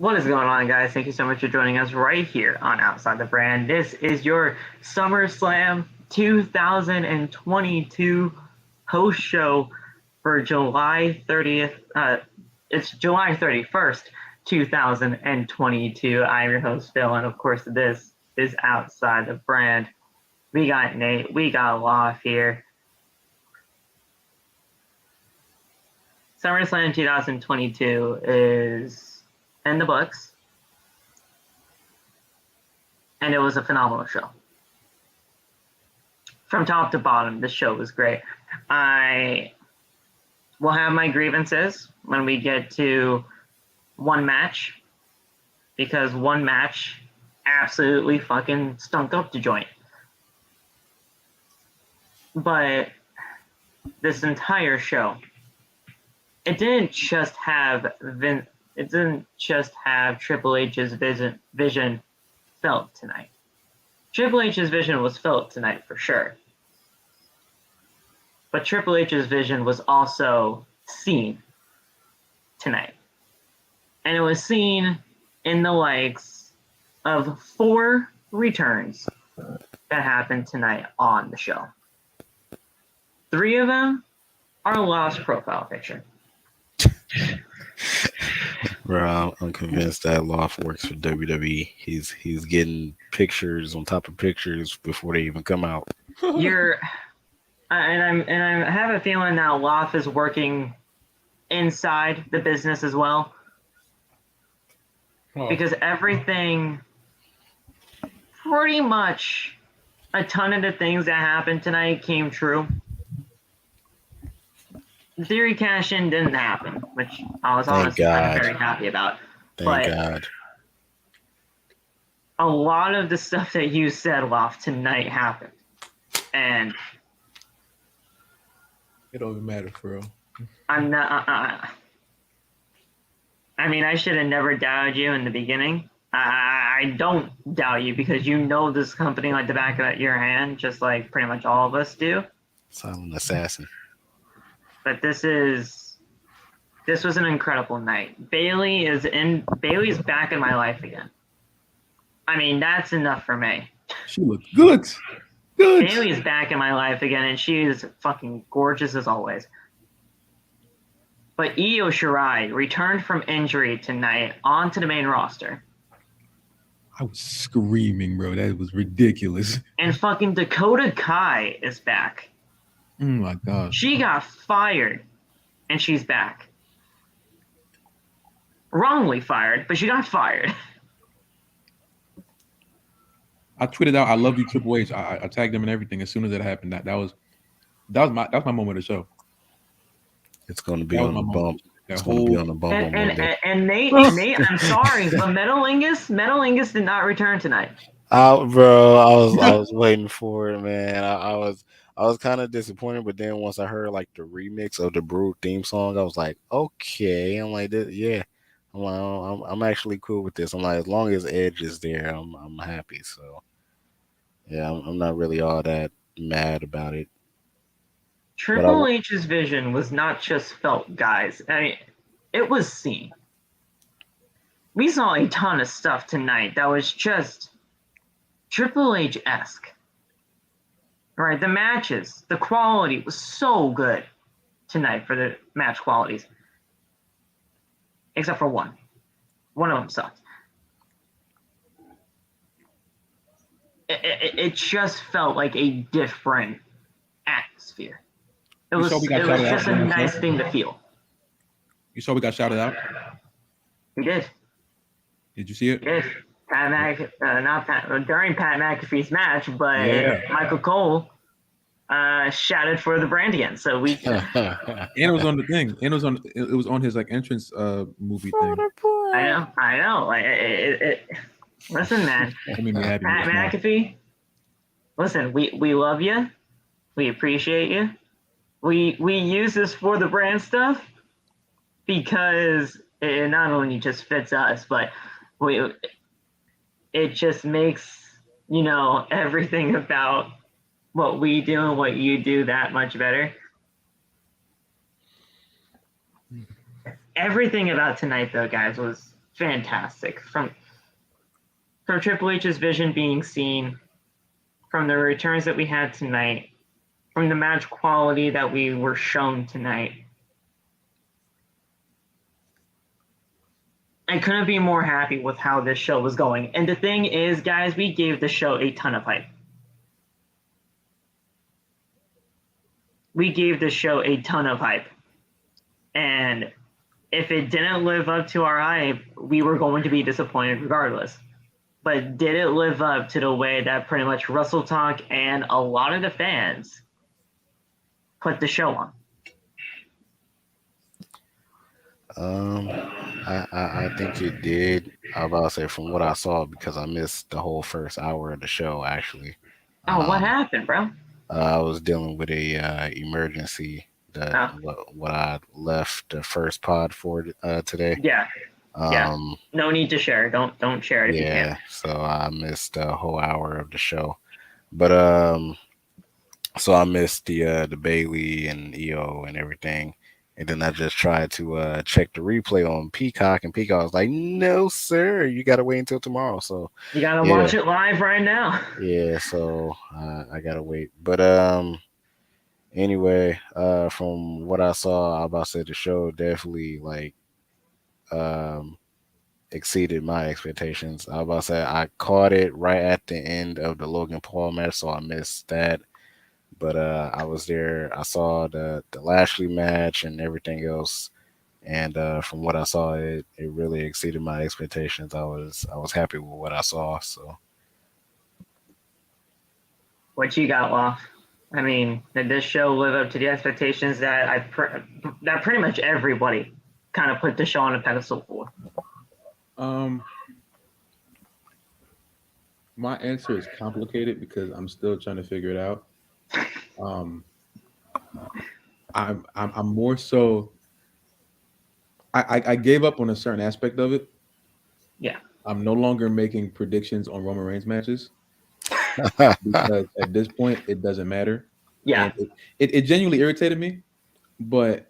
What is going on, guys? Thank you so much for joining us right here on Outside the Brand. This is your SummerSlam 2022 host show for July 30th. It's July 31st, 2022. I'm your host, Phil, and of course, this is Outside the Brand. We got Nate, we got Loff here. SummerSlam 2022 is in the books, and it was a phenomenal show. From top to bottom, this show was great. I will have my grievances when we get to one match, because one match absolutely fucking stunk up the joint. But this entire show, it didn't just have Triple H's vision felt tonight. Triple H's vision was felt tonight for sure. But Triple H's vision was also seen tonight. And it was seen in the likes of 4 returns that happened tonight on the show. 3 of them are Lost profile picture. Bro, I'm convinced that Loft works for WWE. He's getting pictures on top of pictures before they even come out. I have a feeling now Loft is working inside the business as well. Oh. Because everything, pretty much a ton of the things that happened tonight came true. The Theory cash-in didn't happen, which I was honestly kind of very happy about. Thank God. A lot of the stuff that you said, Loft, tonight happened. And it don't even matter, for real. I'm not. I mean, I should have never doubted you in the beginning. I don't doubt you because you know this company like the back of your hand, just like pretty much all of us do. Silent assassin. But this was an incredible night. Bayley's back in my life again. I mean, that's enough for me. She looks good. Bayley is back in my life again, and she is fucking gorgeous as always. But Io Shirai returned from injury tonight onto the main roster. I was screaming, bro. That was ridiculous. And fucking Dakota Kai is back. Oh my God. She got fired, and she's back. Wrongly fired, but she got fired. I tweeted out, "I love you, Triple H." I tagged them and everything as soon as it happened. That was my moment of the show. It's going to be on the bump. It's going to be on the bump. And Nate, I'm sorry, but Metalingus did not return tonight. Bro, I was waiting for it, man. I was kind of disappointed, but then once I heard like the remix of the Brood theme song, I was like, okay. I'm like, yeah. I'm like, I'm actually cool with this. I'm like, as long as Edge is there, I'm happy. So, yeah, I'm not really all that mad about it. Triple H's vision was not just felt, guys. I mean, it was seen. We saw a ton of stuff tonight that was just Triple H-esque. Right, the matches, the quality was so good tonight for the match qualities. Except for one. One of them sucked. It just felt like a different atmosphere. It was just a nice thing to feel. You saw we got shouted out? We did. Did you see it? Yes. During Pat McAfee's match, but Michael Cole shouted for the brand again. So we and it was on the thing. And it was on his like entrance movie thing. I know. Like listen, man. Pat McAfee. Listen, we love you. We appreciate you. We use this for the brand stuff because it not only just fits us, but it just makes, everything about what we do and what you do that much better. Everything about tonight, though, guys, was fantastic. From Triple H's vision being seen, from the returns that we had tonight, from the match quality that we were shown tonight. I couldn't be more happy with how this show was going. And the thing is, guys, we gave the show a ton of hype. We gave the show a ton of hype. And if it didn't live up to our hype, we were going to be disappointed regardless. But did it live up to the way that pretty much Russell Talk and a lot of the fans put the show on? I think it did. I was about to say from what I saw, because I missed the whole first hour of the show actually. Oh, what happened, bro? I was dealing with a emergency that what I left the first pod for today. Yeah. No need to share. Don't share it if you can. So I missed a whole hour of the show. But so I missed the Bailey and EO and everything. And then I just tried to check the replay on Peacock, and Peacock was like, "No, sir, you got to wait until tomorrow." So you got to watch it live right now. Yeah, so I got to wait. But anyway, from what I saw, I about to say the show definitely like exceeded my expectations. I was about to say I caught it right at the end of the Logan Paul match, so I missed that. But I was there. I saw the Lashley match and everything else, and from what I saw, it really exceeded my expectations. I was happy with what I saw. So, what you got, Loft? I mean, did this show live up to the expectations that that pretty much everybody kind of put the show on a pedestal for? My answer is complicated because I'm still trying to figure it out. I'm more so. I gave up on a certain aspect of it. Yeah. I'm no longer making predictions on Roman Reigns matches because at this point it doesn't matter. Yeah. And it genuinely irritated me, but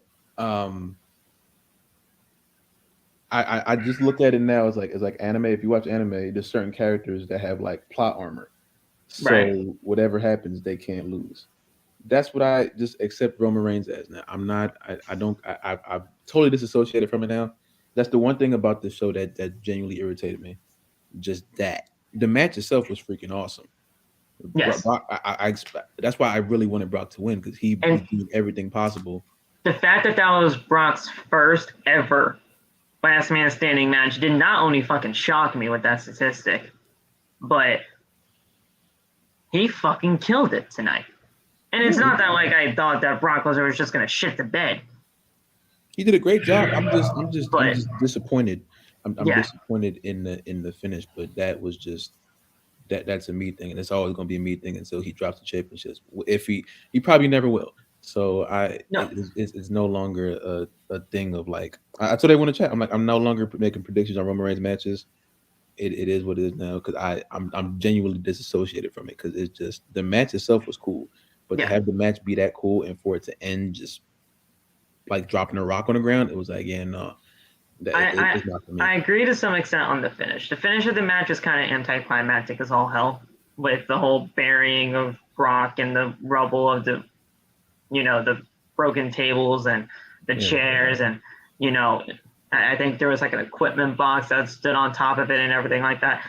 I just look at it now as like anime. If you watch anime, there's certain characters that have like plot armor. So whatever happens, they can't lose. That's what I just accept Roman Reigns as now. I'm not. I've totally disassociated from it now. That's the one thing about the show that genuinely irritated me. Just that the match itself was freaking awesome. Yes. Brock, that's why I really wanted Brock to win, because he was doing everything possible. The fact that was Brock's first ever last man standing match did not only fucking shock me with that statistic, but he fucking killed it tonight. And it's not that like I thought that Brock Lesnar was just gonna shit the bed. He did a great job. I'm just disappointed. I'm disappointed in the finish, but that was just that's a me thing, and it's always gonna be a me thing until he drops the championships. If he probably never will. So it's no longer a thing of like I told everyone in chat. I'm like, I'm no longer making predictions on Roman Reigns matches. It is what it is now, because I'm genuinely disassociated from it, because it's just the match itself was cool, but to have the match be that cool and for it to end just like dropping a rock on the ground, it was like, yeah, no. It's not for me. I agree to some extent on the finish. The finish of the match is kind of anticlimactic as all hell, with the whole burying of Brock and the rubble of the broken tables and the chairs, and I think there was like an equipment box that stood on top of it and everything like that.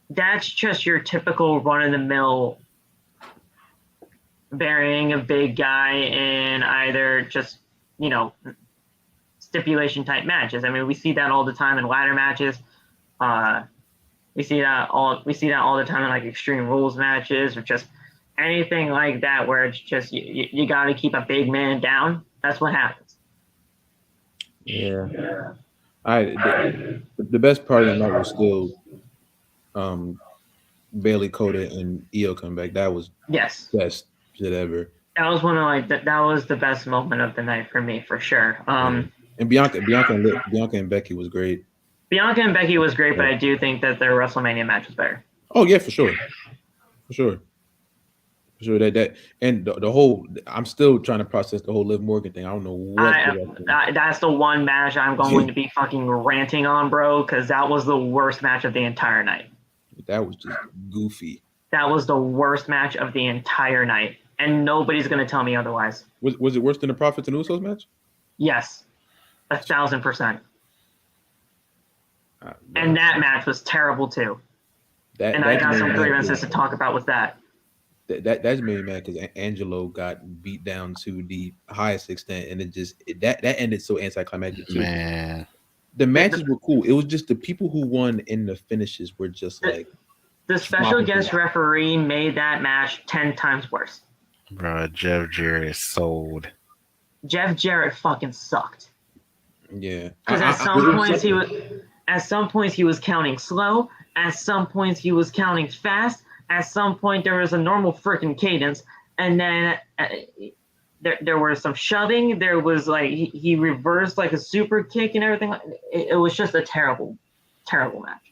That's just your typical run-of-the-mill burying a big guy in either just, stipulation type matches. I mean, we see that all the time in ladder matches. We see that all the time in like Extreme Rules matches, or just anything like that where it's just you got to keep a big man down. That's what happens. Yeah. The best part of the night was still Bailey, Coda, and Io come back. That was best shit ever. That was one of that was the best moment of the night for me, for sure. And Bianca and Becky was great. Bianca and Becky was great, but I do think that their WrestleMania match was better. Oh yeah, for sure. Sure that and the whole. I'm still trying to process the whole Liv Morgan thing. I don't know what. That's the one match I'm going to be fucking ranting on, bro, because that was the worst match of the entire night. That was just goofy. That was the worst match of the entire night, and nobody's going to tell me otherwise. Was it worse than the Profits and Usos match? Yes, 1,000%. And that match was terrible too. I got some grievances to talk about with that. That's made me mad because Angelo got beat down to the highest extent, and that ended so anticlimactic too. Man, the matches were cool. It was just the people who won in the finishes were just like the special guest referee made that match 10 times worse. Bro, Jeff Jarrett is sold. Jeff Jarrett fucking sucked. Yeah, because at some points he was counting slow. At some points he was counting fast. At some point, there was a normal freaking cadence, and then there was some shoving. There was like he reversed like a super kick and everything. It was just a terrible, terrible match.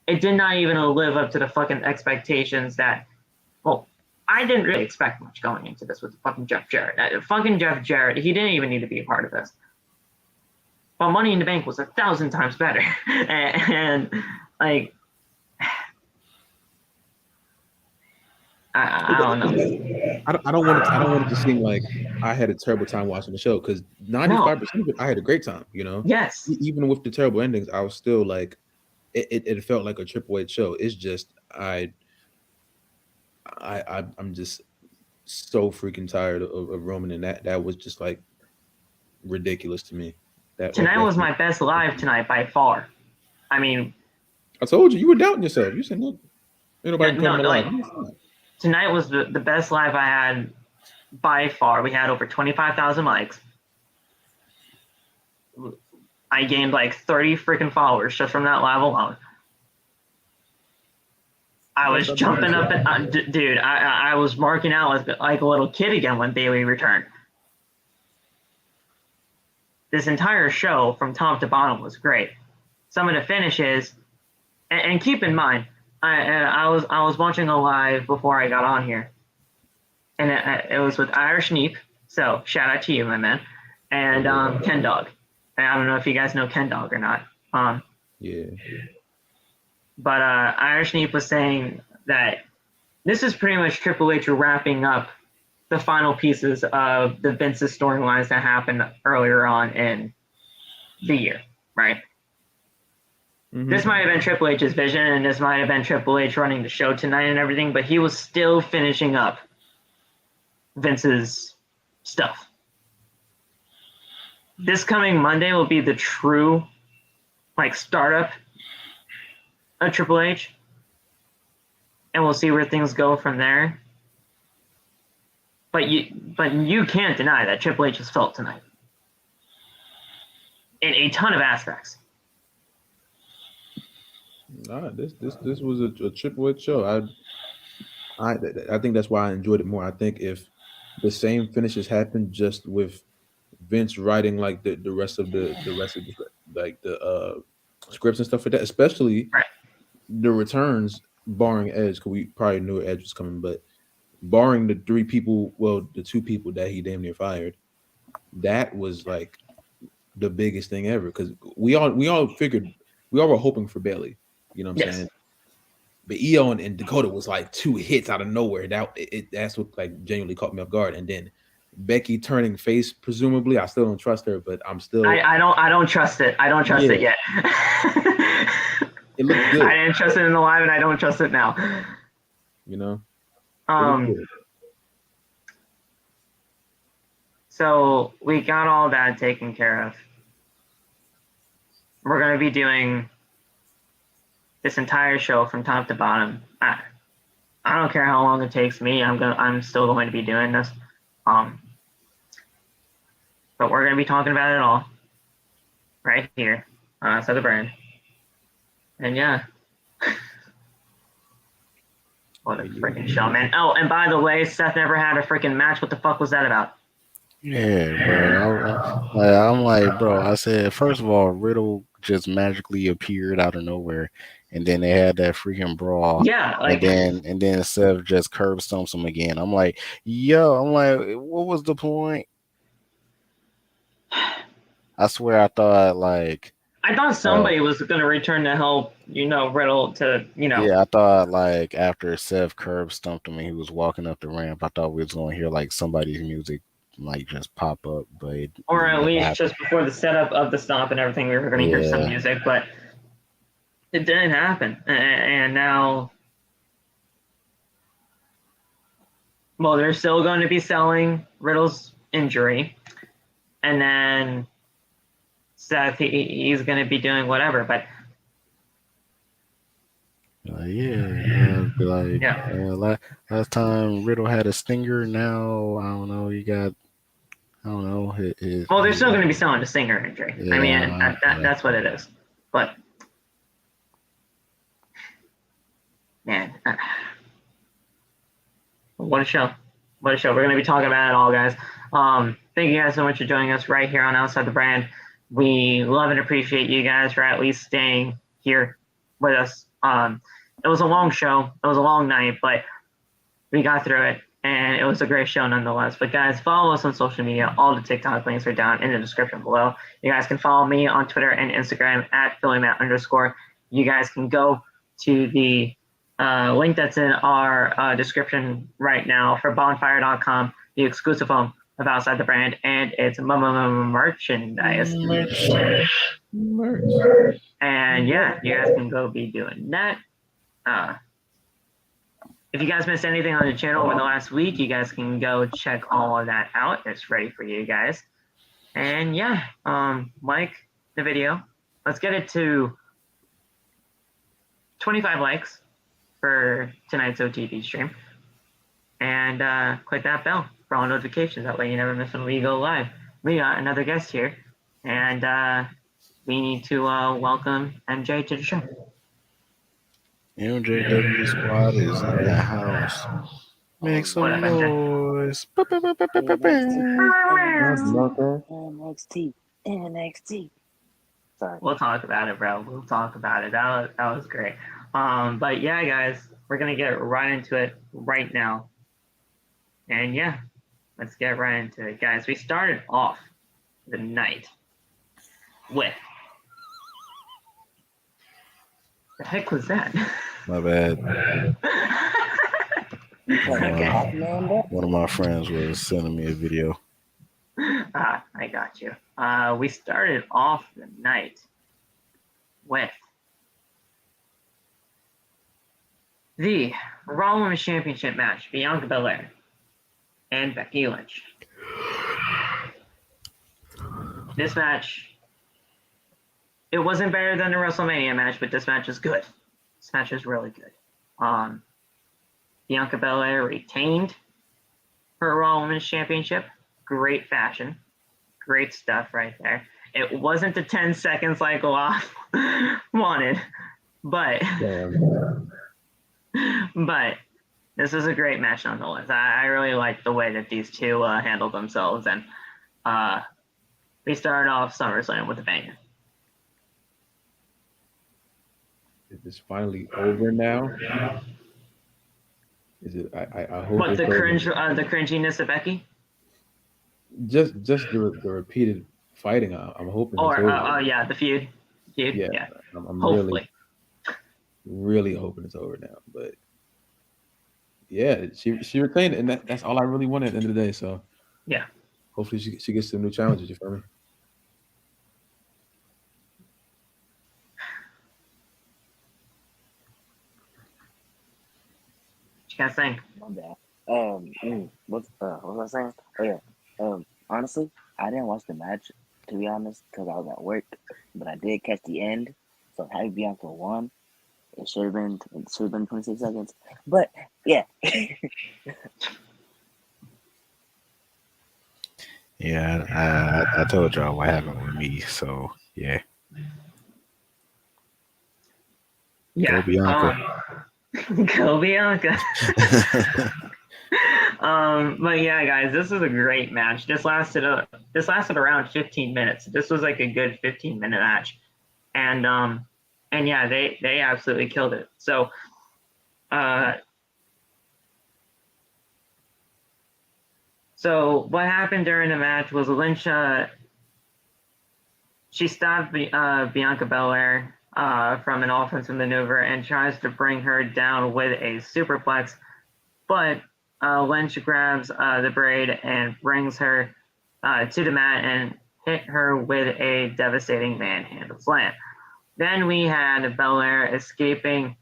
It did not even live up to the fucking expectations that. Well, I didn't really expect much going into this with fucking Jeff Jarrett. Fucking Jeff Jarrett, he didn't even need to be a part of this. But Money in the Bank was 1,000 times better, and like. I don't know. I don't want it to seem like I had a terrible time watching the show because 95% of it I had a great time. You know. Yes. Even with the terrible endings, I was still like, it felt like a Triple H show. It's just I'm just so freaking tired of Roman, and that was just like ridiculous to me. Tonight was my best live tonight by far. I mean, I told you were doubting yourself. You said no. Ain't nobody coming alive. Tonight was the best live I had by far. We had over 25,000 likes. I gained like 30 freaking followers just from that live alone. I was jumping up and dude, I was marking out like a little kid again when Bayley returned. This entire show from top to bottom was great. Some of the finishes, and keep in mind, I was watching a live before I got on here, and it was with Irish Neep. So shout out to you, my man, and Ken Dog. I don't know if you guys know Ken Dog or not. Yeah. But Irish Neep was saying that this is pretty much Triple H wrapping up the final pieces of the Vince's storylines that happened earlier on in the year, right? Mm-hmm. This might have been Triple H's vision, and this might have been Triple H running the show tonight and everything, but he was still finishing up Vince's stuff. This coming Monday will be the true, like, startup of Triple H, and we'll see where things go from there. But you can't deny that Triple H has felt tonight in a ton of aspects. Nah, this was a Triple H show. I think that's why I enjoyed it more. I think if the same finishes happened just with Vince writing like the rest of the like the scripts and stuff like that, especially the returns, barring Edge, because we probably knew Edge was coming, but barring the two people that he damn near fired, that was like the biggest thing ever. Because we all were hoping for Bayley. You know what I'm saying? But Io and Dakota was like two hits out of nowhere. That's what like genuinely caught me off guard. And then Becky turning face, presumably. I still don't trust her, but I'm still. I don't trust it. I don't trust it yet. It looks good. I didn't trust it in the live, and I don't trust it now. You know. So we got all that taken care of. We're gonna be doing this entire show from top to bottom. I don't care how long it takes me. I'm still going to be doing this. But we're going to be talking about it all right here on Outside the Brand. And yeah. What a freaking show, man. Oh, and by the way, Seth never had a freaking match. What the fuck was that about? Yeah, bro. I'm like, bro, I said, first of all, Riddle just magically appeared out of nowhere. and then they had that freaking brawl. Yeah, like, and then Seth just curb stomps him again. I'm like, what was the point? I swear, I thought somebody was going to return to help, Riddle to, Yeah, I thought like after Seth curb stomped him and he was walking up the ramp, I thought we was going to hear like somebody's music like just pop up, but or at least just before the setup of the stomp and everything, we were going to hear some music, but it didn't happen. And now, well, they're still going to be selling Riddle's injury, and then Seth, he's going to be doing whatever, but last time Riddle had a stinger. Now I don't know. Well, they're still going to be selling the stinger injury. Yeah, I mean, that's what it is. But man, what a show! What a show! We're going to be talking about it all, guys. Thank you guys so much for joining us right here on Outside the Brand. We love and appreciate you guys for at least staying here with us. It was a long show. It was a long night, but we got through it, and it was a great show nonetheless. But guys, follow us on social media. All the TikTok links are down in the description below. You guys can follow me on Twitter and Instagram at PhillyMatt_. You guys can go to the link that's in our description right now for bonfire.com, the exclusive home of Outside the Brand, and it's merchandise. Merch. And yeah, you guys can go be doing that. If you guys missed anything on the channel over the last week, you guys can go check all of that out. It's ready for you guys. And yeah, like the video. Let's get it to 25 likes for tonight's OTV stream. And click that bell for all notifications. That way you never miss when we go live. We got another guest here. And we need to welcome MJ to the show. MJW squad is in the house. Make some noise. NXT. Sorry. We'll talk about it, bro. We'll talk about it. That was great. But yeah, guys, we're gonna get right into it right now. And yeah, let's get right into it, guys. We started off the night with. The heck was that? My bad. One of my friends was sending me a video. I got you. We started off the night with the Raw Women's Championship match, Bianca Belair and Becky Lynch. This match, it wasn't better than the WrestleMania match, but this match is good. This match is really good. Bianca Belair retained her Raw Women's Championship. Great fashion. Great stuff right there. It wasn't the 10 seconds like Olaf wanted, but this is a great match nonetheless. I really like the way that these two handled themselves, and we started off SummerSlam with a banger. Is this finally over now? Is it? I hope. What, the cringiness of Becky? Just the repeated fighting. I'm hoping. The feud. Yeah. I'm hopefully. really hoping it's over now. But yeah, she retained it, and that's all I really wanted at the end of the day. So yeah, hopefully she gets some new challenges. You feel me? Can't think. My bad. What was I saying? Oh yeah. Honestly, I didn't watch the match, to be honest, because I was at work. But I did catch the end. So Happy Bianca won. It should have been 26 seconds. But yeah. Yeah, I told y'all what happened with me. So yeah. Yeah. Go Bianca. Go Bianca. But yeah, guys, this was a great match. This lasted around 15 minutes. This was like a good 15-minute match. And And yeah, they absolutely killed it. So so what happened during the match was Lynch she stopped Bianca Belair from an offensive maneuver and tries to bring her down with a superplex, but Lynch grabs the braid and brings her to the mat and hit her with a devastating manhandle slam. Then we had Belair escaping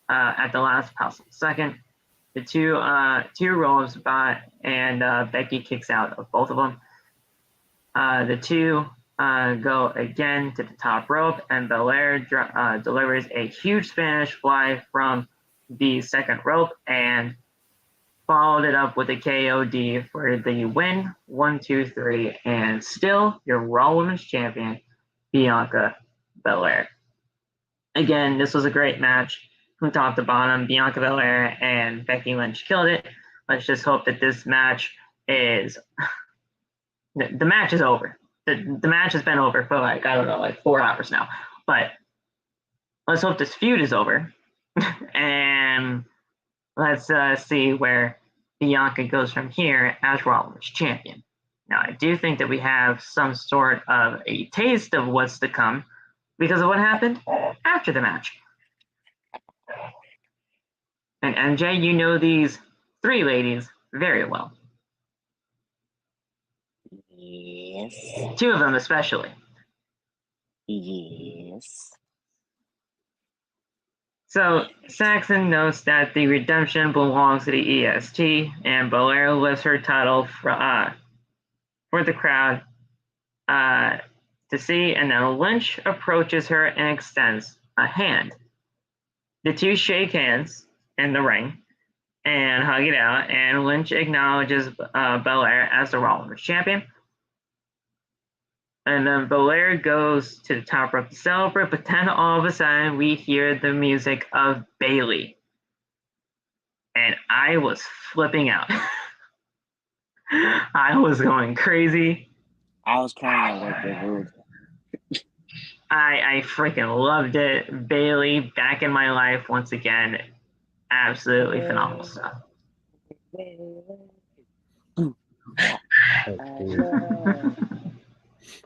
at the last possible second. The two roll-ups and Becky kicks out of both of them. The two go again to the top rope, and Belair delivers a huge Spanish fly from the second rope and followed it up with a KOD for the win. 1, 2, 3, and still your Raw Women's Champion, Bianca Belair. Again, this was a great match from top to bottom. Bianca Belair and Becky Lynch killed it. Let's just hope that this match is the match is over. The match has been over for like 4 hours now. But let's hope this feud is over. And let's see where Bianca goes from here as Raw Women's Champion. Now, I do think that we have some sort of a taste of what's to come because of what happened after the match. And MJ, you know these 3 ladies very well. Yes. 2 of them especially. Yes. So Saxon notes that the redemption belongs to the EST, and Belair lifts her title for the crowd to see, and then Lynch approaches her and extends a hand. The 2 shake hands in the ring and hug it out, and Lynch acknowledges Belair as the Raw Women's Champion. And then Belair goes to the top rope to celebrate, but then all of a sudden we hear the music of Bayley. And I was flipping out. I was going crazy. I was crying at work, they're rude. I freaking loved it. Bayley back in my life once again. Absolutely phenomenal stuff.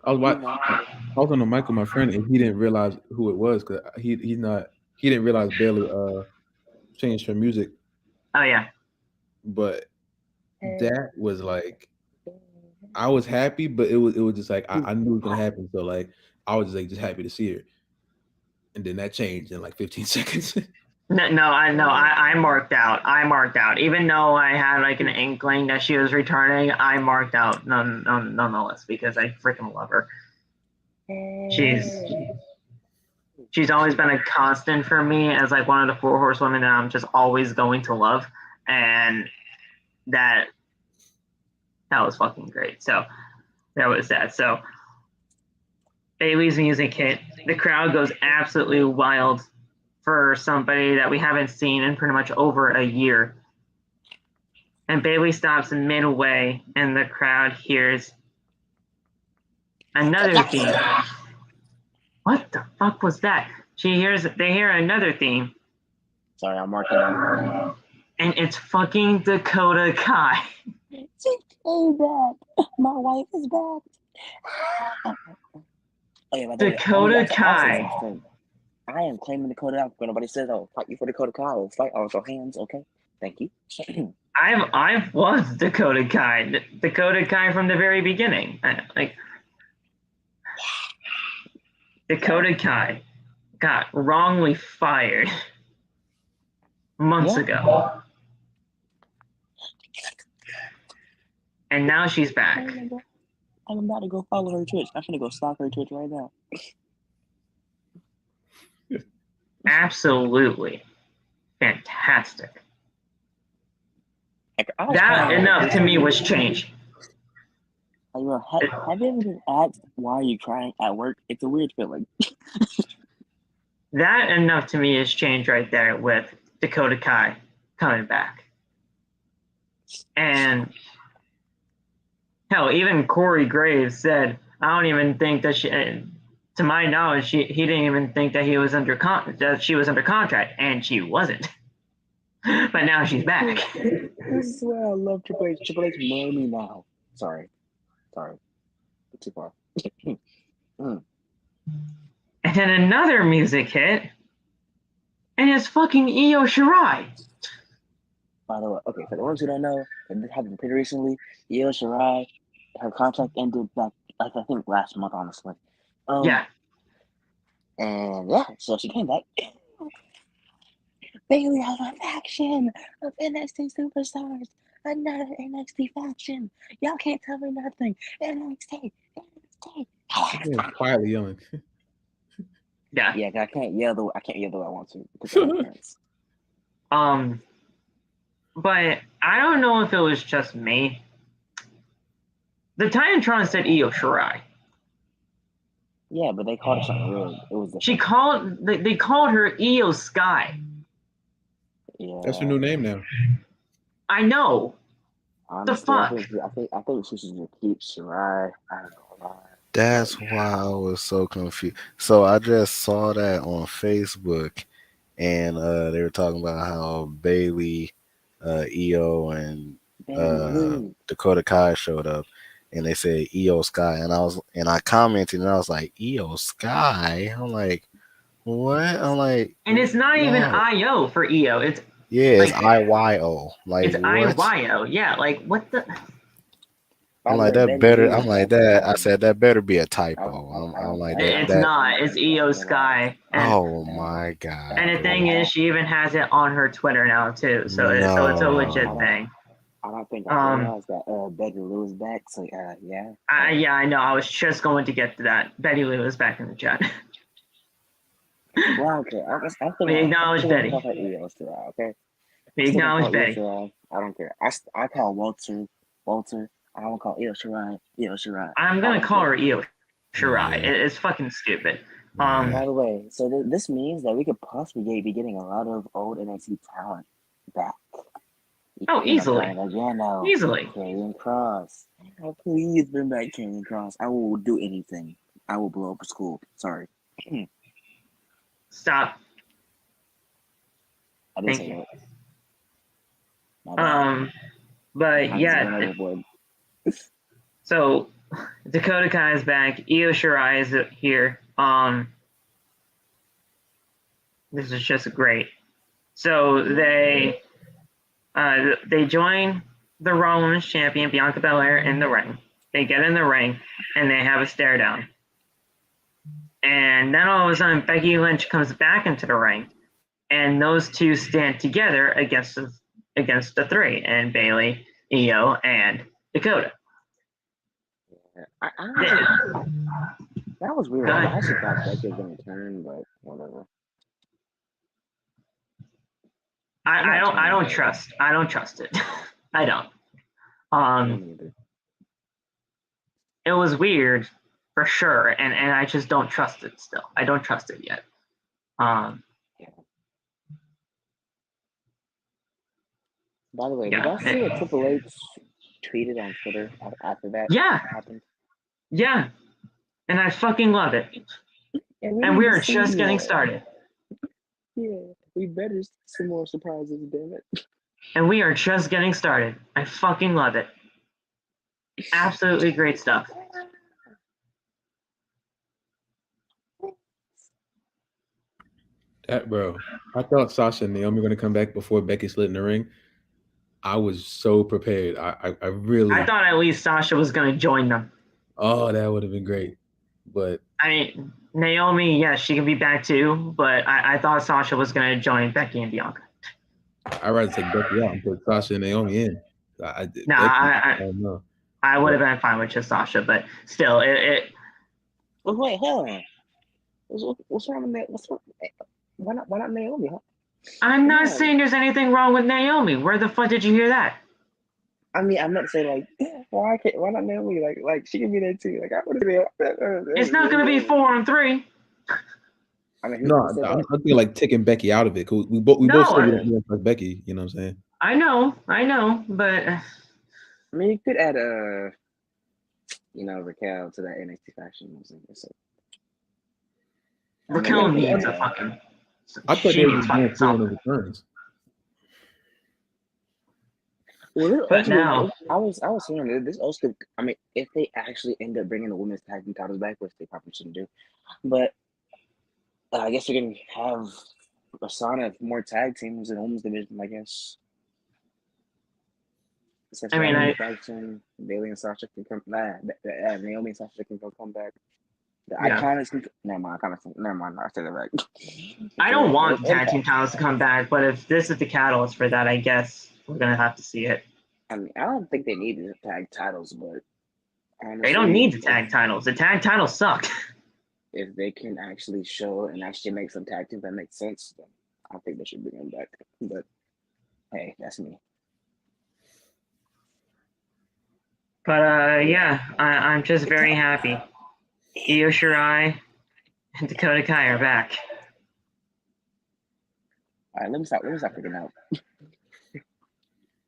I was on the mic with my friend, and he didn't realize who it was because he didn't realize Bailey changed her music. Oh yeah. But that was like, I was happy, but it was just like I knew it was gonna happen, so like I was just happy to see her, and then that changed in like 15 seconds. I marked out. Even though I had like an inkling that she was returning, I marked out nonetheless because I freaking love her. She's always been a constant for me as like one of the 4 horsewomen that I'm just always going to love, and that was fucking great. So there was that. So Bayley's music hit. The crowd goes absolutely wild for somebody that we haven't seen in pretty much over a year. And Bayley stops midway, and the crowd hears another theme. What the fuck was that? They hear another theme. Sorry, I'm marking on. And it's fucking Dakota Kai. She came back. My wife is back. Oh, yeah, Dakota Kai. I am claiming Dakota out. When nobody says, "Oh, fight you for Dakota Kai," I'll fight. I'll show hands. Okay, thank you. I've loved Dakota Kai. Dakota Kai from the very beginning. Dakota Kai got wrongly fired months ago, and now she's back. I'm about to go follow her Twitch. I'm gonna go stalk her Twitch right now. Absolutely fantastic. That enough to me was change. Have you ever been asked why are you crying at work? It's a weird feeling. That enough to me is change right there with Dakota Kai coming back. And hell, even Corey Graves said, I don't even think that to my knowledge, he didn't even think that he was that she was under contract, and she wasn't. But now she's back. This is why I love Triple H. Triple H, marry me now. Sorry. Too far. And then another music hit, and it's fucking Io Shirai. By the way, okay, for the ones who don't know, and this happened pretty recently, Io Shirai, her contract ended back, like, I think last month, honestly. Yeah. And yeah, so she came back. Bailey has a faction of NXT superstars. Another NXT faction. Y'all can't tell me nothing. NXT. Quietly yelling. Yeah. Yeah, I can't yell the way I want to. Because of my parents. But I don't know if it was just me. The Titantron said Io Shirai. Yeah, but they called her something weird. It was They called her Io Sky. Yeah. That's her new name now. I know. Honestly, The fuck? I think she should keep Shirai. I don't know why. That's why I was so confused. So I just saw that on Facebook, and they were talking about how Bailey, Io, and Dakota Kai showed up, and they said Io Sky, and I commented, and I was like, Io Sky. I'm like, what? I'm like, and it's not even no. IO for Io. It's it's IYO. Like, it's what? IYO. Yeah, like what the. I'm like that better. I'm like that. I said that better be a typo. I'm like that. It's not. It's Io Sky. And, oh my god! And the thing is, she even has it on her Twitter now too. So it's a legit thing. I don't think I realized that Becky Lou is back. So yeah. Yeah, I know. I was just going to get to that. Betty Lou is back in the chat. Well, okay. We acknowledge Betty. Okay. We acknowledge Betty. I don't care. I call Walter. I don't call Io Shirai. I'm gonna call her Io Shirai. It's fucking stupid. By the way, so this means that we could possibly be getting a lot of old NXT talent back. Oh, easily. Easily. Karrion Kross. Oh, please bring back Karrion Kross. I will do anything. I will blow up a school. Sorry. Stop. I didn't say that. But yeah. So Dakota Kai is back. Io Shirai is here. This is just great. So they join the Raw Women's Champion Bianca Belair in the ring. They get in the ring and they have a stare down. And then all of a sudden Becky Lynch comes back into the ring, and those two stand together against the three, and Bailey, Io, and Dakota. That was weird. I actually thought Becky was going to turn, but whatever. I don't trust it. I don't. It was weird for sure, and I just don't trust it still. I don't trust it yet. By the way, did I see what Triple H tweeted on Twitter after that happened? Yeah. And I fucking love it. And we are just getting started. Yeah, we better see some more surprises, damn it. And we are just getting started. I fucking love it. Absolutely great stuff. That bro, I thought Sasha and Naomi were going to come back before Becky slid in the ring. I was so prepared. I thought at least Sasha was going to join them. Oh, that would have been great. But I mean, Naomi, yes, she can be back too. But I thought Sasha was going to join Becky and Bianca. I'd rather take Becky out and put Sasha and Naomi in. I don't know. I would have been fine with just Sasha, but still, it. Wait, hold on. What's wrong with that? Why not Naomi? Huh? I'm not saying there's anything wrong with Naomi. Where the fuck did you hear that? I mean, I'm not saying why not Naomi? Like she can be there too. Like I would have. It's not gonna be 4-on-3. I mean, no, I'm thinking like taking Becky out of it. Cause we both said we don't like Becky. You know what I'm saying? I know, but I mean, you could add Raquel to that NXT faction. Raquel needs a fucking. I thought She they were needs just going fucking full on the something. returns. Well, But actually, now, I was hearing that this also. I mean, if they actually end up bringing the women's tag team titles back, which they probably shouldn't do, but I guess you're gonna have a sign of more tag teams in the women's division. I guess. Since I mean, Bailey and Sasha can come. Naomi and Sasha can come back. The Yeah. Iconics can. Never mind. Never mind. I said it right. I don't want If tag team titles to come back, but if this is the catalyst for that, I guess we're gonna have to see it. I mean, I don't think they need the tag titles, but honestly, They don't need the tag titles. The tag titles suck. If they can actually show and actually make some tag teams that make sense, then I think they should bring them back. But hey, that's me. But yeah, I'm just very happy. Io Shirai and Dakota Kai are back. All right, let me stop freaking out.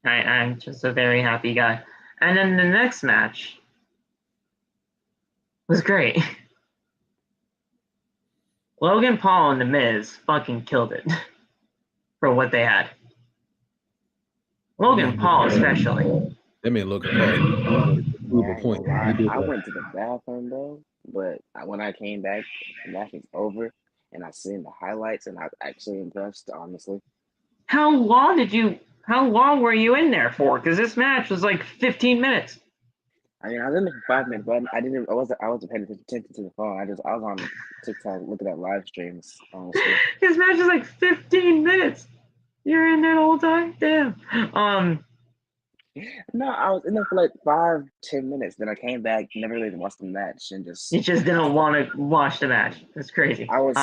I'm just a very happy guy. And then the next match was great. Logan Paul and The Miz fucking killed it for what they had. Logan Paul especially. That made Logan Paul prove a point. I went to the bathroom, bro, but when I came back, the match was over, and I seen the highlights, and I was actually impressed, honestly. How long were you in there for? Because this match was like 15 minutes. I mean, I was in there for 5 minutes, but I wasn't paying attention to the phone. I was on TikTok looking at live streams, honestly. This match is like 15 minutes. You're in there the whole time? Damn. No, I was in there for like 5-10 minutes. Then I came back, never really watched the match, and just you just didn't want to watch the match. That's crazy. I was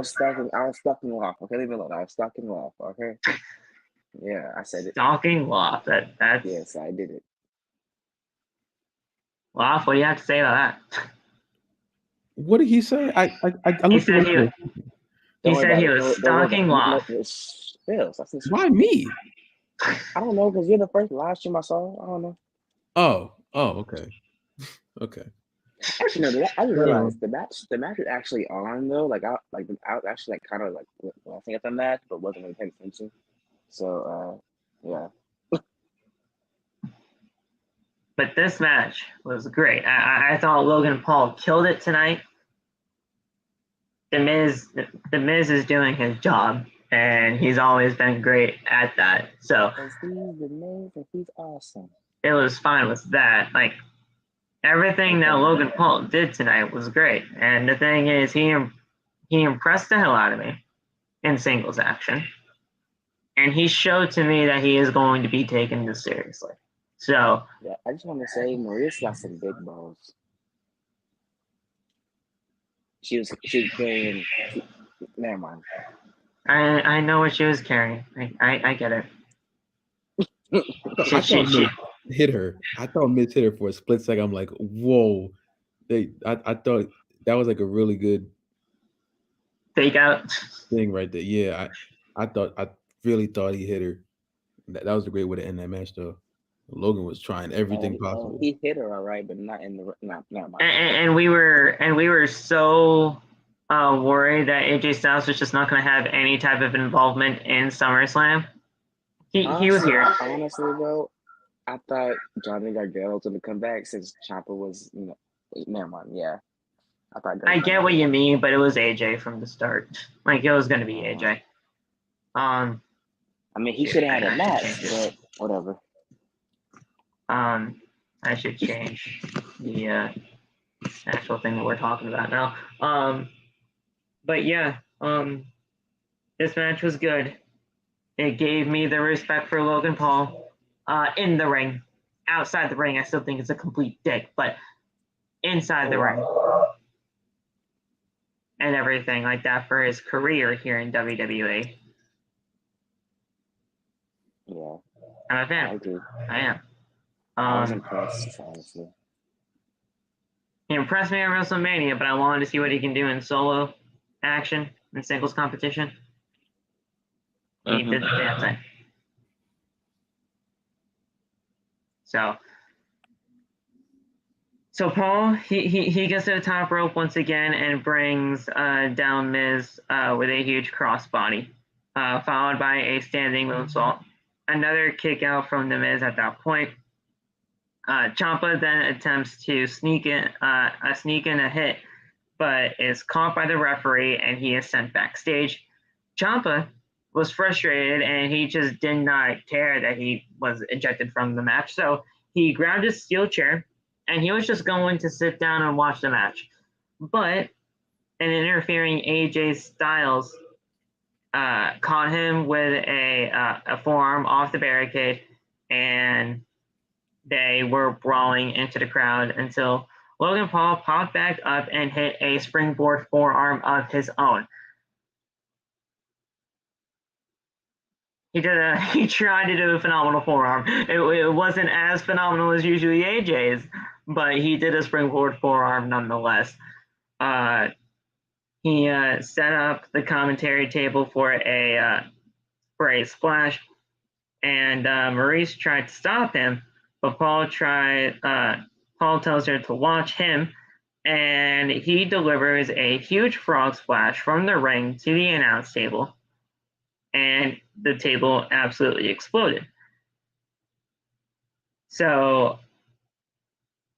stalking off. Okay, leave me alone. I was stalking off. Okay. Yeah, I said it. Stalking Loft. That's Yes, I did it. Loft. What do you have to say about that? What did he say? I He said he was stalking Loft. Why me? I don't know, because you're the first live stream I saw. I don't know. Oh, okay. Okay. Actually, no, I didn't realize the match is actually on though. I was actually kind of laughing at the match, but wasn't really paying attention. So yeah. But this match was great. I thought Logan Paul killed it tonight. The Miz is doing his job, and he's always been great at that. So He's awesome. it was fine with that. Like everything that Logan Paul did tonight was great. And the thing is, he impressed the hell out of me in singles action, and he showed to me that he is going to be taken this seriously. So yeah, I just want to say Maria's got some big balls. She was carrying. Never mind. I know what she was carrying. I get it. I thought Miz hit her. I thought Miz hit her for a split second. I'm like, whoa. I thought that was like a really good fake out thing right there. Yeah, I really thought he hit her. That was a great way to end that match, though. Logan was trying everything possible. He hit her all right, but not in the not. And we were so worried that AJ Styles was just not going to have any type of involvement in SummerSlam. He was here. Honestly, though, I thought Johnny Gargano was going to come back since Ciampa was, never mind. Yeah, I get what you mean, but it was AJ from the start. Like it was going to be AJ. I mean, he should have had a match, but whatever. I should change the actual thing that we're talking about now. But yeah, this match was good. It gave me the respect for Logan Paul in the ring. Outside the ring, I still think it's a complete dick, but inside the ring and everything like that for his career here in WWE. Yeah, I'm a fan. I do. I am. I was impressed, honestly. He impressed me at WrestleMania, but I wanted to see what he can do in solo action and singles competition. He did the damn thing. So, So Paul, he gets to the top rope once again and brings down Miz with a huge crossbody, followed by a standing moonsault. Another kick out from the Miz at that point. Ciampa then attempts to sneak in a hit, but is caught by the referee and he is sent backstage. Ciampa was frustrated and he just did not care that he was ejected from the match. So he grabbed his steel chair and he was just going to sit down and watch the match. But an interfering AJ Styles caught him with a forearm off the barricade, and they were brawling into the crowd until Logan Paul popped back up and hit a springboard forearm of his own. He tried to do a phenomenal forearm. It wasn't as phenomenal as usually AJ's, but he did a springboard forearm nonetheless. He set up the commentary table for a splash, and Maurice tried to stop him, but Paul tells her to watch him, and he delivers a huge frog splash from the ring to the announce table, and the table absolutely exploded. So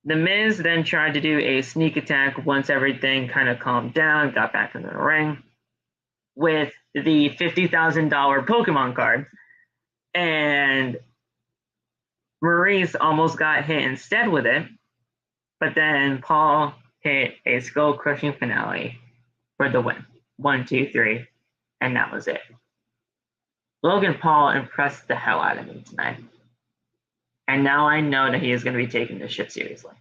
The Miz then tried to do a sneak attack once everything kind of calmed down, got back into the ring with the $50,000 Pokemon card. And Maurice almost got hit instead with it, but then Paul hit a skull-crushing finale for the win. 1, 2, 3, and that was it. Logan Paul impressed the hell out of me tonight. And now I know that he is going to be taking this shit seriously.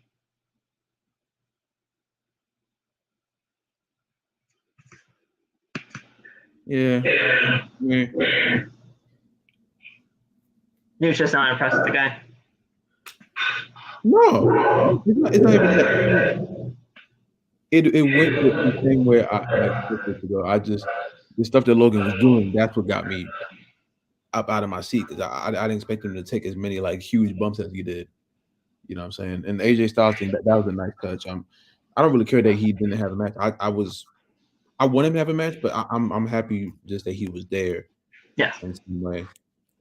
Yeah. You're just not impressed with the guy? No. It's not even that. It went with the thing where I just the stuff that Logan was doing, that's what got me up out of my seat, because I didn't expect him to take as many like huge bumps as he did. You know what I'm saying? And the AJ Styles thing, that was a nice touch. I don't really care that he didn't have a match. I want him to have a match, but I'm happy just that he was there. Yeah. In some way.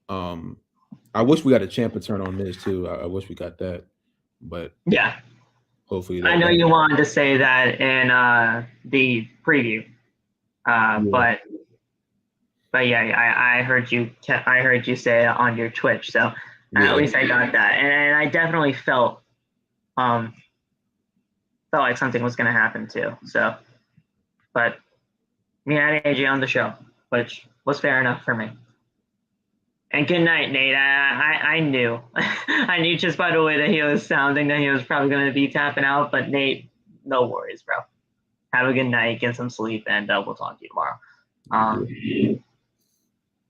I wish we got a champ turn on this too. I wish we got that, but yeah. Hopefully, I know you wanted to say that in the preview, yeah. but yeah, I heard you say it on your Twitch, so at least I got that, and I definitely felt like something was going to happen too. So, but we had AJ on the show, which was fair enough for me. And good night, Nate. I knew. I knew just by the way that he was sounding that he was probably going to be tapping out. But Nate, no worries, bro. Have a good night, get some sleep, and we'll talk to you tomorrow.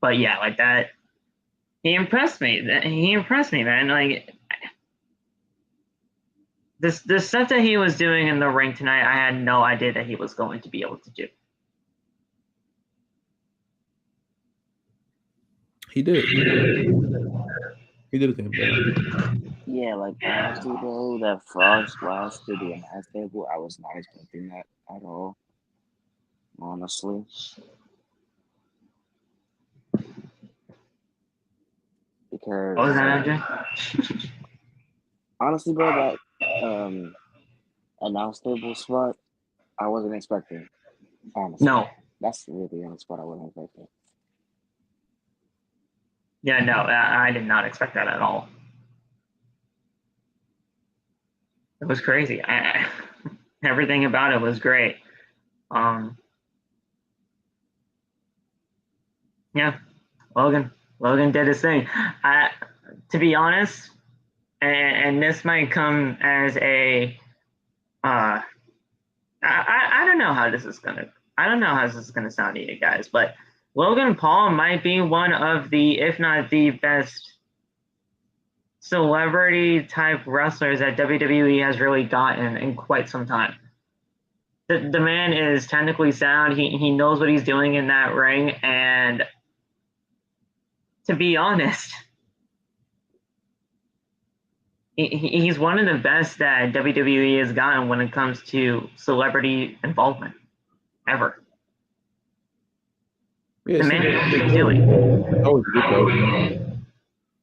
But yeah, like that, he impressed me. He impressed me, man. Like the stuff that he was doing in the ring tonight, I had no idea that he was going to be able to do. He did. He did a thing. Yeah, like honestly though, that frog splash to the announce table, I was not expecting that at all. Honestly. Because what was that, MJ? Honestly, bro, that announce table spot, I wasn't expecting. Honestly. No. That's really the only spot I wasn't expecting. Yeah, no, I did not expect that at all. It was crazy. Everything about it was great. Yeah, Logan did his thing. To be honest, and this might come as a, I don't know how this is gonna sound to you guys, but Logan Paul might be one of the, if not the best celebrity type wrestlers that WWE has really gotten in quite some time. The man is technically sound. He knows what he's doing in that ring, and to be honest, He's one of the best that WWE has gotten when it comes to celebrity involvement ever. Yeah, The man can do it. Always good though.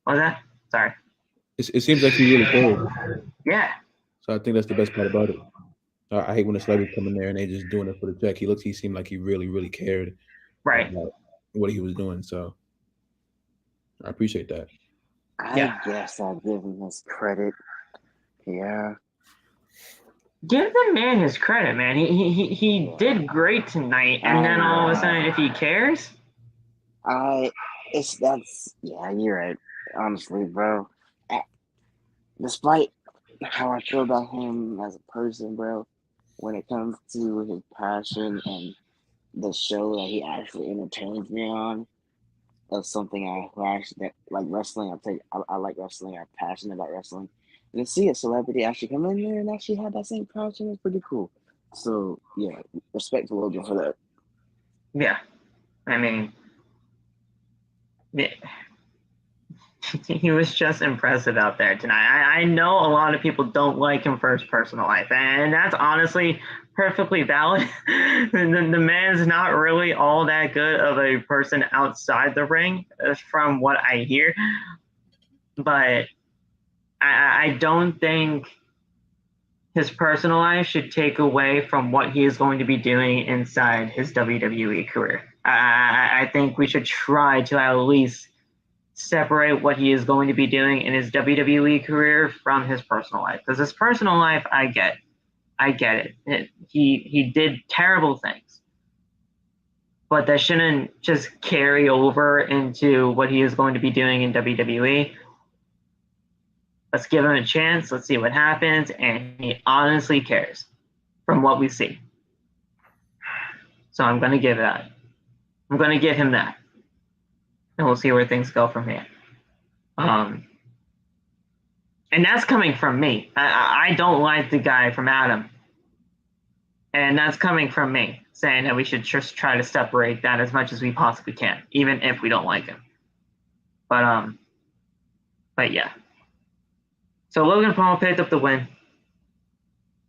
What was that? Sorry. It seems like he really cares. Yeah. So I think that's the best part about it. I hate when the celebrities come in there and they just doing it for the check. He seemed like he really, really cared Right. about what he was doing. So I appreciate that. I guess I'll give him his credit. Yeah. Give the man his credit, man. He did great tonight, and then all of a sudden, if he cares, you're right. Honestly, bro. Despite how I feel about him as a person, bro, when it comes to his passion and the show that he actually entertains me on, of something like wrestling. I like wrestling. I'm passionate about wrestling. And to see a celebrity actually come in there and actually have that same passion is pretty cool. So yeah, respect to Logan for that. yeah. I mean, yeah. He was just impressive out there tonight. I know a lot of people don't like him for his personal life, and that's honestly perfectly valid. The man's not really all that good of a person outside the ring, from what I hear. But I don't think his personal life should take away from what he is going to be doing inside his WWE career. I think we should try to at least separate what he is going to be doing in his WWE career from his personal life. Because his personal life, I get it. He did terrible things. But that shouldn't just carry over into what he is going to be doing in WWE. Let's give him a chance. Let's see what happens. And he honestly cares from what we see. So I'm going to give that. I'm going to give him that. And we'll see where things go from here. And that's coming from me. I don't like the guy from Adam. And that's coming from me, saying that we should just try to separate that as much as we possibly can, even if we don't like him. But yeah. So Logan Paul picked up the win.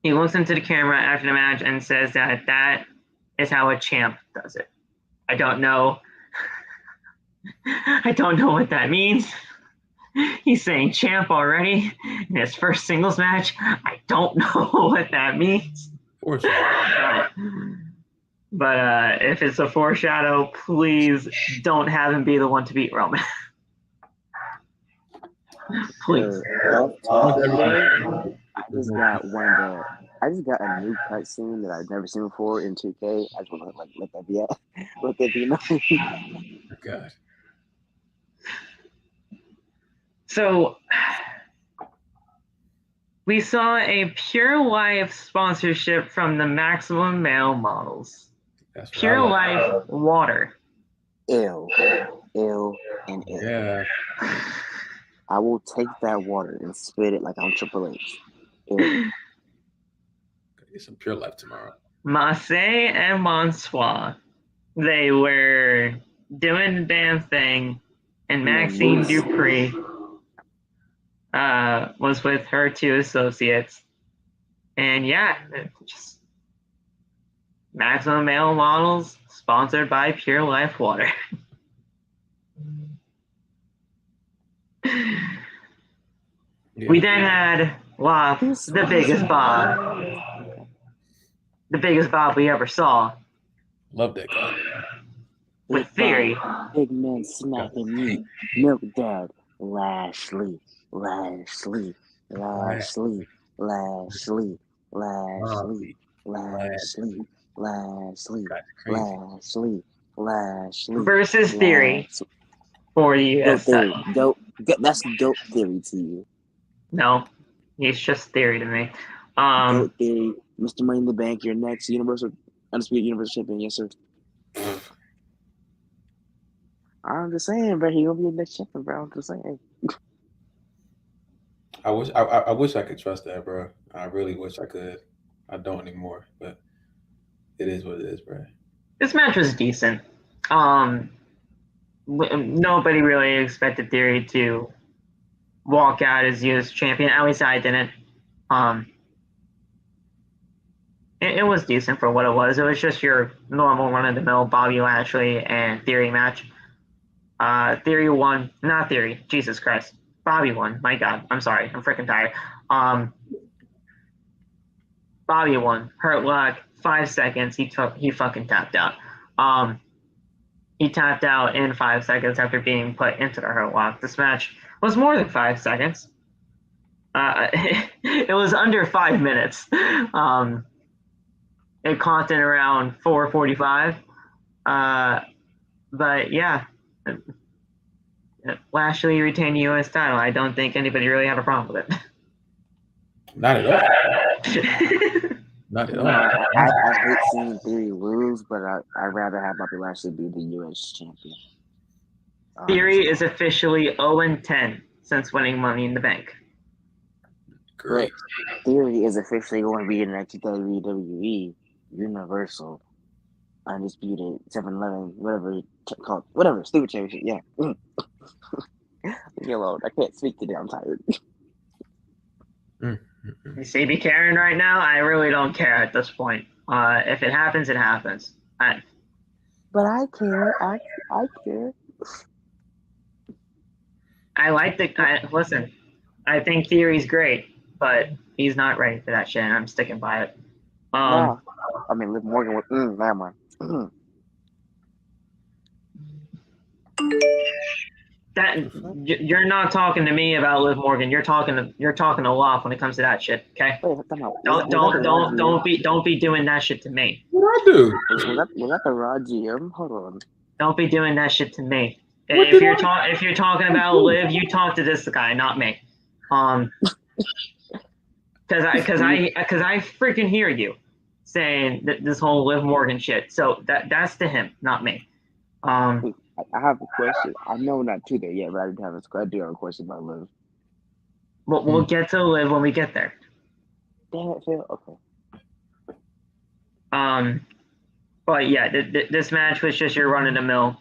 He looks into the camera after the match and says that is how a champ does it. I don't know. I don't know what that means. He's saying champ already in his first singles match. I don't know what that means. Foreshadow. But if it's a foreshadow, please don't have him be the one to beat Roman. Please. I just got a new cutscene that I've never seen before in 2K. I just want to let that be out. Let that be known. Oh, God. So we saw a Pure Life sponsorship from the Maximum Male Models. That's Pure Life water. Ill, and ill. Yeah. I will take that water and spit it like I'm Triple H. Ill. Get some Pure Life tomorrow. Marseille and Bonsoir. They were doing the damn thing, and Maxine Dupree was with her two associates. And yeah, just Maximum Male Models sponsored by Pure Life Water. Yeah. We then had the biggest Bob. The biggest Bob we ever saw. Love that guy. With Theory. Big man smacking me. Milk Dad. Lashley. Versus Theory. For the US title. That's dope Theory to you. No, he's just Theory to me. Dope Theory, Mr. Money in the Bank, your next Undisputed Universal Champion, yes sir. I'm just saying, bro. He gonna be the next champion, bro. I'm just saying. I wish I could trust that, bro. I really wish I could. I don't anymore, but it is what it is, bro. This match was decent. Nobody really expected Theory to walk out as U.S. champion. At least I didn't. It was decent for what it was. It was just your normal run-of-the-mill Bobby Lashley and Theory match. Theory won. Not Theory. Jesus Christ. Bobby won. My God. I'm sorry. I'm freaking tired. Bobby won. Hurt luck. 5 seconds. He fucking tapped out. He tapped out in 5 seconds after being put into the hurt lock. This match was more than 5 seconds. It was under 5 minutes. It clocked in around 4:45. But yeah, Lashley retained the U.S. title. I don't think anybody really had a problem with it. Not at all. Not at all. I hate seeing Theory lose, but I'd rather have Bobby Lashley be the U.S. champion. Theory is officially 0-10 since winning Money in the Bank. Great. Theory is officially going to be in the WWE Universal Undisputed 7-11, whatever, stupid championship. Yeah. Leave me alone. I can't speak today. I'm tired. You see me caring right now? I really don't care at this point. If it happens, it happens. But I care. I care. I like listen, I think Theory's great, but he's not ready for that shit, and I'm sticking by it. I mean, Liv Morgan was, never mind. That you're not talking to me about Liv Morgan. You're talking to Loft when it comes to that shit. Okay? Don't be doing that shit to me. What I do? Was that the Raw GM? Hold on. Don't be doing that shit to me. If you're talking about Liv, you talk to this guy, not me. Because I freaking hear you saying that this whole Liv Morgan shit. So that's to him, not me. I have a question. I know we're not to there yet, but I do have a question about Liv. We'll get to Liv when we get there. Damn it, Phil. Okay. But yeah, this match was just your run-of-the-mill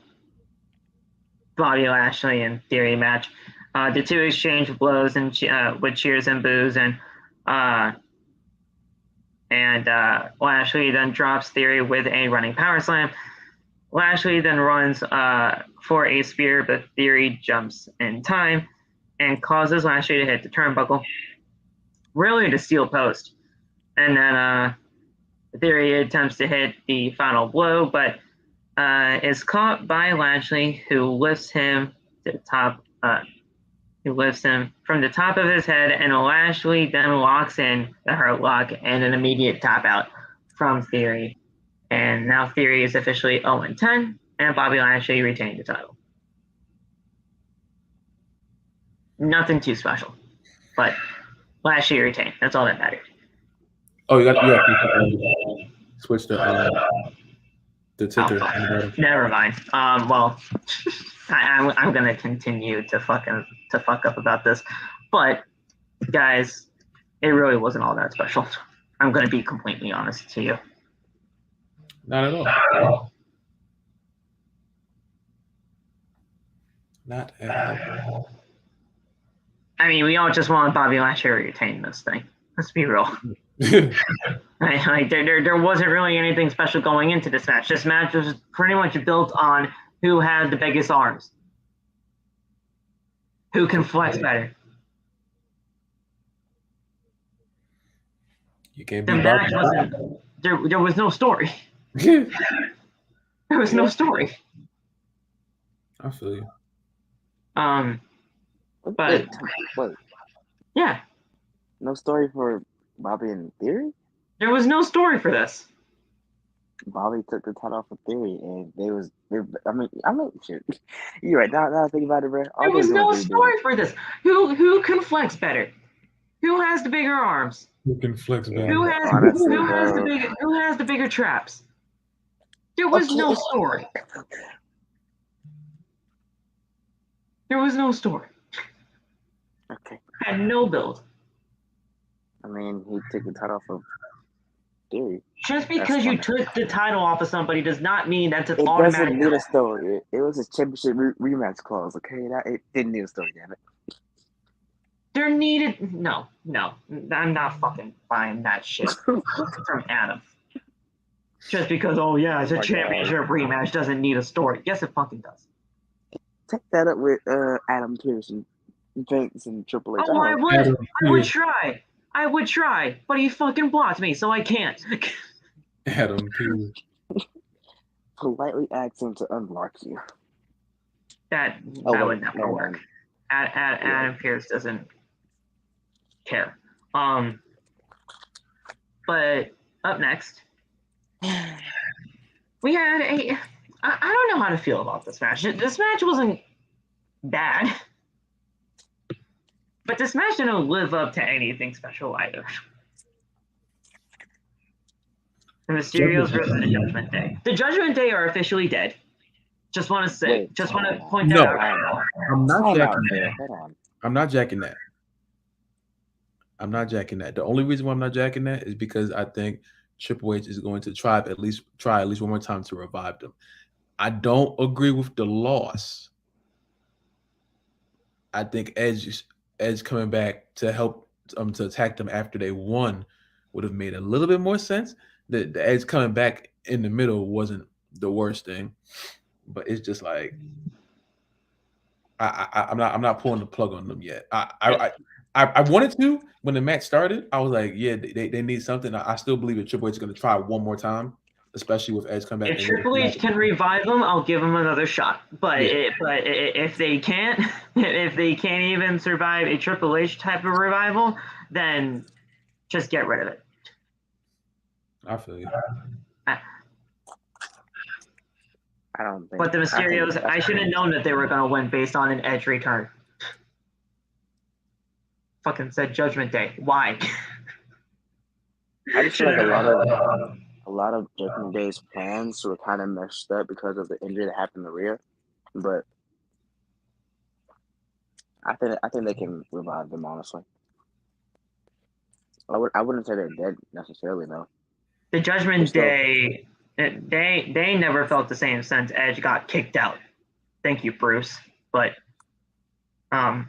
Bobby Lashley and Theory match. The two exchange blows and with cheers and boos, and Lashley then drops Theory with a running power slam. Lashley then runs for a spear, but Theory jumps in time and causes Lashley to hit the turnbuckle, really to steel post. And then Theory attempts to hit the final blow, but is caught by Lashley, who lifts him to the top. Who lifts him from the top of his head, and Lashley then locks in the hurt lock and an immediate tap out from Theory. And now Theory is officially 0-10, and Bobby Lashley retained the title. Nothing too special, but Lashley retained. That's all that matters. Oh, you got to switch the ticker. Oh, never mind. Well, I'm gonna continue to fuck up about this, but guys, it really wasn't all that special. I'm gonna be completely honest to you. Not at all. Not at all. I mean, we all just want Bobby Lashley to retain this thing. Let's be real. There wasn't really anything special going into this match. This match was pretty much built on who had the biggest arms, who can flex better. You can't the be match wasn't. There was no story. There was no story. I feel you. But wait. Yeah. No story for Bobby and Theory? There was no story for this. Bobby took the title off of Theory, and I mean, shit. You're right. Now I think about it, bro. There was no story for this. Who can flex better? Who has the bigger arms? Who can flex better? Who has the bigger traps? There was no story. There was no story. Okay. Had no build. I mean, he took the title off of Theory. Just because you took the title off of somebody does not mean that's an automatic. It doesn't need a story. It was a championship rematch clause, okay? It didn't need a story, damn it. There needed no. I'm not fucking buying that shit from Adam. Just because, it's a championship rematch doesn't need a story. Yes, it fucking does. Take that up with Adam Pearce and Vince and Triple H. Oh, I would try, but he fucking blocked me, so I can't. Adam Pearce. Politely ask him to unblock you. That would never work. Adam Pearce doesn't care. But up next, we had I don't know how to feel about this match. This match wasn't bad, but this match didn't live up to anything special either. The Mysterios versus the Judgment Day. The Judgment Day are officially dead. Just want to point that out. I'm not jacking that. I'm not jacking that. I'm not jacking that. The only reason why I'm not jacking that is because I think Triple H is going to try at least one more time to revive them. I don't agree with the loss. I think Edge coming back to help to attack them after they won would have made a little bit more sense. The Edge coming back in the middle wasn't the worst thing, but it's just like I'm not pulling the plug on them yet. I wanted to when the match started. I was like, yeah, they need something. I still believe that Triple H is going to try one more time, especially with Edge coming back. If Triple H can revive them, I'll give them another shot. But if they can't, if they can't even survive a Triple H type of revival, then just get rid of it. I feel you. I don't think. But the Mysterios, I should have known that they were going to win based on an Edge return. Fucking said Judgment Day. Why? I just feel like a lot of Judgment Day's plans were kind of messed up because of the injury that happened in Rhea. But I think they can revive them, honestly. I wouldn't say they're dead necessarily, though. The Judgment Day, they never felt the same since Edge got kicked out. Thank you, Bruce. But yeah.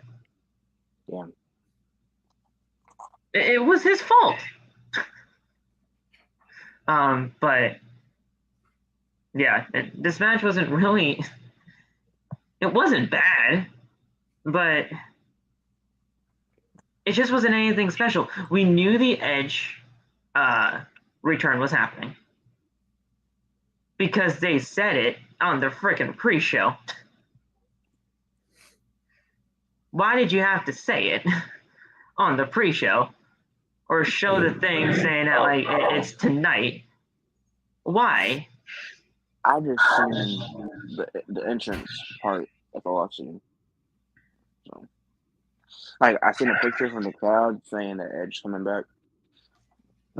It was his fault. But yeah, this match wasn't really. It wasn't bad, but it just wasn't anything special. We knew the Edge return was happening because they said it on the freaking pre-show. Why did you have to say it on the pre-show? Or show the thing saying that like it's tonight. Why? I just seen the entrance part of the last scene. So, like I seen a picture from the crowd saying that Edge coming back.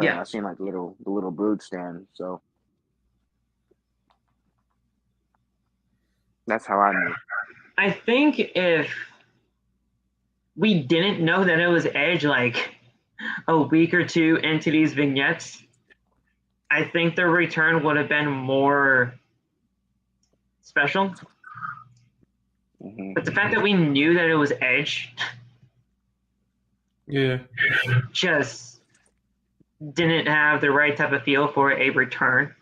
Yeah, I seen like the little brood stand. So that's how I knew. I think if we didn't know that it was Edge, like a week or two into these vignettes, I think the return would have been more special. Mm-hmm. But the fact that we knew that it was Edge, just didn't have the right type of feel for a return.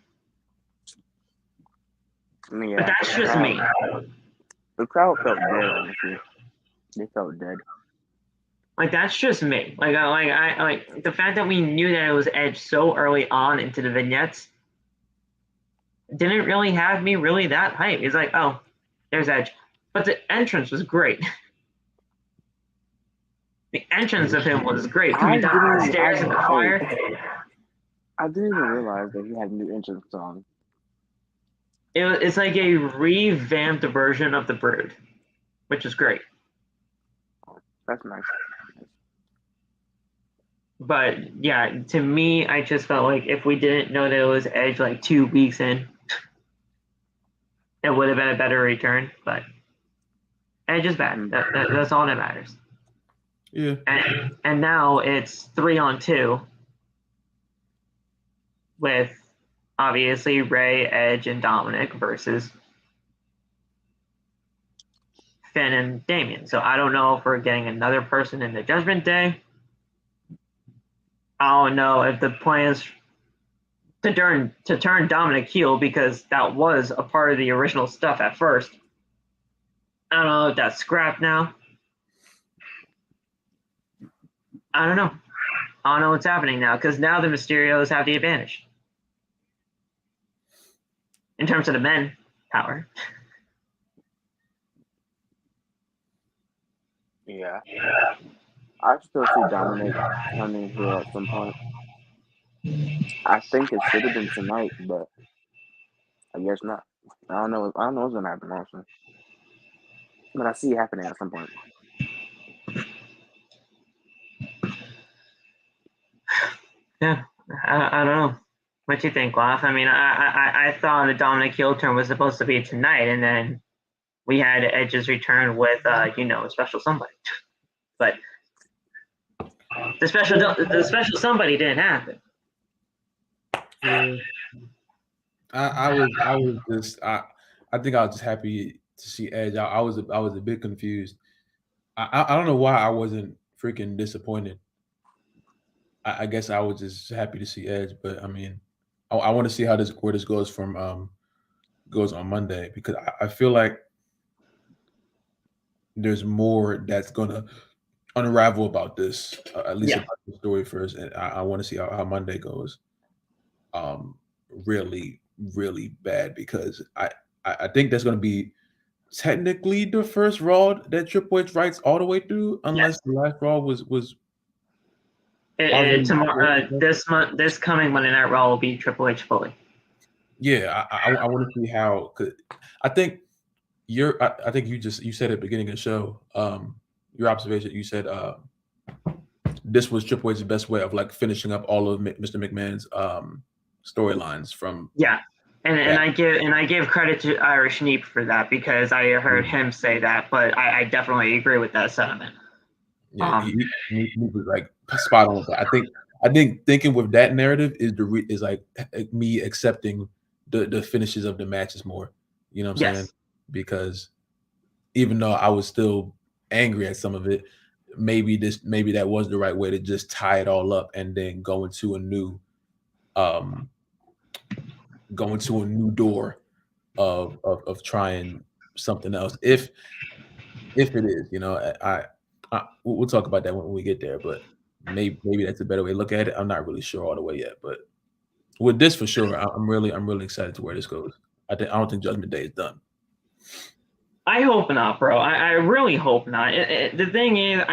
Yeah, but that's just me. The crowd felt dead, honestly. They felt dead. Like that's just me. Like the fact that we knew that it was Edge so early on into the vignettes didn't really have me really that hype. It's like, oh, there's Edge. But the entrance was great. The entrance of him was great. Coming down the stairs in the fire. I didn't even realize that he had a new entrance song. It's like a revamped version of The Brood, which is great. That's nice. But yeah, to me, I just felt like if we didn't know that it was Edge like 2 weeks in, it would have been a better return. But Edge is bad. That's all that matters. Yeah. And now it's 3-on-2 with obviously Ray, Edge, and Dominic versus Finn and Dayin. So I don't know if we're getting another person in the Judgment Day. I don't know if the plans to turn Dominic heel, because that was a part of the original stuff at first. I don't know if that's scrapped now. I don't know. I don't know what's happening now, because now the Mysterios have the advantage in terms of the men power. Yeah. I still see Dominic coming here at some point. I think it should have been tonight, but I guess not. I don't know what's gonna happen actually. But I see it happening at some point. Yeah, I don't know. What do you think, Laf? I mean, I thought the Dominic heel turn was supposed to be tonight, and then we had Edge's return with a special somebody. But the special somebody didn't happen. I think I was just happy to see Edge. I was a bit confused. I don't know why I wasn't freaking disappointed. I guess I was just happy to see Edge, but I mean, I want to see where this goes goes on Monday, because I feel like there's more that's gonna unravel about this, at least about the story first, and I want to see how Monday goes. Really, really bad, because I think that's going to be technically the first Raw that Triple H writes all the way through, unless the last Raw was tomorrow. This coming Monday Night Raw will be Triple H fully. Yeah, I want to see how. Cause I think you said at the beginning of the show, your observation. You said this was Triple H's best way of like finishing up all of Mr. McMahon's storylines from. Yeah, and I give credit to Irish Neep for that, because I heard him say that, but I definitely agree with that sentiment. Yeah, he was like spot on with that. I think thinking with that narrative is like me accepting the finishes of the matches more. You know what I'm saying? Because even though I was still angry at some of it, maybe that was the right way to just tie it all up and then go into a new door of trying something else. If it is, we'll talk about that when we get there, but maybe that's a better way to look at it. I'm not really sure all the way yet, but with this for sure, I'm really excited to where this goes. I don't think Judgment Day is done. I hope not, bro. I really hope not. The thing is,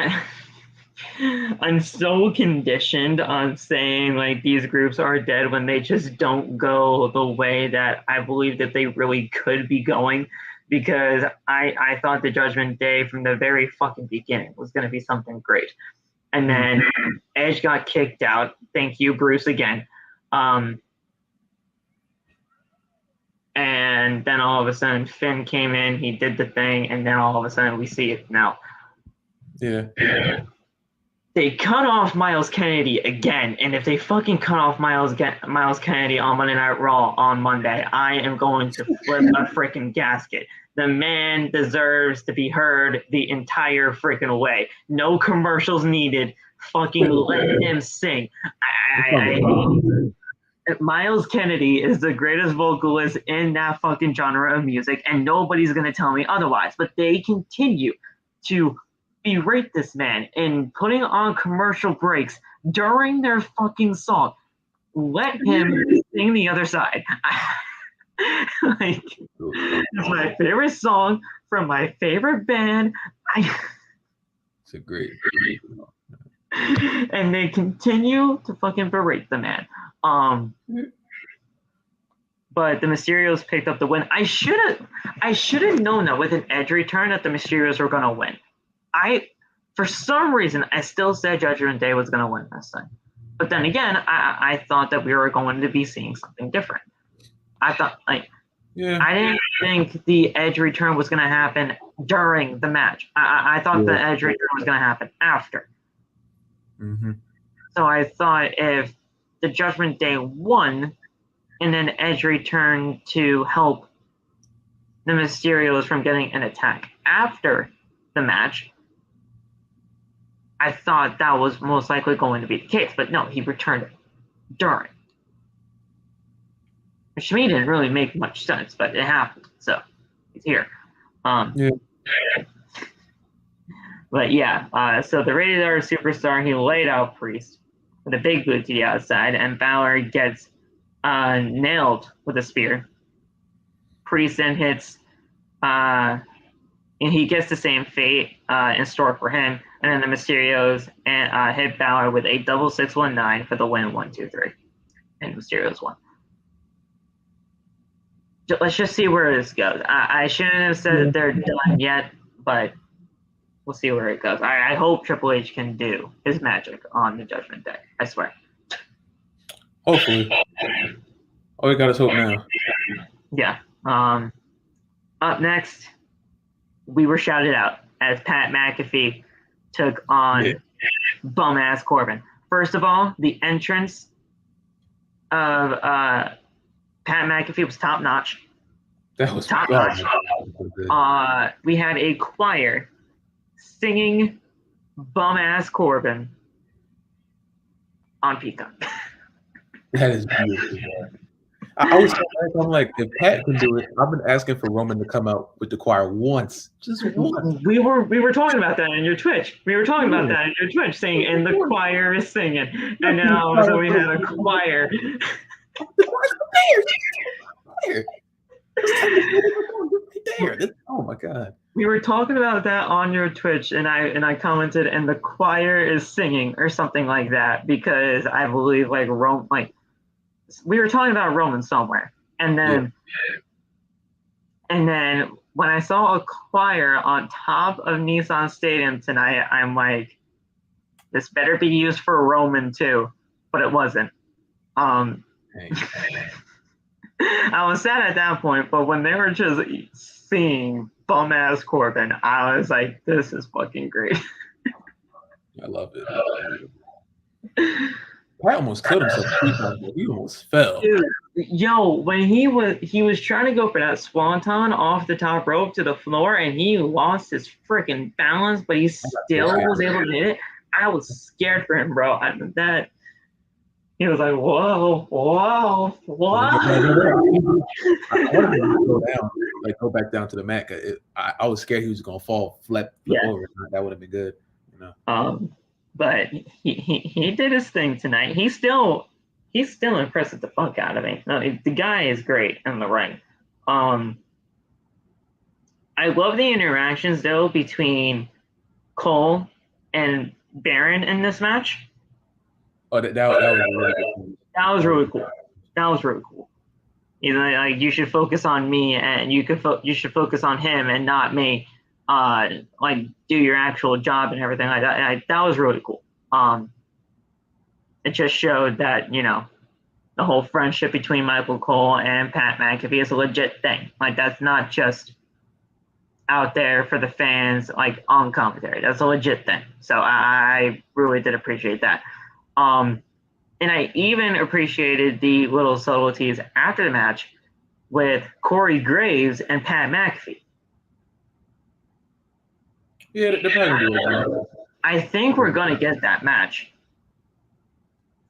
I'm so conditioned on saying like these groups are dead when they just don't go the way that I believe that they really could be going, because I thought the Judgment Day from the very fucking beginning was going to be something great. And then Edge got kicked out. Thank you, Bruce, again. And then all of a sudden Finn came in, he did the thing, and then all of a sudden we see it now. Yeah. They cut off Miles Kennedy again, and if they fucking cut off Miles Kennedy on Monday Night Raw on Monday, I am going to flip a freaking gasket. The man deserves to be heard the entire freaking way. No commercials needed. Fucking let him sing. Miles Kennedy is the greatest vocalist in that fucking genre of music, and nobody's going to tell me otherwise. But they continue to berate this man and putting on commercial breaks during their fucking song. Let him sing the other side. Like, it's my favorite song from my favorite band. It's a great. And they continue to fucking berate the man. But the Mysterios picked up the win. I should have known that with an Edge return that the Mysterios were gonna win. For some reason, I still said Judgment Day was gonna win this time. But then again, I thought that we were going to be seeing something different. I thought I didn't think the Edge return was gonna happen during the match. I thought the Edge return was gonna happen after. Mm-hmm. So I thought if the Judgment Day won, and then Edge returned to help the Mysterios from getting an attack after the match, I thought that was most likely going to be the case. But no, he returned during. Which to me didn't really make much sense, but it happened. So he's here. Yeah. But yeah, so the Rated R Superstar, he laid out Priest with a big boot to the outside, and Balor gets nailed with a spear. Priest then hits, and he gets the same fate in store for him. And then the Mysterios hit Balor with a double 619 for the win, 1-2-3. And Mysterios won. Let's just see where this goes. I shouldn't have said that they're done yet, but we'll see where it goes. I hope Triple H can do his magic on the Judgment Day. I swear. Hopefully. All we got is hope now. Yeah. Up next, we were shouted out as Pat McAfee took on bum-ass Corbin. First of all, the entrance of Pat McAfee was top-notch. That was top-notch. We had a choir singing bum-ass Corbin on Peacock. That is beautiful. I was I'm like, if Pat can do it, I've been asking for Roman to come out with the choir once. Just once. We were talking about that in your Twitch. We were talking about that in your Twitch, saying, and the choir is singing. And now so we had a choir. Oh my God. We were talking about that on your Twitch, and I commented, and the choir is singing or something like that, because I believe we were talking about Roman somewhere, and then when I saw a choir on top of Nissan Stadium tonight, I'm like, this better be used for Roman too, but it wasn't. I was sad at that point, but when they were just singing bum ass Corbin, I was like, this is fucking great. I love it. I almost killed himself. He almost fell. Dude, yo, when he was trying to go for that swanton off the top rope to the floor, and he lost his freaking balance, but he still was able to hit it. I was scared for him, bro. He was like, whoa. I wanted him to go down, go back down to the mat. I was scared he was gonna fall, flip over. That would have been good, you know. But he did his thing tonight. He's still impressive the fuck out of me. No, the guy is great in the ring. I love the interactions though between Cole and Baron in this match. Oh, that was really good. That was really cool. That was really cool. You know, like, you should focus on me, and you should focus on him and not me. Do your actual job and everything like that. That was really cool. It just showed that, you know, the whole friendship between Michael Cole and Pat McAfee is a legit thing. Like, that's not just out there for the fans, like, on commentary. That's a legit thing. So I really did appreciate that. And I even appreciated the little subtleties after the match with Corey Graves and Pat McAfee. Yeah, they're probably good. I think we're going to get that match.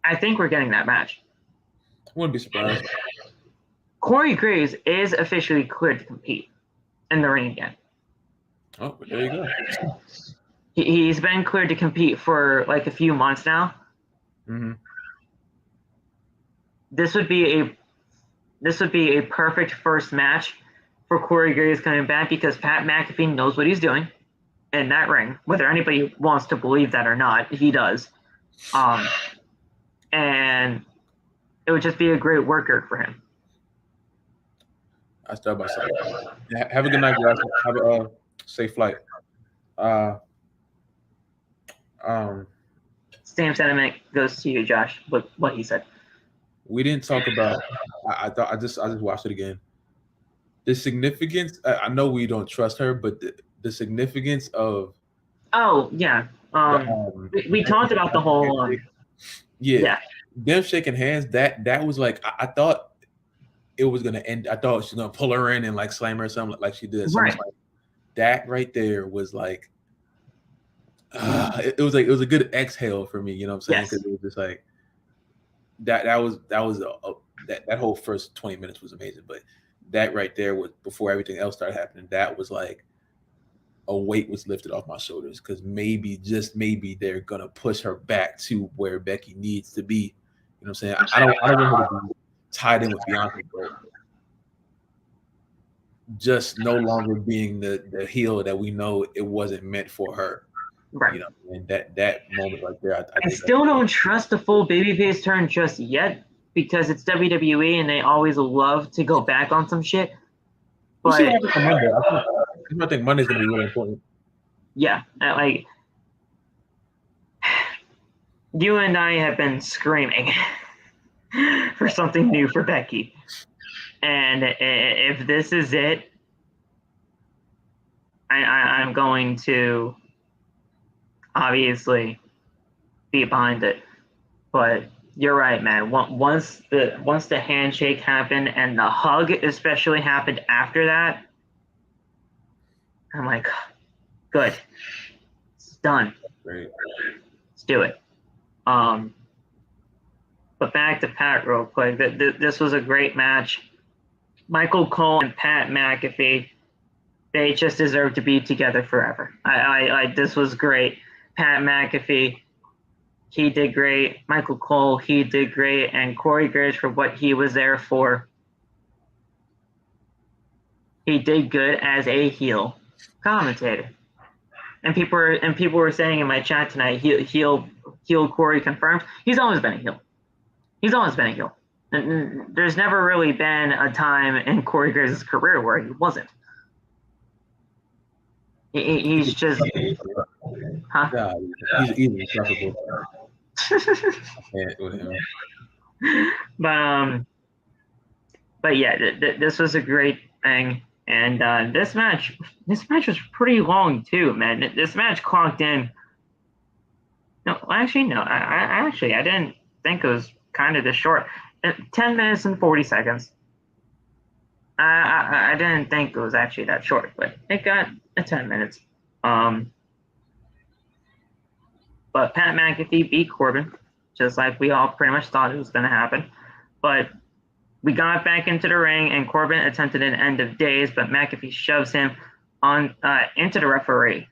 I think we're getting that match. I wouldn't be surprised. Corey Graves is officially cleared to compete in the ring again. Oh, there you go. He's been cleared to compete for like a few months now. Mm-hmm. This would be a perfect first match for Corey Graves coming back, because Pat McAfee knows what he's doing in that ring, whether anybody wants to believe that or not. He does. And it would just be a great worker for him. I start by saying, have a good night, guys. Have a safe flight. Same sentiment goes to you, Josh, with what he said. We didn't talk about. I just watched it again. The significance. I know we don't trust her, but the significance of. Oh yeah. We talked about the whole. Yeah. Them shaking hands. That was like I thought. it was gonna end. I thought she was gonna pull her in and like slam her or something like she did. So Right. That right there was like, it was a good exhale for me. You know what I'm saying? Because it was just like that whole first 20 minutes was amazing, but that right there was before everything else started happening. That was like a weight was lifted off my shoulders because maybe, just maybe, they're gonna push her back to where Becky needs to be. You know what I'm saying? I don't want her to be tied in with Bianca, but just no longer being the heel that we know it wasn't meant for her. Right. You know, and that moment right there, I still don't trust the full babyface turn just yet because it's WWE and they always love to go back on some shit. But I think Monday's gonna be really important. Yeah, like you and I have been screaming for something new for Becky, and if this is it, I'm going to obviously be behind it. But you're right, man. Once the handshake happened and the hug especially happened after that, I'm like, good. It's done. Great. Let's do it. But back to Pat real quick. This was a great match. Michael Cole and Pat McAfee, they just deserve to be together forever. This was great. Pat McAfee, he did great. Michael Cole, he did great. And Corey Graves, for what he was there for, he did good as a heel commentator. And people were saying in my chat tonight, heel Corey confirmed. He's always been a heel. He's always been a heel. And there's never really been a time in Corey Graves' career where he wasn't. He's just, huh? Yeah, he's easily insufferable. With him. But yeah, this was a great thing. And this match was pretty long too, man. This match clocked in. No, actually, no. I didn't think it was kind of this short. 10 minutes and 40 seconds. I didn't think it was actually that short, but it got 10 minutes. But Pat McAfee beat Corbin, just like we all pretty much thought it was going to happen. But we got back into the ring, and Corbin attempted an end of days, but McAfee shoves him on into the referee.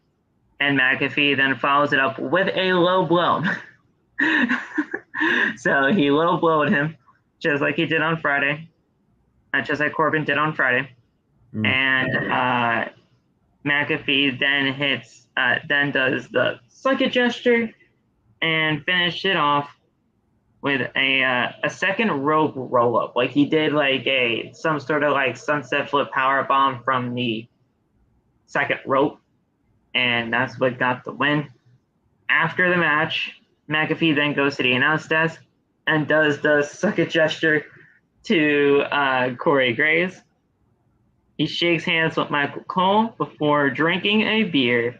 And McAfee then follows it up with a low blow. So he low blowed him, just like he did on Friday. Just like Corbin did on Friday. And McAfee then does the suck it gesture and finished it off with a second rope roll up. Like he did like some sort of like sunset flip power bomb from the second rope. And that's what got the win. After the match, McAfee then goes to the announce desk and does the suck it gesture to Corey Graves. He shakes hands with Michael Cole before drinking a beer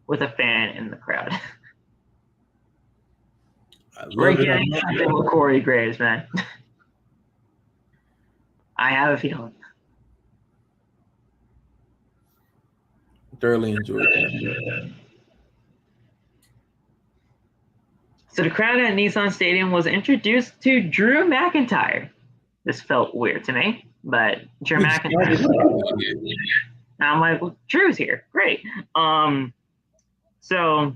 with a fan in the crowd. We're getting something with Corey Graves, man. I have a feeling. Thoroughly enjoyed that. So the crowd at Nissan Stadium was introduced to Drew McIntyre. This felt weird to me, but Drew McIntyre. I'm like, well, Drew's here. Great. So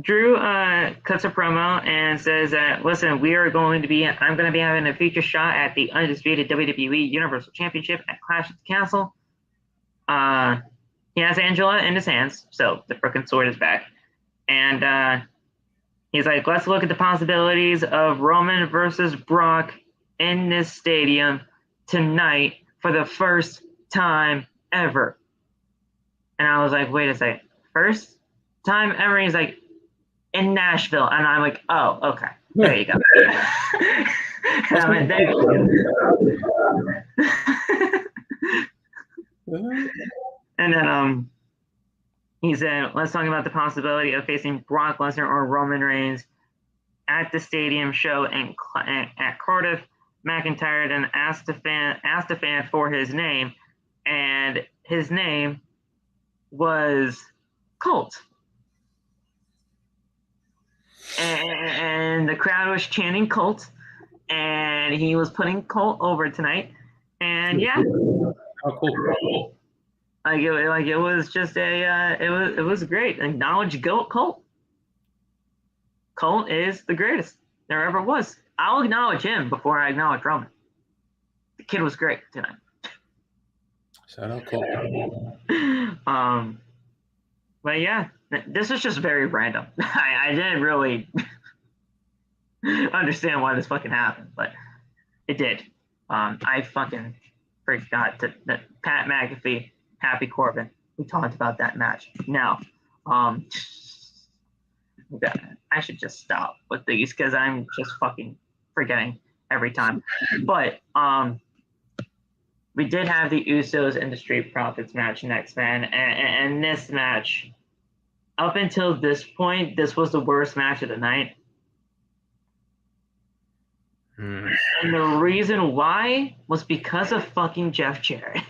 Drew cuts a promo and says that, listen, I'm going to be having a feature shot at the Undisputed WWE Universal Championship at Clash at the Castle. He has Angela in his hands, so the frickin' sword is back. And he's like, let's look at the possibilities of Roman versus Brock in this stadium tonight for the first time ever. And I was like, wait a second. First time ever? He's like, in Nashville. And I'm like, oh, okay. There you go. And I'm like, there you go. And then he said, let's talk about the possibility of facing Brock Lesnar or Roman Reigns at the stadium show at Cardiff McIntyre then asked the fan for his name, and his name was Colt. And the crowd was chanting Colt, and he was putting Colt over tonight. And yeah, How cool. it was just it was great. Acknowledge Colt. Colt is the greatest there ever was. I'll acknowledge him before I acknowledge Roman. The kid was great tonight. Shout out Colt. But yeah, this was just very random. I didn't really understand why this fucking happened, but it did. I fucking forgot that Pat McAfee, Happy Corbin. We talked about that match. Now, I should just stop with these because I'm just fucking forgetting every time. But we did have the Usos and the Street Profits match next, man, and this match, up until this point, this was the worst match of the night. And the reason why was because of fucking Jeff Jarrett.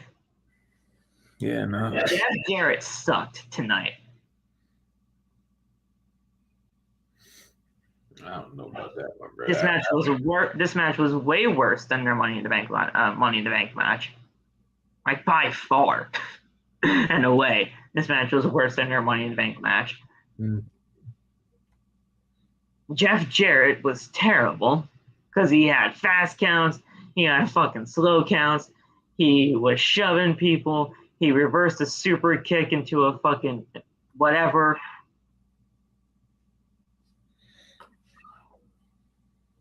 Yeah, no. Jeff Jarrett sucked tonight. I don't know about that one, bro. This match was way worse than their Money in the Bank match, like by far. In a way, this match was worse than their Money in the Bank match. Jeff Jarrett was terrible because he had fast counts, he had fucking slow counts, he was shoving people, he reversed a super kick into a fucking whatever.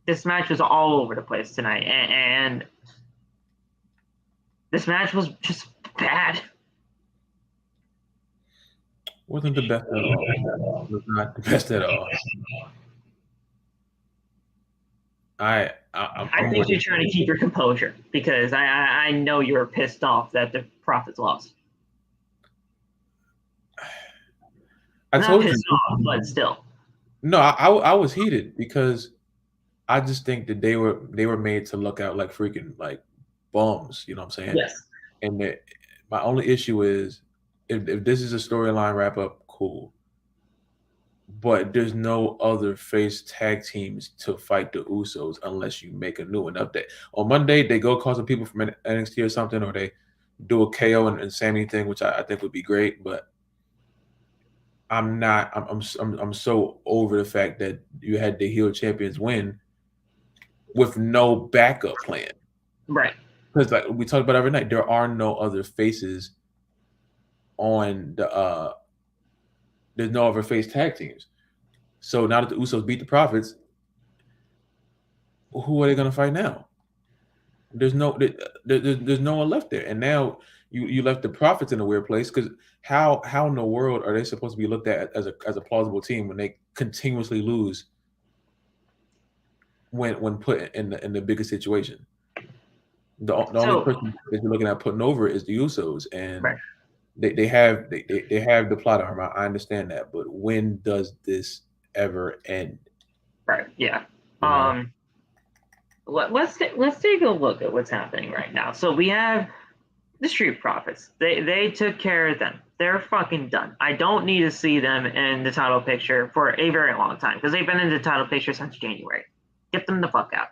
This match was all over the place tonight, and this match was just bad. Wasn't the best at all. Was not the best at all. I think you're trying to keep your composure because I know you're pissed off that the Profits lost. I told you, off, but still. No, I was heated because I just think that they were made to look out like freaking like bums. You know what I'm saying? Yes. And my only issue is if this is a storyline wrap up, cool. But there's no other face tag teams to fight the Usos unless you make a new one update. On Monday, they go call some people from NXT or something, or they do a KO and Sammy thing, which I think would be great. But I'm so over the fact that you had the heel champions win with no backup plan. Right. Because like we talked about every night, there are no other faces on the there's no other face tag teams. So now that the Usos beat the Profits, who are they going to fight now? There's no one left there. And now you left the Profits in a weird place because how in the world are they supposed to be looked at as a plausible team when they continuously lose when put in the biggest situation? The only person that you're looking at putting over is the Usos, and right. They have the plot armor. I understand that, but when does this ever end? Right. Yeah. Let's take a look at what's happening right now. So we have the Street Profits. They took care of them. They're fucking done. I don't need to see them in the title picture for a very long time because they've been in the title picture since January. Get them the fuck out.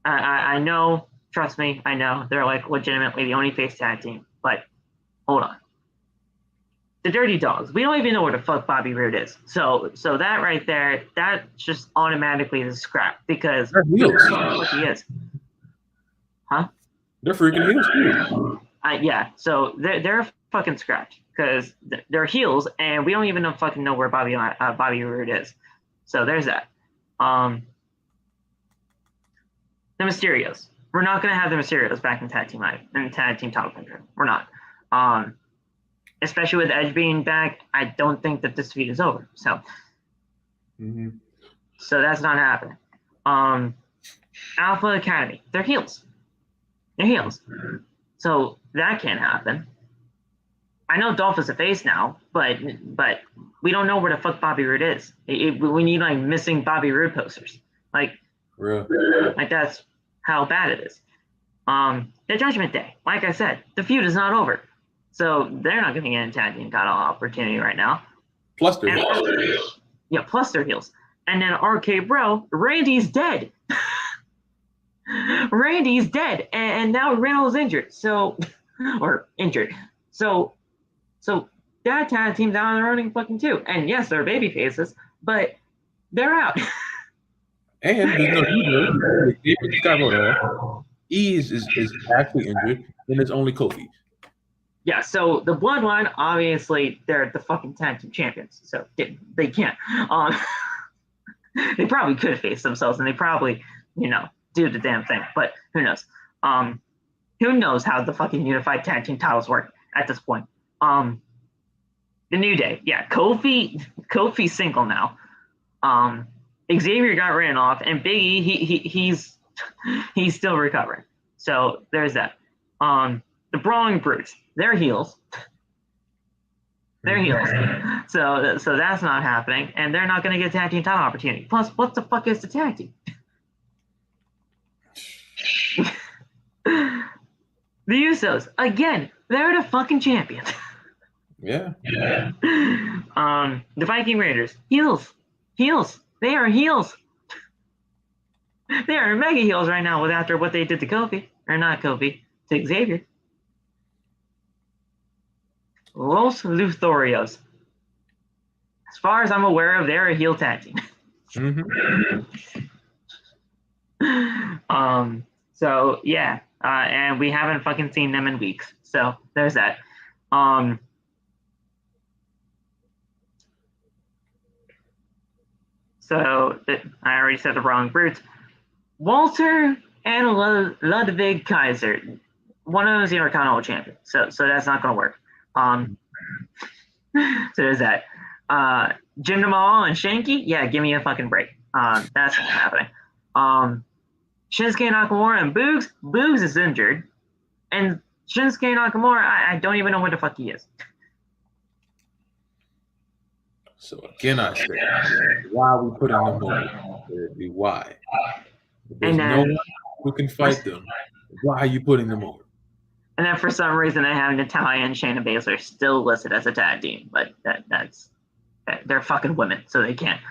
I know. Trust me. I know they're like legitimately the only face tag team, but. Hold on. The Dirty Dogs. We don't even know where the fuck Bobby Roode is. So that right there, that just automatically is scrap because what he is. Huh? They're freaking heels too. Yeah. So they're fucking scrapped because they're heels, and we don't even fucking know where Bobby Roode is. So there's that. The Mysterios. We're not gonna have the Mysterios back in tag team title picture. We're not. Especially with Edge being back, I don't think that this feud is over. So, so that's not happening. Alpha Academy, they're heels. So that can't happen. I know Dolph is a face now, but we don't know where the fuck Bobby Roode is. We need like missing Bobby Roode posters. Like Real. Like, that's how bad it is. The Judgment Day, like I said, the feud is not over. So they're not going to get a tag team title opportunity right now. Plus they're heels. Yeah, plus they're heels. And then RK Bro, Randy's dead. Randy's dead. And now Riddle's injured. So, or injured. So that tag team's out on the running fucking too. And yes, they're baby faces, but they're out. And there's no David E is actually injured, and it's only Kofi. Yeah, so the Bloodline, obviously, they're the fucking tag team champions, so they can't. They probably could face themselves, and they probably, do the damn thing, but who knows? Who knows how the fucking unified tag team titles work at this point? The New Day, yeah, Kofi's single now. Xavier got ran off, and Big E, he's still recovering. So there's that. The Brawling Brutes, they're heels. They're heels. So that's not happening, and they're not going to get tag team title opportunity. Plus, what the fuck is the tag team? The Usos, again, they're the fucking champions. Yeah. The Viking Raiders, heels. They are heels. They are mega heels right now after what they did to Kofi, or not Kofi, to Xavier. Los Luthorios. As far as I'm aware of, they're a heel tag team. So yeah, and we haven't fucking seen them in weeks. So there's that. So I already said the wrong Brutes. Walter and Ludwig Kaiser. One of them's the Intercontinental champion. So that's not gonna work. So there's that. Jinder Mahal and Shanky, yeah, give me a fucking break. That's not happening. Shinsuke Nakamura and Boogs. Boogs is injured. And Shinsuke Nakamura, I don't even know what the fuck he is. So again, I say, why are we putting them over? Why? There's no one who can fight them. Why are you putting them over? And then for some reason, I have Natalya and Shayna Baszler still listed as a tag team, but they're fucking women, so they can't.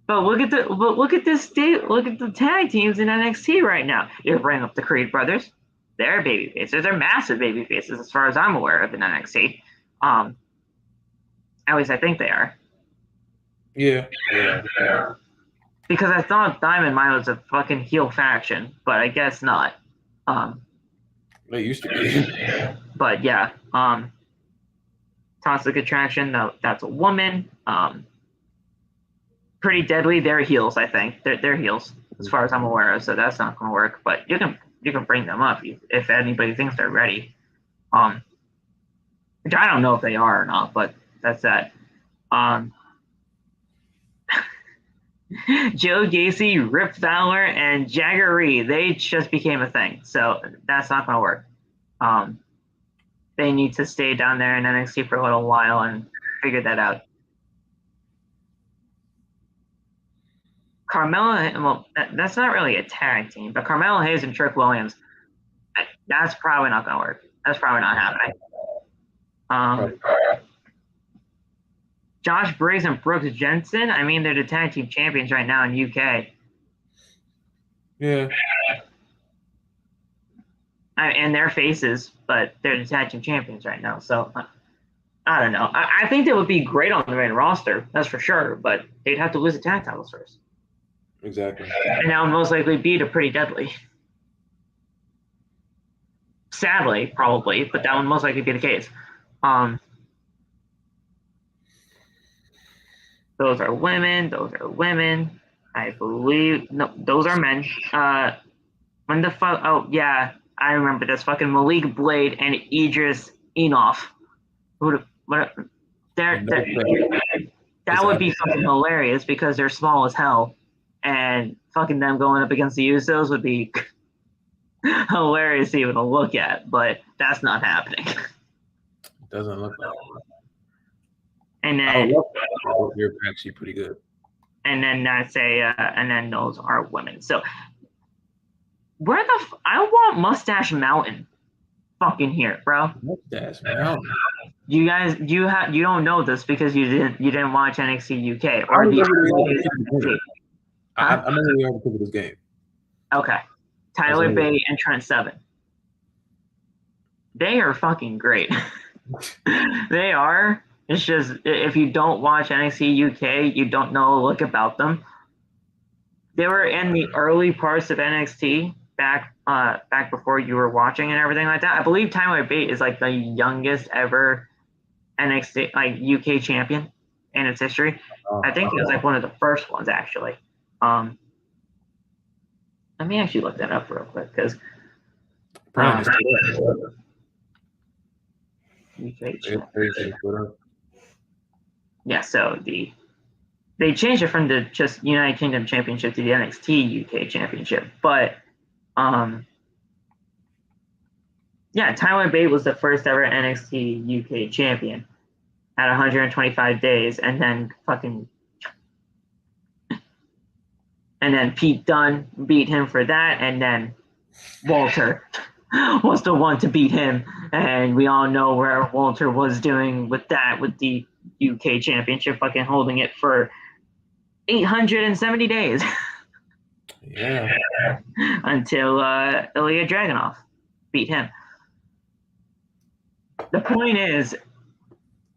But look at the tag teams in NXT right now. You bring up the Creed brothers, they're baby faces. They're massive baby faces as far as I'm aware of in NXT. At least I think they are. Yeah. Because I thought Diamond Mine was a fucking heel faction, but I guess not. They used to be. But yeah, Toxic Attraction, that's a woman. Pretty Deadly, they're heels, I think. They're heels, as far as I'm aware of, so that's not going to work. But you can bring them up if anybody thinks they're ready. Which I don't know if they are or not, but that's that. Joe Gacy, Rip Fowler, and Jagger Reed, they just became a thing, so that's not going to work. They need to stay down there in NXT for a little while and figure that out. Carmella, well, that's not really a tag team, but Carmella Hayes and Trick Williams, that's probably not going to work. That's probably not happening. Josh Briggs and Brooks Jensen, I mean, they're the tag team champions right now in UK. Yeah. And they're faces, but they're the tag team champions right now. So, I don't know. I think they would be great on the main roster, that's for sure, but they'd have to lose the tag titles first. Exactly. And that would most likely be to Pretty Deadly. Sadly, probably, but that would most likely be the case. Those are women. I believe. No, those are men. When the fuck? Oh, yeah. I remember this. Fucking Malik Blade and Idris Enoff. That would be fucking hilarious because they're small as hell. And fucking them going up against the Usos would be hilarious even to look at. But that's not happening. It doesn't look like it. And then you're actually pretty good. and then and then those are women. So where I want Mustache Mountain fucking here, bro. Mustache Mountain. You guys, you don't know this because you didn't watch NXT UK I remember we already covered this game. Okay, Tyler Bate and Trent Seven. They are fucking great. They are. It's just if you don't watch NXT UK, you don't know a look about them. They were in the early parts of NXT back before you were watching and everything like that. I believe Tyler Bate is like the youngest ever NXT like UK champion in its history. I think he was like one of the first ones actually. Let me actually look that up real quick because yeah, so they changed it from the just United Kingdom Championship to the NXT UK Championship, but yeah, Tyler Bate was the first ever NXT UK champion at 125 days, and then Pete Dunne beat him for that, and then Walter was the one to beat him, and we all know where Walter was doing with the UK Championship, fucking holding it for 870 days. Yeah. Until Ilya Dragunov beat him. The point is,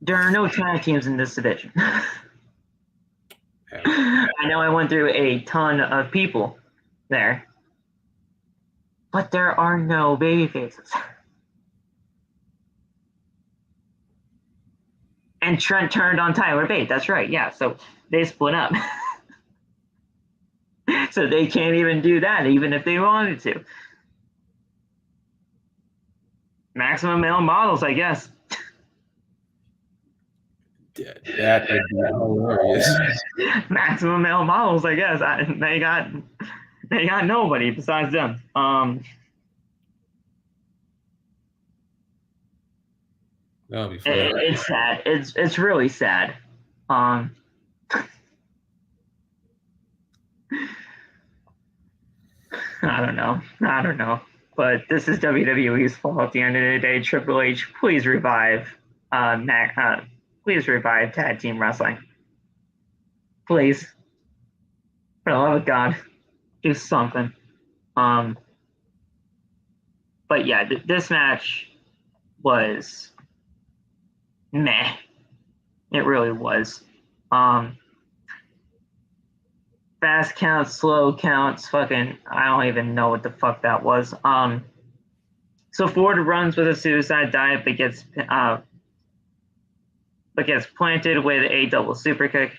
there are no tag teams in this division. I know I went through a ton of people there, but there are no baby faces. And Trent turned on Tyler Bate. That's right. Yeah. So they split up. So they can't even do that, even if they wanted to. Maximum male models, I guess. That would be hilarious. Maximum male models, I guess. They got nobody besides them. That'll be fun. It's sad. It's really sad. I don't know. But this is WWE's fault at the end of the day. Triple H, please revive please revive tag team wrestling. Please. For the love of God. Do something. But yeah, this match was meh. It really was. Fast counts, slow counts, fucking, I don't even know what the fuck that was. So Ford runs with a suicide dive, but gets planted with a double super kick.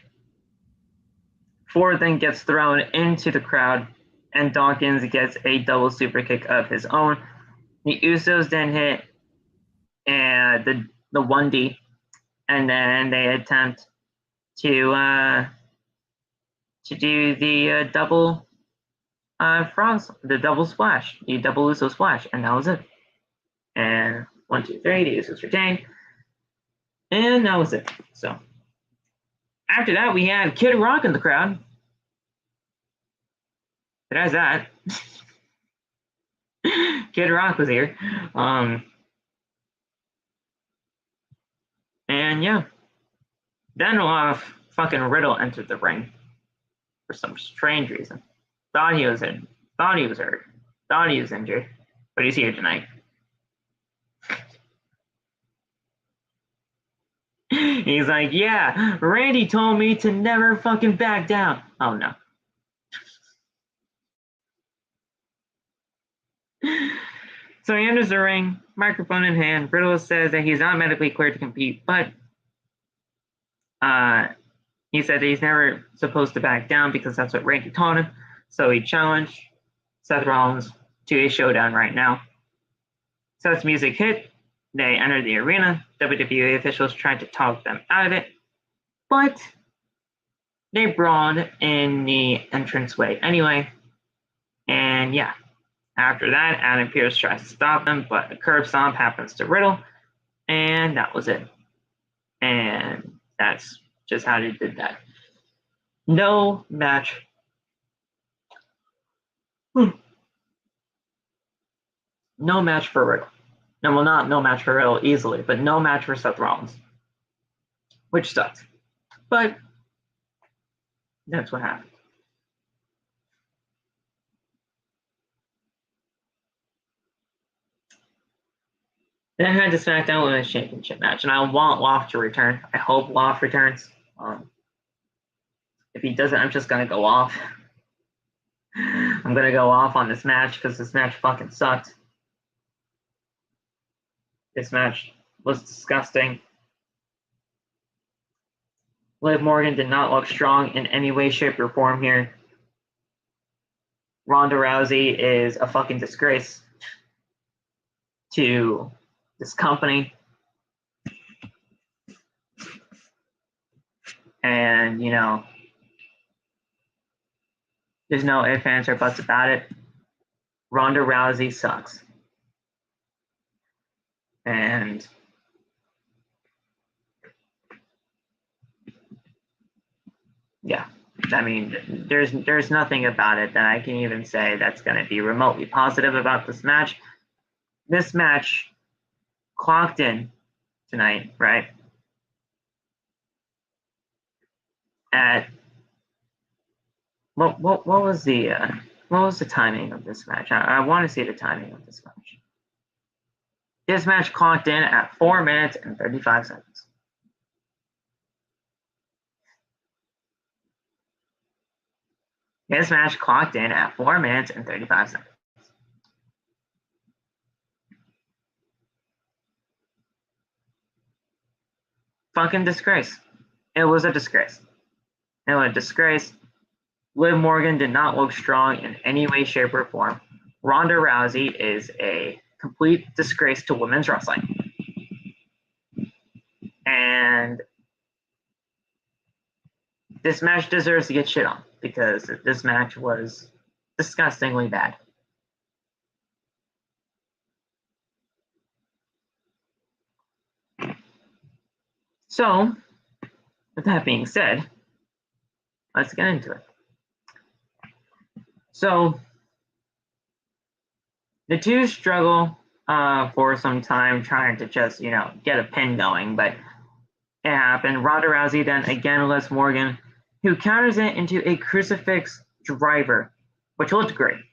Ford then gets thrown into the crowd, and Dawkins gets a double super kick of his own. The Usos then hit the 1D, and then they attempt to do the double frogs, the double splash, the double Uso splash, and that was it. And 1, 2, 3, the Usos retained, and that was it. So after that, we had Kid Rock in the crowd. There's that. Kid Rock was here. And yeah. Then fucking Riddle entered the ring for some strange reason. Thought he was hurt. Thought he was injured. But he's here tonight. He's like, yeah, Randy told me to never fucking back down. Oh no. So he enters the ring, microphone in hand. Riddle says that he's not medically cleared to compete, but he said that he's never supposed to back down because that's what Randy taught him. So he challenged Seth Rollins to a showdown right now. Seth's music hit. They entered the arena. WWE officials tried to talk them out of it, but they brawled in the entranceway anyway. And yeah, after that, Adam Pearce tries to stop them, but a curb stomp happens to Riddle, and that was it. And that's just how they did that. No match. No match for Riddle. No, well, not no match for Riddle easily, but no match for Seth Rollins, which sucks. But that's what happened. Then I had the SmackDown Women's Championship match, and I want Loft to return. I hope Loft returns. If he doesn't, I'm just gonna go off. I'm gonna go off on this match because this match fucking sucked. This match was disgusting. Liv Morgan did not look strong in any way, shape, or form here. Ronda Rousey is a fucking disgrace to this company. And, you know, there's no ifs, ands, or buts about it. Ronda Rousey sucks. And yeah, I mean, there's nothing about it that I can even say that's going to be remotely positive about this match. This match clocked in tonight, right? At what was the timing of this match? I want to see the timing of this match. This match clocked in at 4 minutes and 35 seconds. This match clocked in at 4 minutes and 35 seconds. Fucking disgrace. It was a disgrace. It was a disgrace. Liv Morgan did not look strong in any way, shape, or form. Ronda Rousey is a complete disgrace to women's wrestling. And this match deserves to get shit on because this match was disgustingly bad. So, with that being said, let's get into it. So, the two struggle for some time trying to just, get a pin going, but it happened. Ronda Rousey then again Liv Morgan, who counters it into a crucifix driver, which looked great.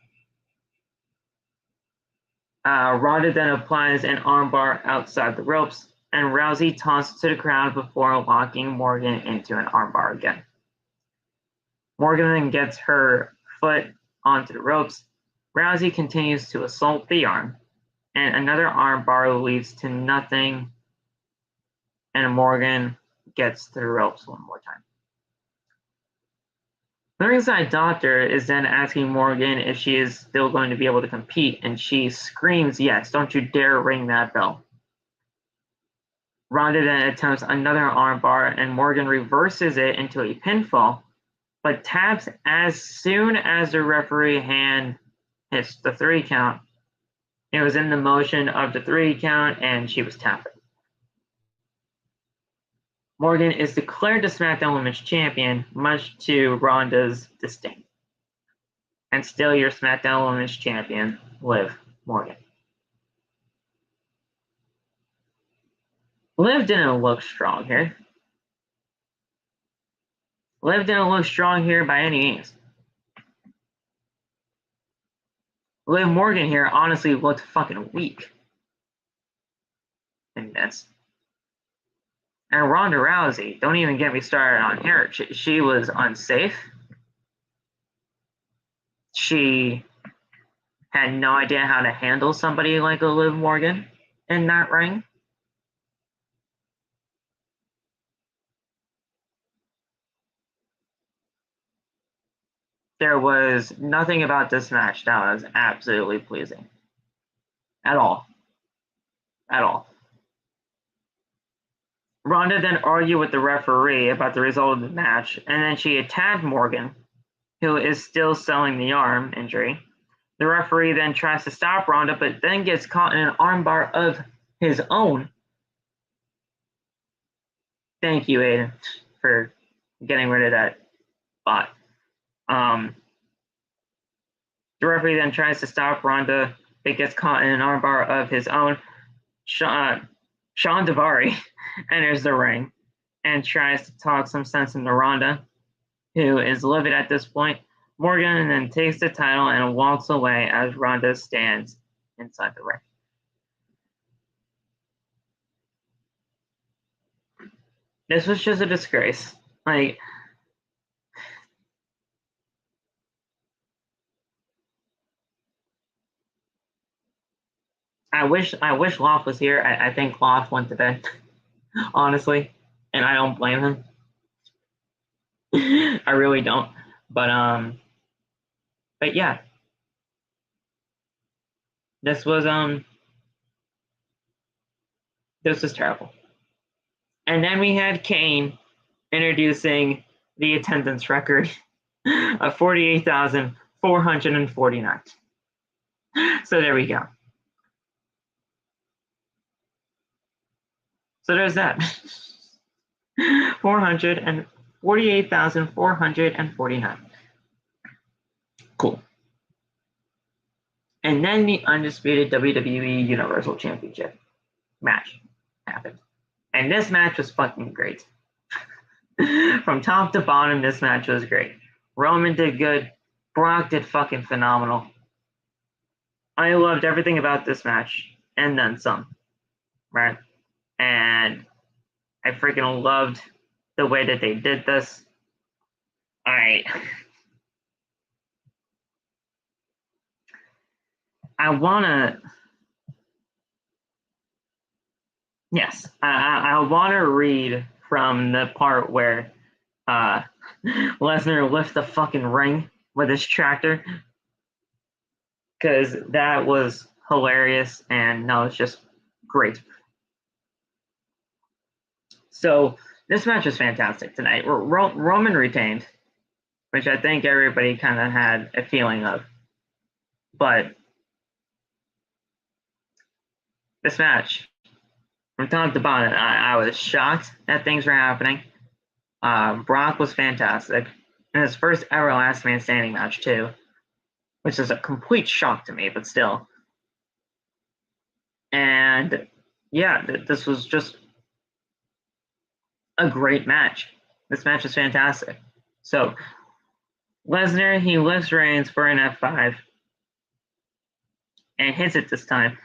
Ronda then applies an armbar outside the ropes, and Rousey tosses to the ground before locking Morgan into an armbar again. Morgan then gets her foot onto the ropes. Rousey continues to assault the arm, and another armbar leads to nothing, and Morgan gets to the ropes one more time. The ringside doctor is then asking Morgan if she is still going to be able to compete, and she screams, "Yes, don't you dare ring that bell." Ronda then attempts another armbar, and Morgan reverses it into a pinfall, but taps as soon as the referee hand hits the 3 count. It was in the motion of the 3 count, and she was tapping. Morgan is declared the SmackDown Women's Champion, much to Ronda's disdain. And still your SmackDown Women's Champion, Liv Morgan. Liv didn't look strong here. Liv didn't look strong here by any means. Liv Morgan here honestly looked fucking weak in this. And Ronda Rousey, don't even get me started on her. She was unsafe. She had no idea how to handle somebody like a Liv Morgan in that ring. There was nothing about this match that was absolutely pleasing. At all. At all. Ronda then argued with the referee about the result of the match, and then she attacked Morgan, who is still selling the arm injury. The referee then tries to stop Ronda, but then gets caught in an armbar of his own. Thank you, Aiden, for getting rid of that But the referee then tries to stop Ronda, but gets caught in an armbar of his own. Sean Daivari enters the ring and tries to talk some sense into Ronda, who is livid at this point. Morgan then takes the title and walks away as Ronda stands inside the ring. This was just a disgrace. Like, I wish Loft was here. I think Loft went to bed, honestly, and I don't blame him. I really don't. But yeah, this was terrible. And then we had Kane introducing the attendance record of 48,449. So there we go. So there's that. 48,449. Cool. And then the Undisputed WWE Universal Championship match happened. And this match was fucking great. From top to bottom, this match was great. Roman did good. Brock did fucking phenomenal. I loved everything about this match, and then some. Right? And I freaking loved the way that they did this. I want to read from the part where Lesnar lifts the fucking ring with his tractor, because that was hilarious, and no, it's just great. So this match was fantastic tonight. Roman retained, which I think everybody kind of had a feeling of. But this match, from top to bottom, I was shocked that things were happening. Brock was fantastic. And his first ever last man standing match, too, which is a complete shock to me, but still. And yeah, this was just a great match. This match is fantastic. So Lesnar, he lifts Reigns for an F5 and hits it this time.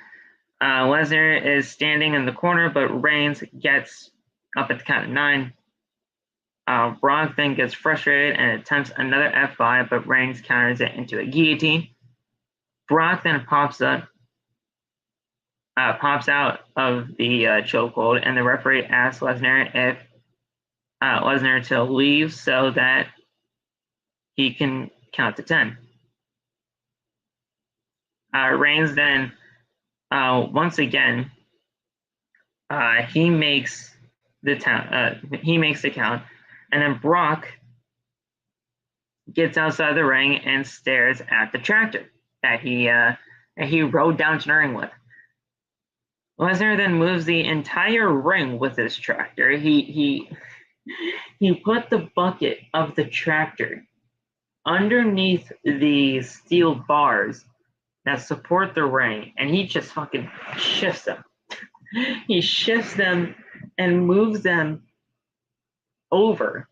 Lesnar is standing in the corner, but Reigns gets up at the count of 9. Brock then gets frustrated and attempts another F5, but Reigns counters it into a guillotine. Brock then pops out of the chokehold, and the referee asks Lesnar if Lesnar to leave so that he can count to 10. Reigns then once again he makes the count, and then Brock gets outside the ring and stares at the tractor that he rode down to the ring with. Lesnar then moves the entire ring with his tractor. He put the bucket of the tractor underneath the steel bars that support the ring, and he just fucking shifts them. He shifts them and moves them over.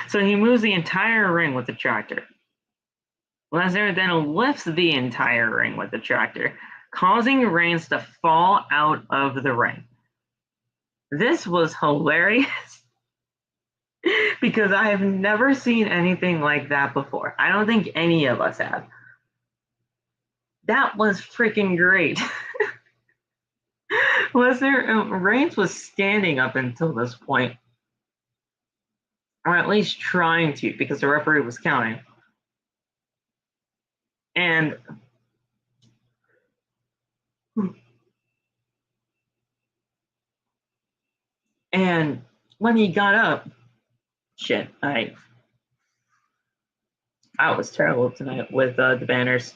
So he moves the entire ring with the tractor. Lesnar then lifts the entire ring with the tractor, causing Reigns to fall out of the ring. This was hilarious because I have never seen anything like that before. I don't think any of us have. That was freaking great. Reigns was standing up until this point, or at least trying to, because the referee was counting. And when he got up, shit, I was terrible tonight with the banners.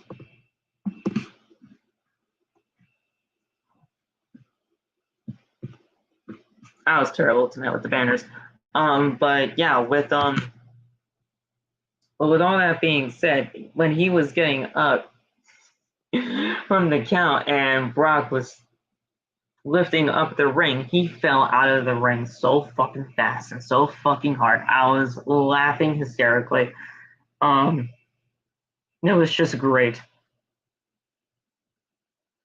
I was terrible tonight with the banners. But yeah, with all that being said, when he was getting up from the count and Brock was lifting up the ring, he fell out of the ring so fucking fast and so fucking hard. I was laughing hysterically. It was just great.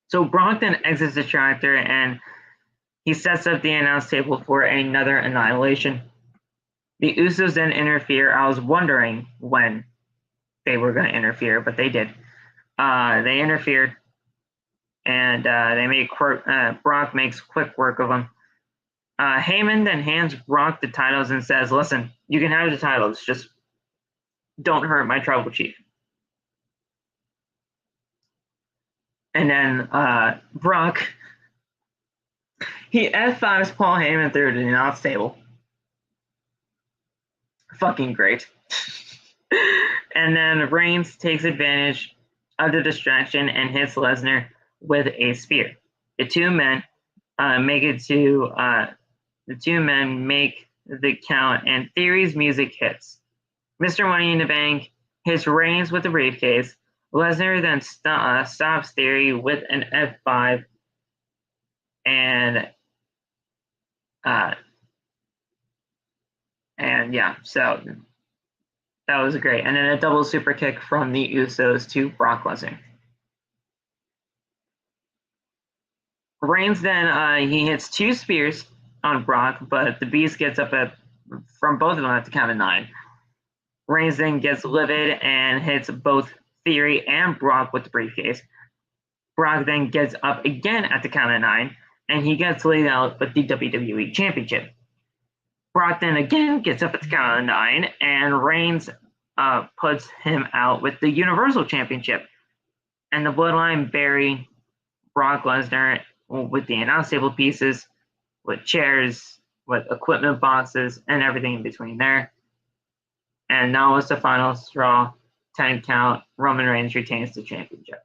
So Brock then exits the tractor and he sets up the announce table for another annihilation. The Usos then interfere. I was wondering when they were going to interfere, but they did. They interfered, and they made Brock makes quick work of them. Heyman then hands Brock the titles and says, "Listen, you can have the titles, just don't hurt my tribal chief." And then Brock, he F5s Paul Heyman through the announce table. Fucking great. And then Reigns takes advantage of the distraction and hits Lesnar with a spear. The two men make the count, and Theory's music hits. Mr. Money in the Bank hits Reigns with the briefcase. Lesnar then stops Theory with an F5, and yeah, so that was great. And then a double super kick from the Usos to Brock Lesnar. Reigns then he hits two spears on Brock, but the Beast gets up from both of them at the count of 9. Reigns then gets livid and hits both Theory and Brock with the briefcase. Brock then gets up again at the count of 9, and he gets laid out with the WWE Championship. Brock then again gets up at the count of 9, and Reigns puts him out with the Universal Championship. And the Bloodline bury Brock Lesnar with the announce table pieces, with chairs, with equipment boxes, and everything in between there. And now it's the final straw, 10 count. Roman Reigns retains the championship.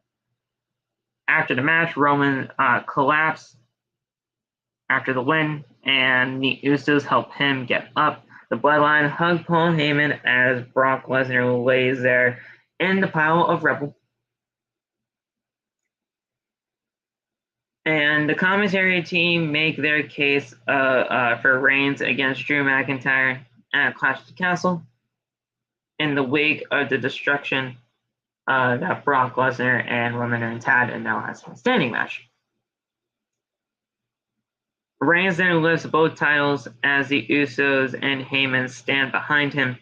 After the match, Roman collapsed after the win, and the Usos help him get up. The Bloodline hug Paul Heyman as Brock Lesnar lays there in the pile of rubble. And the commentary team make their case for Reigns against Drew McIntyre at Clash of the Castle in the wake of the destruction that Brock Lesnar and Roman Reigns had and now has a standing match. Reigns then lifts both titles as the Usos and Heyman stand behind him.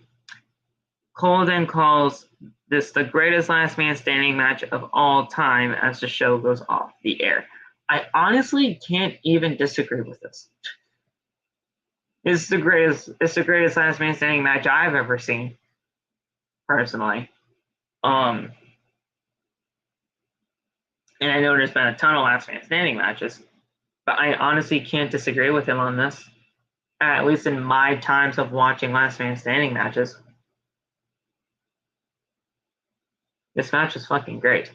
Cole then calls this the greatest last man standing match of all time as the show goes off the air. I honestly can't even disagree with this. It's the greatest last man standing match I've ever seen, personally. And I know there's been a ton of last man standing matches, but I honestly can't disagree with him on this. At least in my times of watching last man standing matches. This match is fucking great.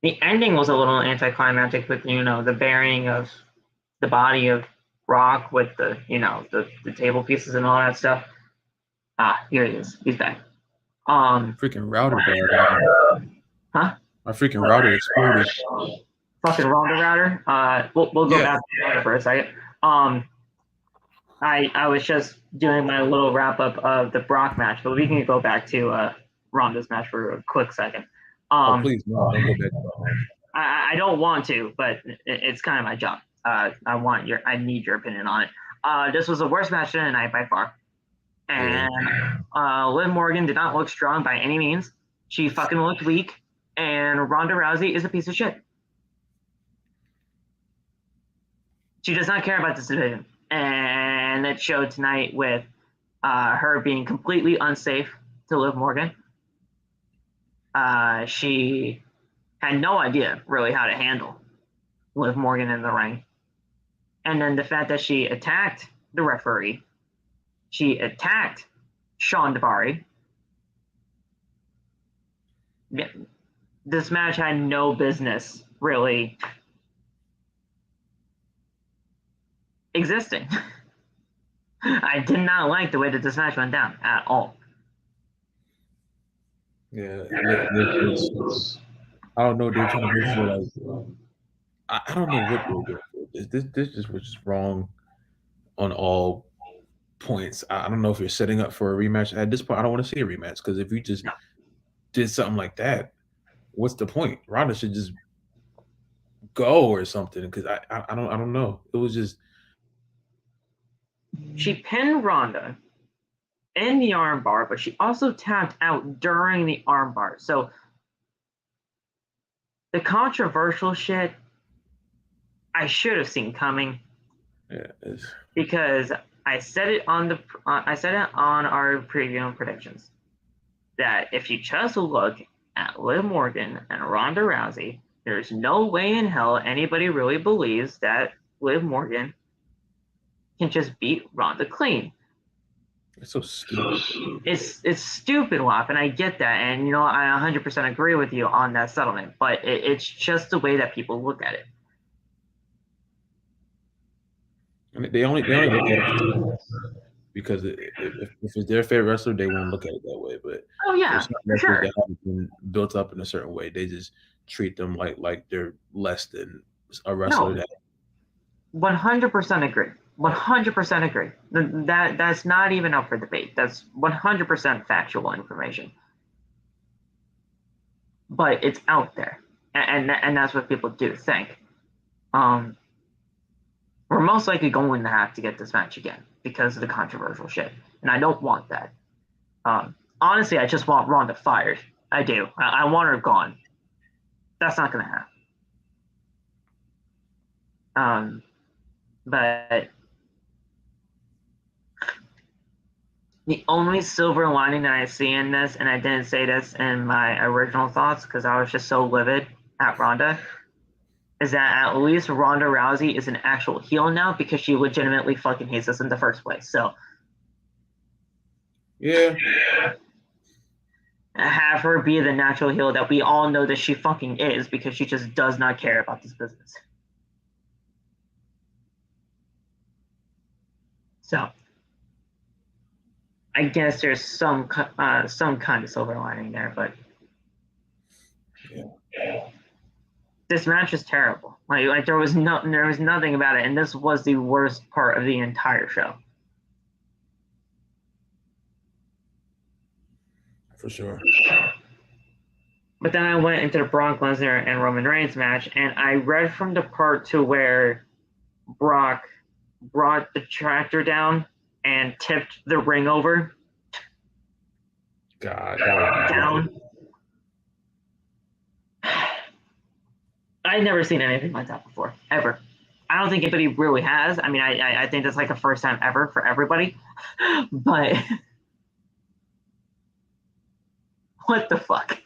The ending was a little anticlimactic with, the burying of the body of Brock with the table pieces and all that stuff. Here he is. He's back. Freaking router died. Huh? My freaking router exploded. Fucking router. We'll go back to that for a second. I was just doing my little wrap up of the Brock match, but we can go back to Ronda's match for a quick second. Please, no, don't go back. I don't want to, but it's kind of my job. I need your opinion on it. This was the worst match of the night by far. And Liv Morgan did not look strong by any means. She fucking looked weak. And Ronda Rousey is a piece of shit. She does not care about this division. And it showed tonight with her being completely unsafe to Liv Morgan. She had no idea really how to handle Liv Morgan in the ring. And then the fact that she attacked the referee, she attacked Sean Debari. Yeah, this match had no business really existing. I did not like the way that this match went down at all. Yeah, I don't know. They're trying to make sure like I don't know what they're doing. This just was just wrong on all points. I don't know if you're setting up for a rematch. At this point, I don't want to see a rematch because if you just did something like that, what's the point? Ronda should just go or something because I don't know. It was just she pinned Ronda in the armbar, but she also tapped out during the armbar. So the controversial shit I should have seen coming. Yeah, because I said it on our preview and predictions that if you just look at Liv Morgan and Ronda Rousey, there's no way in hell anybody really believes that Liv Morgan can just beat Ronda clean. it's so stupid. It's stupid, Wap, and I get that, and you know I 100% agree with you on that settlement, but it's just the way that people look at it. I mean, they only look at it because if it's their favorite wrestler, they won't look at it that way. But oh yeah, for sure. That haven't been built up in a certain way, they just treat them like they're less than a wrestler. No, 100% agree. 100% agree. That's not even up for debate. That's 100% factual information. But it's out there, and that's what people do think. We're most likely going to have to get this match again because of the controversial shit, and I don't want that. Honestly, I just want Ronda fired. I do. I want her gone. That's not going to happen. But the only silver lining that I see in this, and I didn't say this in my original thoughts because I was just so livid at Ronda, is that at least Ronda Rousey is an actual heel now because she legitimately fucking hates us in the first place. So yeah, have her be the natural heel that we all know that she fucking is because she just does not care about this business. So I guess there's some kind of silver lining there, but this match is terrible. Like there was nothing about it, and this was the worst part of the entire show. For sure. But then I went into the Brock Lesnar and Roman Reigns match, and I read from the part to where Brock brought the tractor down and tipped the ring over. God. Down. I'd never seen anything like that before, ever. I don't think anybody really has. I mean, I think that's like a first time ever for everybody. But what the fuck?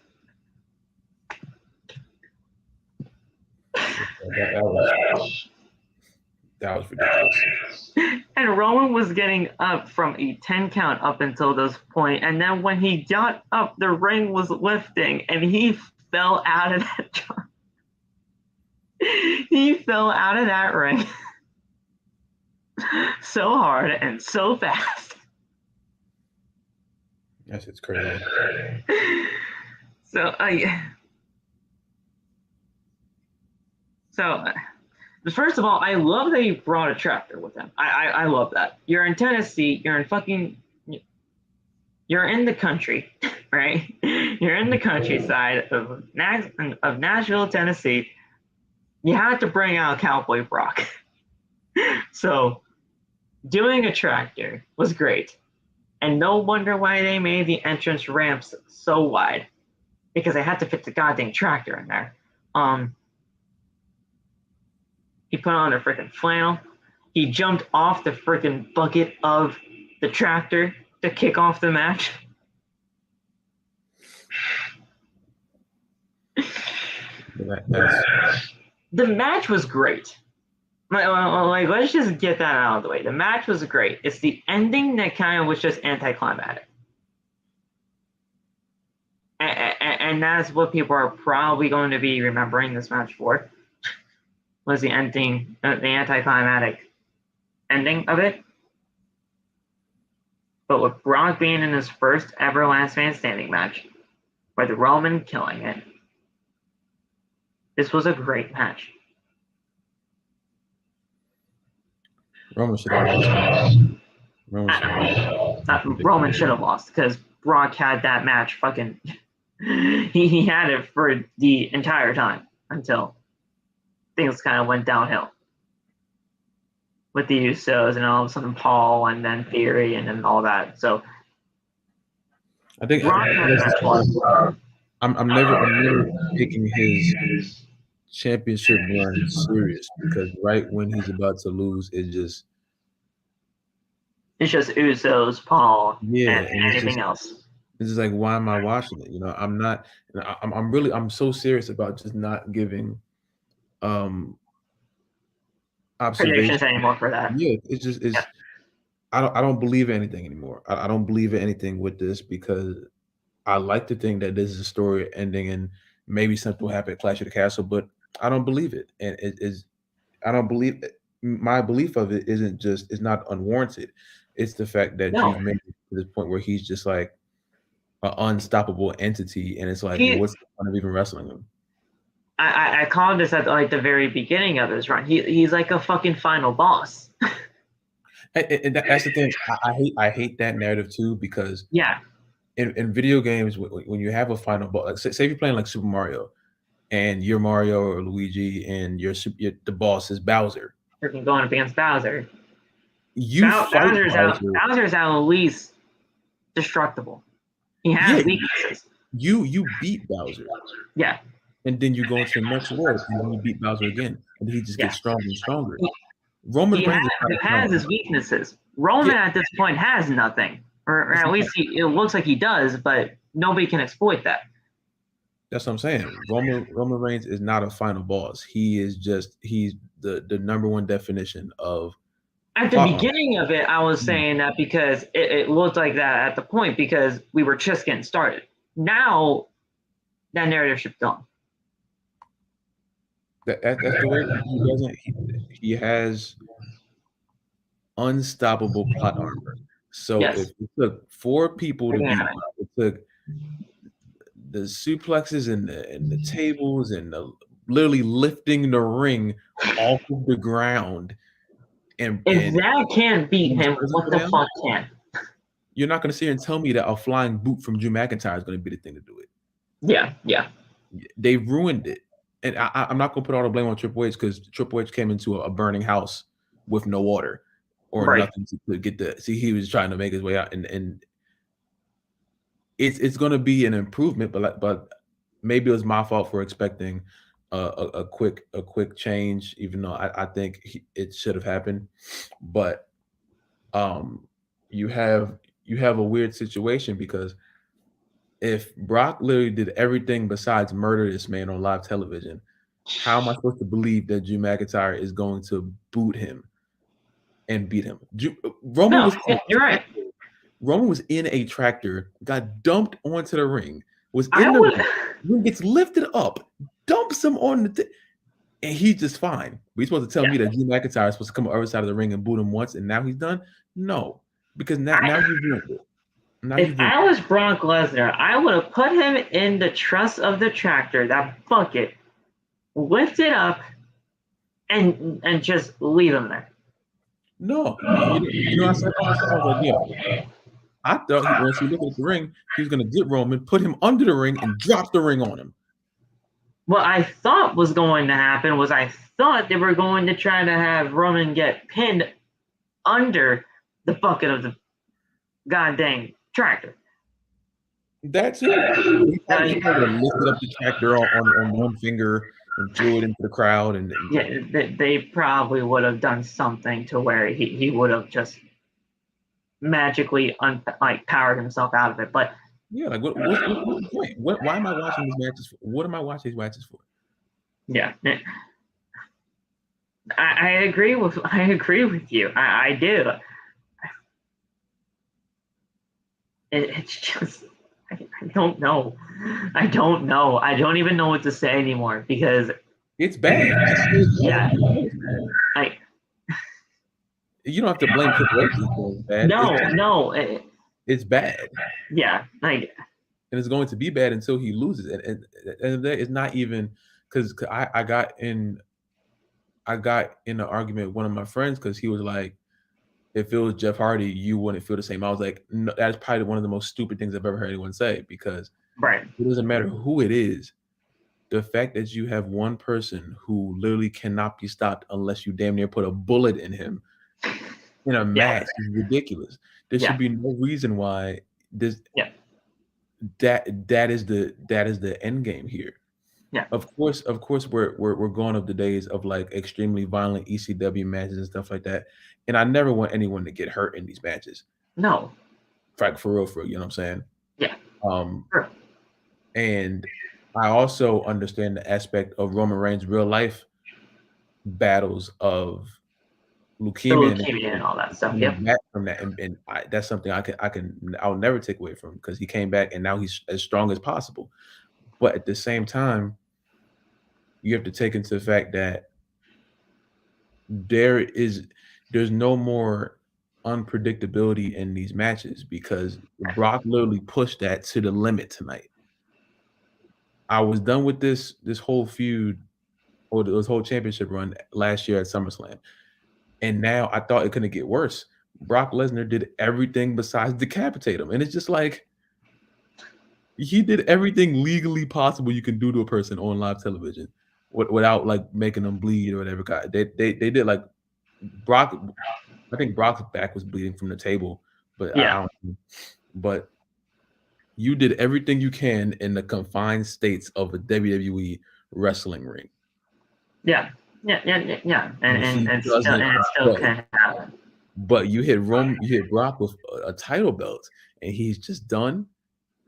That was ridiculous. And Roman was getting up from a 10 count up until this point, and then when he got up, the ring was lifting, and he fell out of that jar. He fell out of that ring so hard and so fast. Yes, it's crazy. So first of all, I love that he brought a tractor with him. I love that. You're in Tennessee. You're in the country, right? You're in the countryside of Nashville, Tennessee. You had to bring out Cowboy Brock. So doing a tractor was great. And no wonder why they made the entrance ramps so wide. Because they had to fit the goddamn tractor in there. He put on a freaking flannel. He jumped off the freaking bucket of the tractor to kick off the match. The match was great. Like, let's just get that out of the way. The match was great. It's the ending that kind of was just anticlimactic. And that's what people are probably going to be remembering this match for. Was the ending, the anticlimactic ending of it. but with Brock being in his first ever Last Man Standing match, with Roman killing it, this was a great match. Roman should have lost. Roman should have lost because Brock had that match fucking. he had it for the entire time until things kind of went downhill with the Usos and all of a sudden Paul and then Theory and then all that. So I think I'm never taking his championship run serious because right when he's about to lose, it's just Usos, Paul, and anything else. It's just like, why am I watching it? You know, I'm so serious about just not giving predictions anymore for that. Yeah, I don't believe anything anymore. I don't believe in anything with this because I like to think that this is a story ending and maybe something will happen at Clash of the Castle, but I don't believe it. And I don't believe it. My belief of it it's not unwarranted. It's the fact that you've made it to this point where he's just like an unstoppable entity, and it's like, what's the point of even wrestling him? I called this at like the very beginning of his run. He's like a fucking final boss. And that's the thing. I hate that narrative too because in video games when you have a final boss, like say if you're playing like Super Mario, and you're Mario or Luigi, and the boss is Bowser. You're going up against Bowser. Bowser's at least destructible. He has weaknesses. You beat Bowser. Yeah. And then you go into the next world, and then you beat Bowser again, and he just gets stronger and stronger. Roman Reigns has his weaknesses. Roman at this point has nothing, or at least it looks like he does, but nobody can exploit that. That's what I'm saying. Roman Reigns is not a final boss. He's the number one definition of. At the beginning of it, I was saying that because it looked like that at the point because we were just getting started. Now, that narrative ship's gone. That's the way he has unstoppable plot armor. So if it took 4 people to beat him, it took the suplexes and the tables and literally lifting the ring off of the ground. And that can't beat him, what the fuck can? You're not going to sit here and tell me that a flying boot from Drew McIntyre is going to be the thing to do it. Yeah. They ruined it. And I'm not going to put all the blame on Triple H because Triple H came into a burning house with no water or nothing to get he was trying to make his way out. And it's going to be an improvement, but maybe it was my fault for expecting a quick change, even though I think it should have happened. But you have a weird situation because if Brock literally did everything besides murder this man on live television, how am I supposed to believe that Drew McIntyre is going to boot him and beat him? You're right. Roman was in a tractor, got dumped onto the ring, ring, gets lifted up, dumps him on and he's just fine. But you're supposed to tell me that Drew McIntyre is supposed to come on the other side of the ring and boot him once and now he's done? No, because now you've ruined it. If I was Brock Lesnar, I would have put him in the truss of the tractor, that bucket, lift it up, and just leave him there. No, I said, I thought once he looked at the ring, he was going to get Roman, put him under the ring, and drop the ring on him. What I thought was going to happen was I thought they were going to try to have Roman get pinned under the bucket of the goddamn tractor. That's it. He probably lifted up the tractor on one finger and threw it into the crowd. And they probably would have done something to where he would have just magically powered himself out of it. But what's the point? Why am I watching these matches for? What am I watching these matches for? Yeah, I agree with you. I do. It's just I don't know. I don't even know what to say anymore because it's bad. You don't have to blame Triple H for bad. No. it's bad. Yeah, like, and it's going to be bad until he loses. And it's not even because I got in an argument with one of my friends because he was like, if it was Jeff Hardy, you wouldn't feel the same. I was like, no, that's probably one of the most stupid things I've ever heard anyone say, because right. It doesn't matter who it is. The fact that you have one person who literally cannot be stopped unless you damn near put a bullet in him in a match is ridiculous. There should be no reason why this. That is the end game here. Yeah. Of course, we're going of the days of like extremely violent ECW matches and stuff like that. And I never want anyone to get hurt in these matches. No. Like for real, you know what I'm saying? Yeah. Sure. And I also understand the aspect of Roman Reigns' real life battles of leukemia and all that stuff. Yeah. From that, and that's something I'll never take away from him, because he came back and now he's as strong as possible. But at the same time, you have to take into the fact that there's no more unpredictability in these matches, because Brock literally pushed that to the limit tonight. I was done with this whole feud or this whole championship run last year at SummerSlam, and now I thought it couldn't get worse. Brock Lesnar did everything besides decapitate him, and it's just like he did everything legally possible you can do to a person on live television without like making them bleed or whatever. They did like Brock. I think Brock's back was bleeding from the table, but but you did everything you can in the confined states of a WWE wrestling ring. Yeah. And it still can happen. But you hit Brock with a title belt, and he's just done.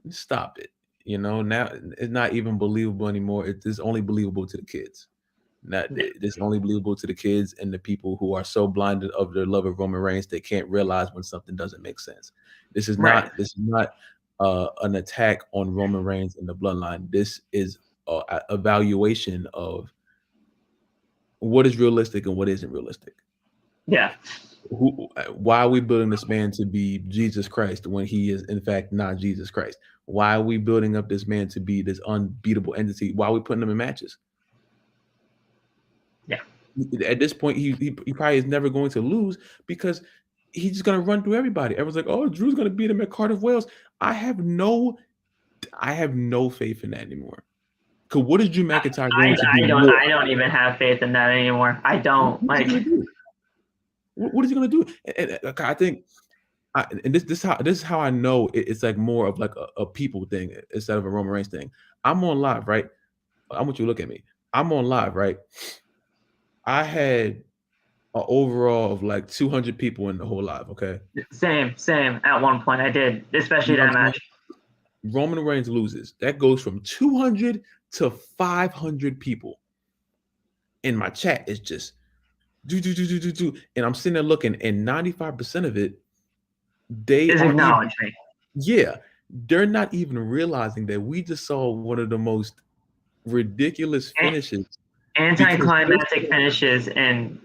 Stop it. You know, now it's not even believable anymore. It's only believable to the kids. It's only believable to the kids and the people who are so blinded of their love of Roman Reigns they can't realize when something doesn't make sense. This is not an attack on Roman Reigns and the bloodline. This is an evaluation of what is realistic and what isn't realistic. Yeah. Why are we building this man to be Jesus Christ when he is in fact not Jesus Christ? Why are we building up this man to be this unbeatable entity? Why are we putting him in matches? Yeah. At this point, he probably is never going to lose, because he's just going to run through everybody. Everyone's like, oh, Drew's going to beat him at Cardiff, Wales. I have no faith in that anymore. Because what is Drew McIntyre going to do? I don't even have faith in that anymore. I don't. What is he going to do? And I think, and this is how I know it's like more of like a people thing instead of a Roman Reigns thing. I'm on live, right? I want you to look at me. I'm on live, right? I had an overall of like 200 people in the whole live, okay? Same. At one point I did, especially that match. Roman Reigns loses. That goes from 200 to 500 people. In my chat, it's just do. And I'm sitting there looking, and 95% of it, they acknowledge me. Yeah. They're not even realizing that we just saw one of the most ridiculous finishes. Anticlimactic finishes and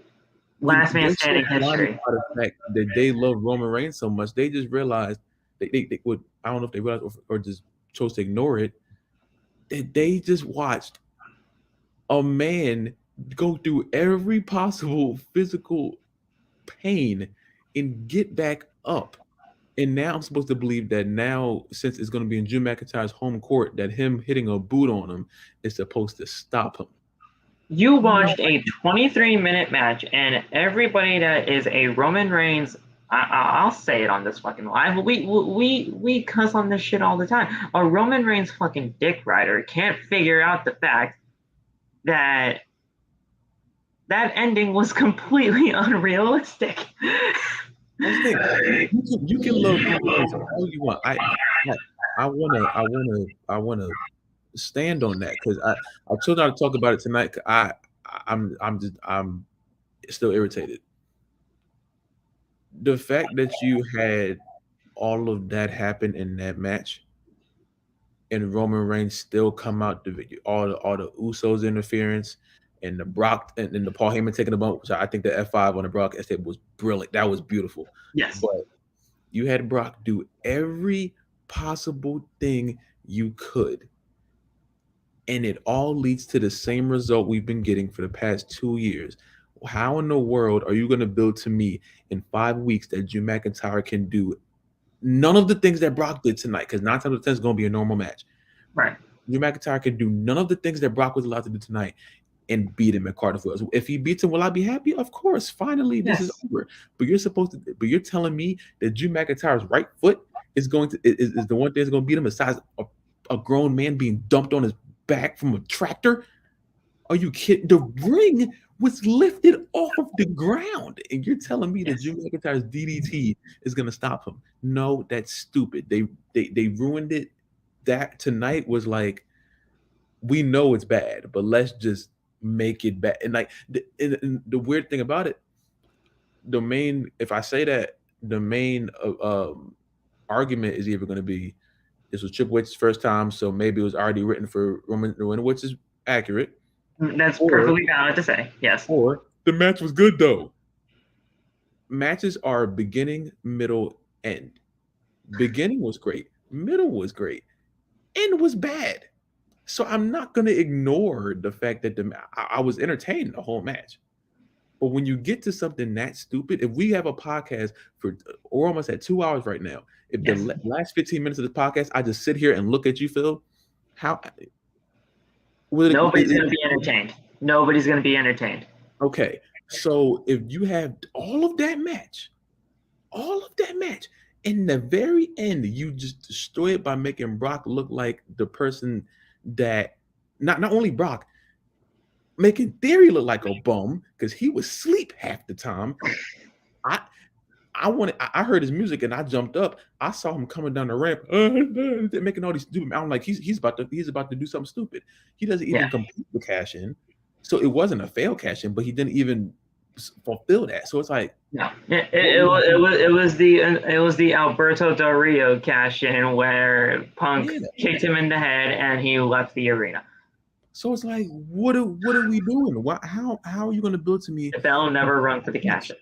last man standing history. The fact that they love Roman Reigns so much, they just realized they would. I don't know if they realized or just chose to ignore it. That they just watched a man go through every possible physical pain and get back up. And now I'm supposed to believe that now, since it's going to be in Drew McIntyre's home court, that him hitting a boot on him is supposed to stop him. You watched a 23-minute match, and everybody that is a Roman Reigns, I'll say it on this fucking live. We cuss on this shit all the time. A Roman Reigns fucking dick rider can't figure out the fact that that ending was completely unrealistic. You can love all you want. I wanna stand on that, because I chose not to talk about it tonight. I'm still irritated. The fact that you had all of that happen in that match, and Roman Reigns still come out all the Usos interference, and the Brock and the Paul Heyman taking the bump, which I think the F5 on the broadcast table was brilliant. That was beautiful. Yes. But You had Brock do every possible thing you could. And it all leads to the same result we've been getting for the past 2 years. How in the world are you going to build to me in 5 weeks that Drew McIntyre can do none of the things that Brock did tonight? Because 9 times out of 10 is going to be a normal match. Right. Drew McIntyre can do none of the things that Brock was allowed to do tonight and beat him at Cardiff Wells. If he beats him, will I be happy? Of course. Finally, this is over. But you're telling me that Drew McIntyre's right foot is going to is the one thing that's going to beat him besides a grown man being dumped on his back from a tractor? Are you kidding? The ring was lifted off of the ground, and you're telling me that Drew McIntyre's DDT is going to stop him? No, that's stupid. They ruined it. That tonight was like, we know it's bad, but let's just make it bad. And like the weird thing about it, the main argument is either going to be this was Triple H's first time, so maybe it was already written for Roman to win, which is accurate. That's perfectly valid to say, yes. Or the match was good though. Matches are beginning, middle, end. Beginning was great, middle was great, end was bad. So I'm not going to ignore the fact that I was entertained the whole match. But when you get to something that stupid, if we have a podcast we're almost at 2 hours right now. If the last 15 minutes of the podcast, I just sit here and look at you, Phil, nobody's going to be entertained. Nobody's going to be entertained. Okay. So if you have all of that match, in the very end, you just destroy it by making Brock look like the person that not only Brock, making Theory look like a bum because he was asleep half the time. I heard his music and I jumped up. I saw him coming down the ramp, making all these stupid. I'm like, he's about to do something stupid. He doesn't even complete the cash in, so it wasn't a fail cash in, but he didn't even fulfill that. So it's like, no, it was the Alberto Del Rio cash in where Punk kicked him in the head and he left the arena. So it's like, what are we doing? How are you going to build to me? The bell never rung for the cash in.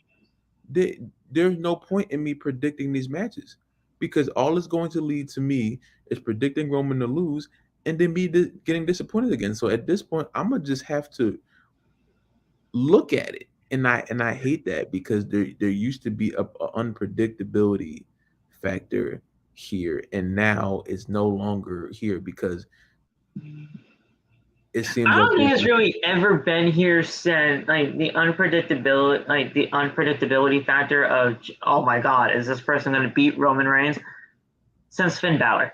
There's no point in me predicting these matches because all it's going to lead to me is predicting Roman to lose and then me getting disappointed again. So at this point, I'm gonna just have to look at it, and I hate that because there used to be a unpredictability factor here, and now it's no longer here because it seems. I don't think it's really ever been here since the unpredictability factor of, oh my God, is this person going to beat Roman Reigns? Since Finn Balor.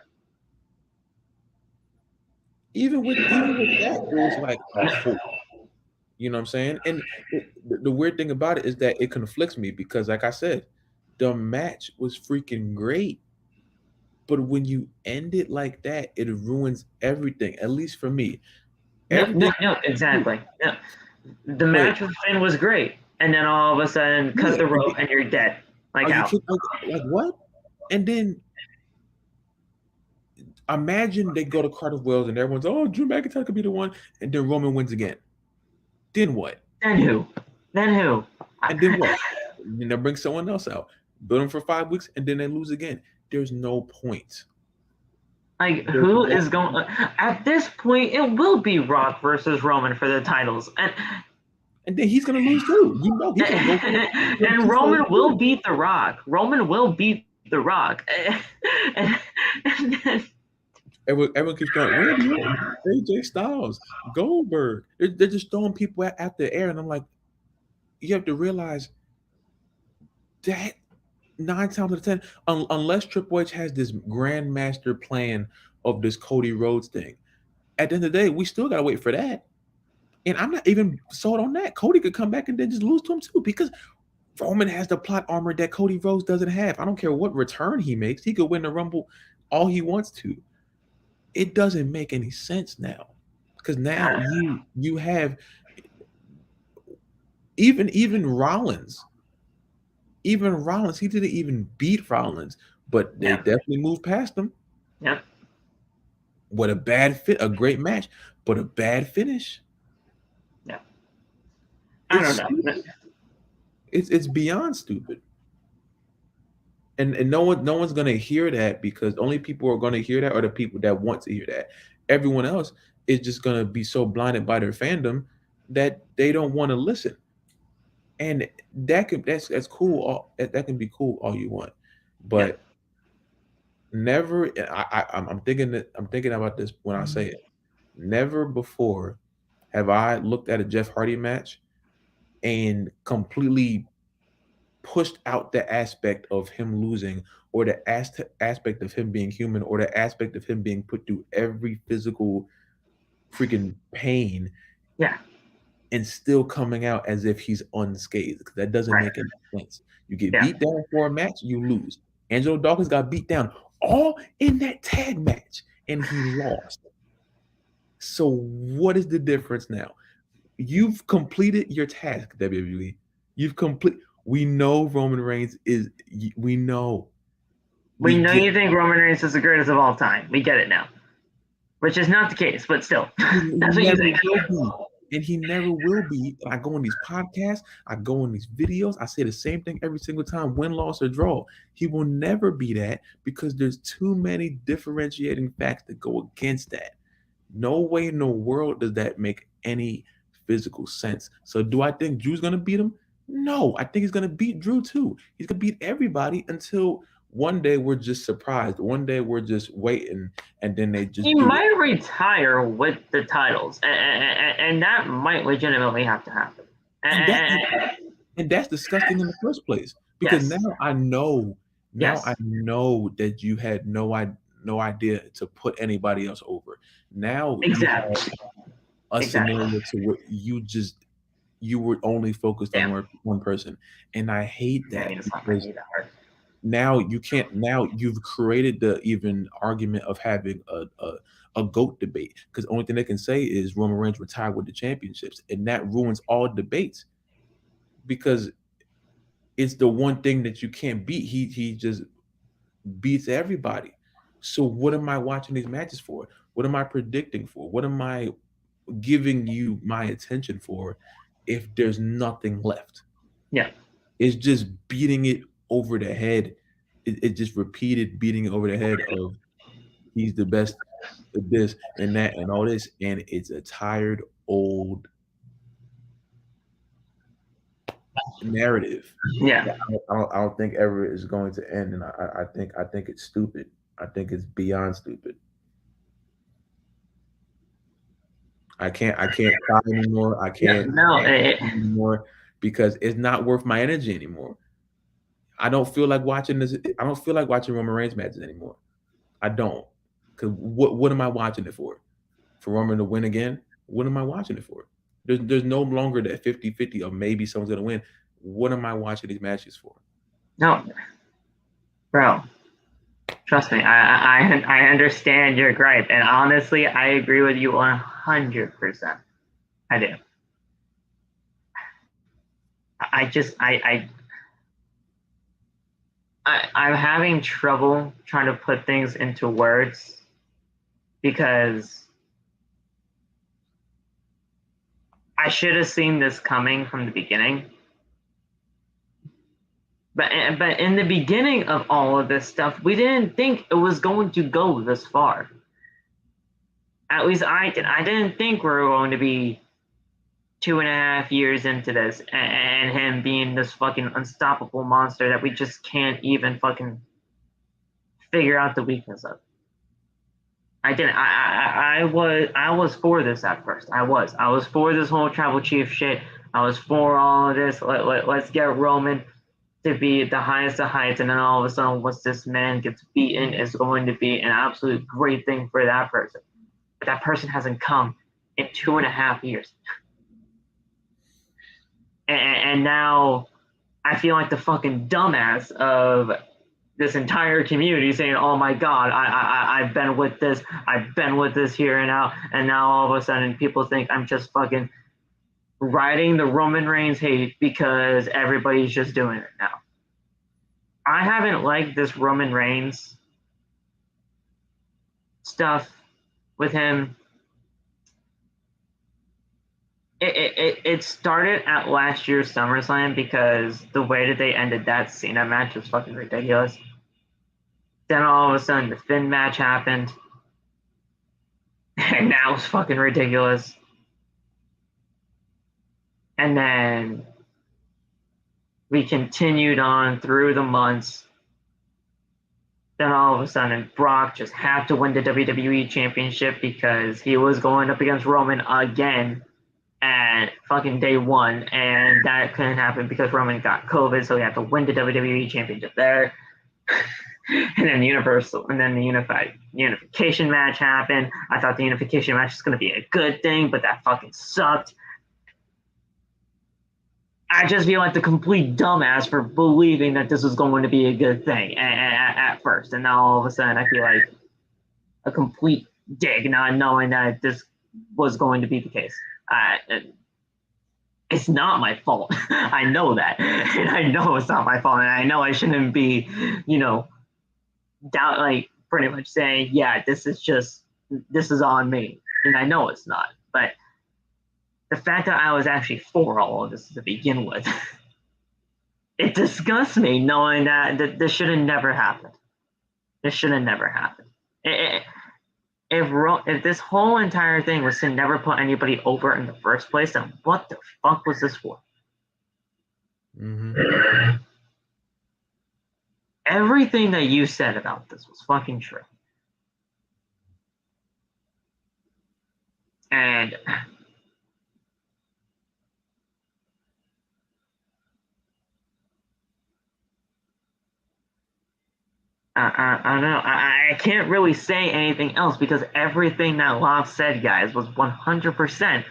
Even with that, it was like, you know what I'm saying? And the weird thing about it is that it conflicts me because, like I said, the match was freaking great. But when you end it like that, it ruins everything, at least for me. No, exactly. No. The match with Finn was great, and then all of a sudden, cut the rope and you're dead. Like what? And then imagine they go to Cardiff Wells and everyone's, oh, Drew McIntyre could be the one, and then Roman wins again. Then what? Then who? And then what? And they bring someone else out, build them for 5 weeks, and then they lose again. There's no point. Like, who is going? At this point, it will be Rock versus Roman for the titles, and then he's gonna lose too. You know, he's gonna go and Roman will beat The Rock. Roman will beat The Rock, and then everyone keeps going. Where do you? AJ Styles, Goldberg. They're just throwing people out the air, and I'm like, you have to realize that 9 times out of 10, unless Triple H has this grand master plan of this Cody Rhodes thing, at the end of the day, we still gotta wait for that. And I'm not even sold on that. Cody could come back and then just lose to him too, because Roman has the plot armor that Cody Rhodes doesn't have. I don't care what return he makes; he could win the Rumble all he wants to. It doesn't make any sense now, because now you have even Rollins. Even Rollins, he didn't even beat Rollins, but they definitely moved past him. Yeah. What a bad fit, a great match, but a bad finish. Yeah. I don't know. It's beyond stupid. And no one's gonna hear that, because the only people who are gonna hear that are the people that want to hear that. Everyone else is just gonna be so blinded by their fandom that they don't want to listen. And that's cool. That can be cool all you want, but never. I'm thinking about this when I say it. Never before have I looked at a Jeff Hardy match and completely pushed out the aspect of him losing, or the aspect of him being human, or the aspect of him being put through every physical freaking pain. Yeah. And still coming out as if he's unscathed, because that doesn't make any sense. You get beat down for a match, you lose. Angelo Dawkins got beat down all in that tag match, and he lost. So what is the difference now? You've completed your task, WWE. We know Roman Reigns is. We know. We know you think Roman Reigns is the greatest of all time. We get it now, which is not the case, but still, that's what you think. And he never will be. I go on these podcasts, I go on these videos, I say the same thing every single time, win, loss, or draw. He will never be that, because there's too many differentiating facts that go against that. No way in the world does that make any physical sense. So do I think Drew's going to beat him? No, I think he's going to beat Drew too. He's going to beat everybody until one day we're just surprised. One day we're just waiting, and then they just. He might retire with the titles, and that might legitimately have to happen. And that's disgusting in the first place, because now I know. I know that you had no idea to put anybody else over. Now exactly. A scenario to where you were only focused on one person, and I hate that. Now you can't. Now you've created the even argument of having a GOAT debate, because the only thing they can say is Roman Reigns retired with the championships, and that ruins all debates, because it's the one thing that you can't beat. He just beats everybody. So what am I watching these matches for? What am I predicting for? What am I giving you my attention for if there's nothing left? Yeah. It's just beating it over the head. It just repeated beating it over the head of he's the best at this and that and all this, and it's a tired old narrative. Yeah. I don't think ever is going to end, and I think it's stupid. I think it's beyond stupid. I can't cry anymore. I can't anymore, because it's not worth my energy anymore. I don't feel like watching this. I don't feel like watching Roman Reigns matches anymore. I don't. Because what am I watching it for? For Roman to win again? What am I watching it for? There's no longer that 50-50 of maybe someone's going to win. What am I watching these matches for? No. Bro. Trust me, I understand your gripe, and honestly, I agree with you 100%. I do. I'm having trouble trying to put things into words, because I should have seen this coming from the beginning. But in the beginning of all of this stuff, we didn't think it was going to go this far. At least I did. I didn't think we were going to be 2.5 years into this, and him being this fucking unstoppable monster that we just can't even fucking figure out the weakness of. I didn't. I was for this at first. I was for this whole tribal chief shit. I was for all of this. Let's get Roman to be the highest of heights, and then all of a sudden, once this man gets beaten, is going to be an absolute great thing for that person. But that person hasn't come in 2.5 years. And now I feel like the fucking dumbass of this entire community saying, oh my God, I've been with this here and now all of a sudden people think I'm just fucking riding the Roman Reigns hate because everybody's just doing it now. I haven't liked this Roman Reigns stuff with him It started at last year's SummerSlam because the way that they ended that Cena match was fucking ridiculous. Then all of a sudden the Finn match happened, and that was fucking ridiculous. And then we continued on through the months. Then all of a sudden Brock just had to win the WWE Championship because he was going up against Roman again at fucking day one, and that couldn't happen because Roman got COVID, so he had to win the WWE Championship there. And then the unification match happened. I thought the unification match was going to be a good thing, but that fucking sucked. I just feel like the complete dumbass for believing that this was going to be a good thing at first, and now all of a sudden I feel like a complete dig, not knowing that this was going to be the case. It's not my fault. I know that. And I know it's not my fault. And I know I shouldn't be, doubt, like, pretty much saying, yeah, this is on me. And I know it's not. But the fact that I was actually for all of this to begin with, it disgusts me knowing that this should have never happened. This should have never happened. If this whole entire thing was to never put anybody over in the first place, then what the fuck was this for? Mm-hmm. Everything that you said about this was fucking true. And I don't know. I can't really say anything else because everything that Love said, guys, was 100%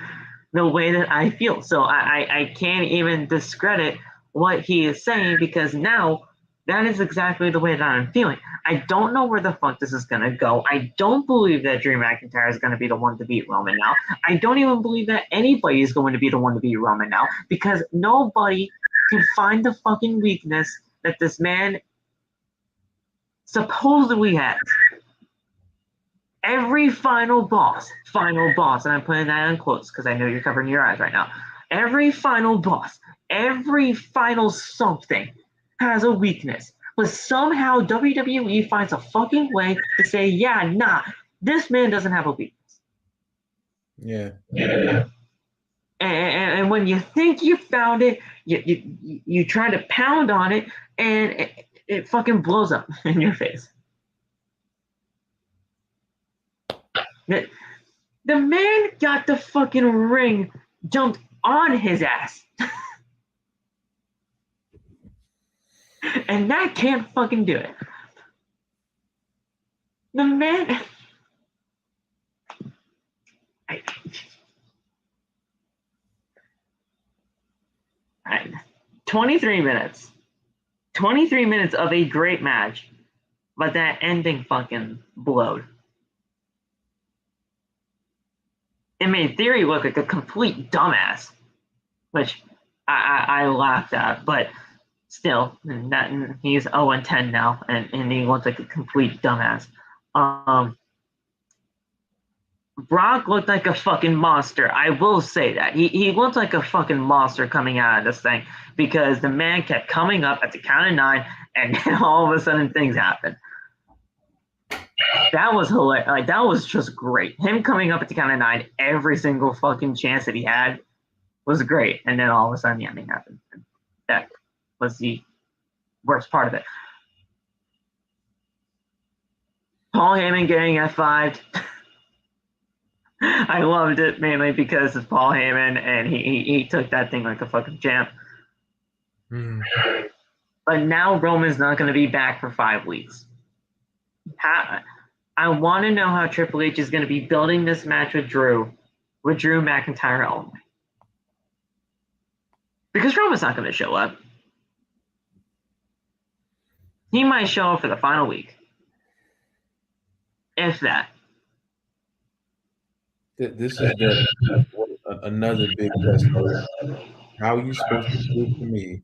the way that I feel. So I can't even discredit what he is saying because now that is exactly the way that I'm feeling. I don't know where the fuck this is going to go. I don't believe that Drew McIntyre is going to be the one to beat Roman now. I don't even believe that anybody is going to be the one to beat Roman now because nobody can find the fucking weakness that this man supposedly has. Every final boss, and I'm putting that in quotes because I know you're covering your eyes right now. Every final boss, every final something has a weakness. But somehow WWE finds a fucking way to say, yeah, nah, this man doesn't have a weakness. Yeah. And when you think you found it, you try to pound on it, and it fucking blows up in your face. The man got the fucking ring jumped on his ass. And that can't fucking do it. The man... 23 minutes. 23 minutes of a great match, but that ending fucking blowed. It made Theory look like a complete dumbass, which I laughed at, but still, he's 0-10 now, and he looks like a complete dumbass. Brock looked like a fucking monster. I will say that. He looked like a fucking monster coming out of this thing because the man kept coming up at the count of 9, and then all of a sudden things happened. That was hilarious. Like, that was just great. Him coming up at the count of 9 every single fucking chance that he had was great. And then all of a sudden the ending happened. That was the worst part of it. Paul Heyman getting F5'd. I loved it mainly because it's Paul Heyman and he took that thing like a fucking champ. But now Roman's not going to be back for 5 weeks. I want to know how Triple H is going to be building this match with Drew McIntyre only. Because Roman's not going to show up. He might show up for the final week. If that. This is another big test. How are you supposed to prove to me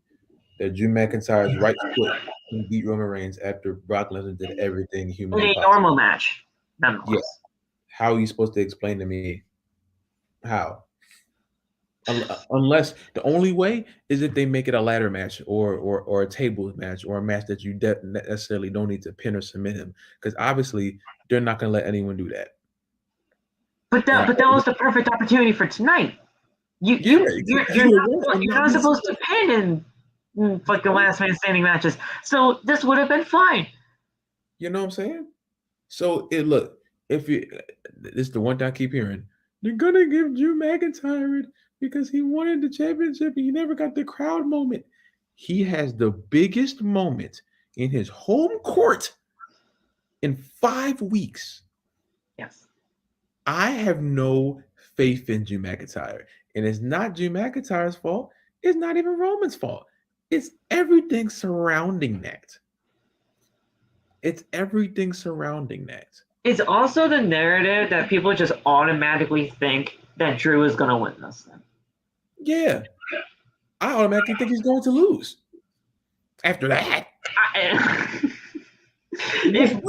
that Drew McIntyre's right foot can beat Roman Reigns after Brock Lesnar did everything humanly possible? In a normal match, nonetheless. Yeah. How are you supposed to explain to me how? Unless the only way is if they make it a ladder match or a tables match or a match that you necessarily don't need to pin or submit him, because obviously they're not going to let anyone do that. But that was the perfect opportunity for tonight. You're not supposed to pin in fucking last man standing matches, so this would have been fine. You know what I'm saying? So this is the one thing I keep hearing. They're gonna give Drew McIntyre it because he wanted the championship and he never got the crowd moment. He has the biggest moment in his home court in 5 weeks. Yes. I have no faith in Drew McIntyre. And it's not Drew McIntyre's fault. It's not even Roman's fault. It's everything surrounding that. It's everything surrounding that. It's also the narrative that people just automatically think that Drew is going to win this thing. Yeah. I automatically think he's going to lose. After that. If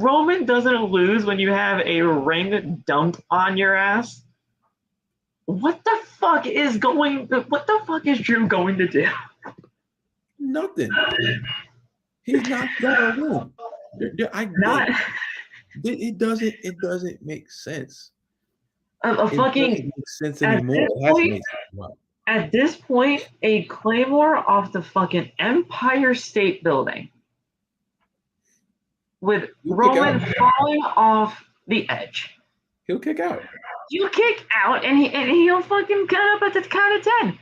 Roman doesn't lose when you have a ring dumped on your ass, what the fuck is Drew going to do? Nothing. He's not gonna win. It doesn't make sense. It doesn't make sense anymore. At this point, a Claymore off the fucking Empire State Building with Roman falling off the edge. He'll kick out. You kick out, and he'll fucking cut up at the count of 10.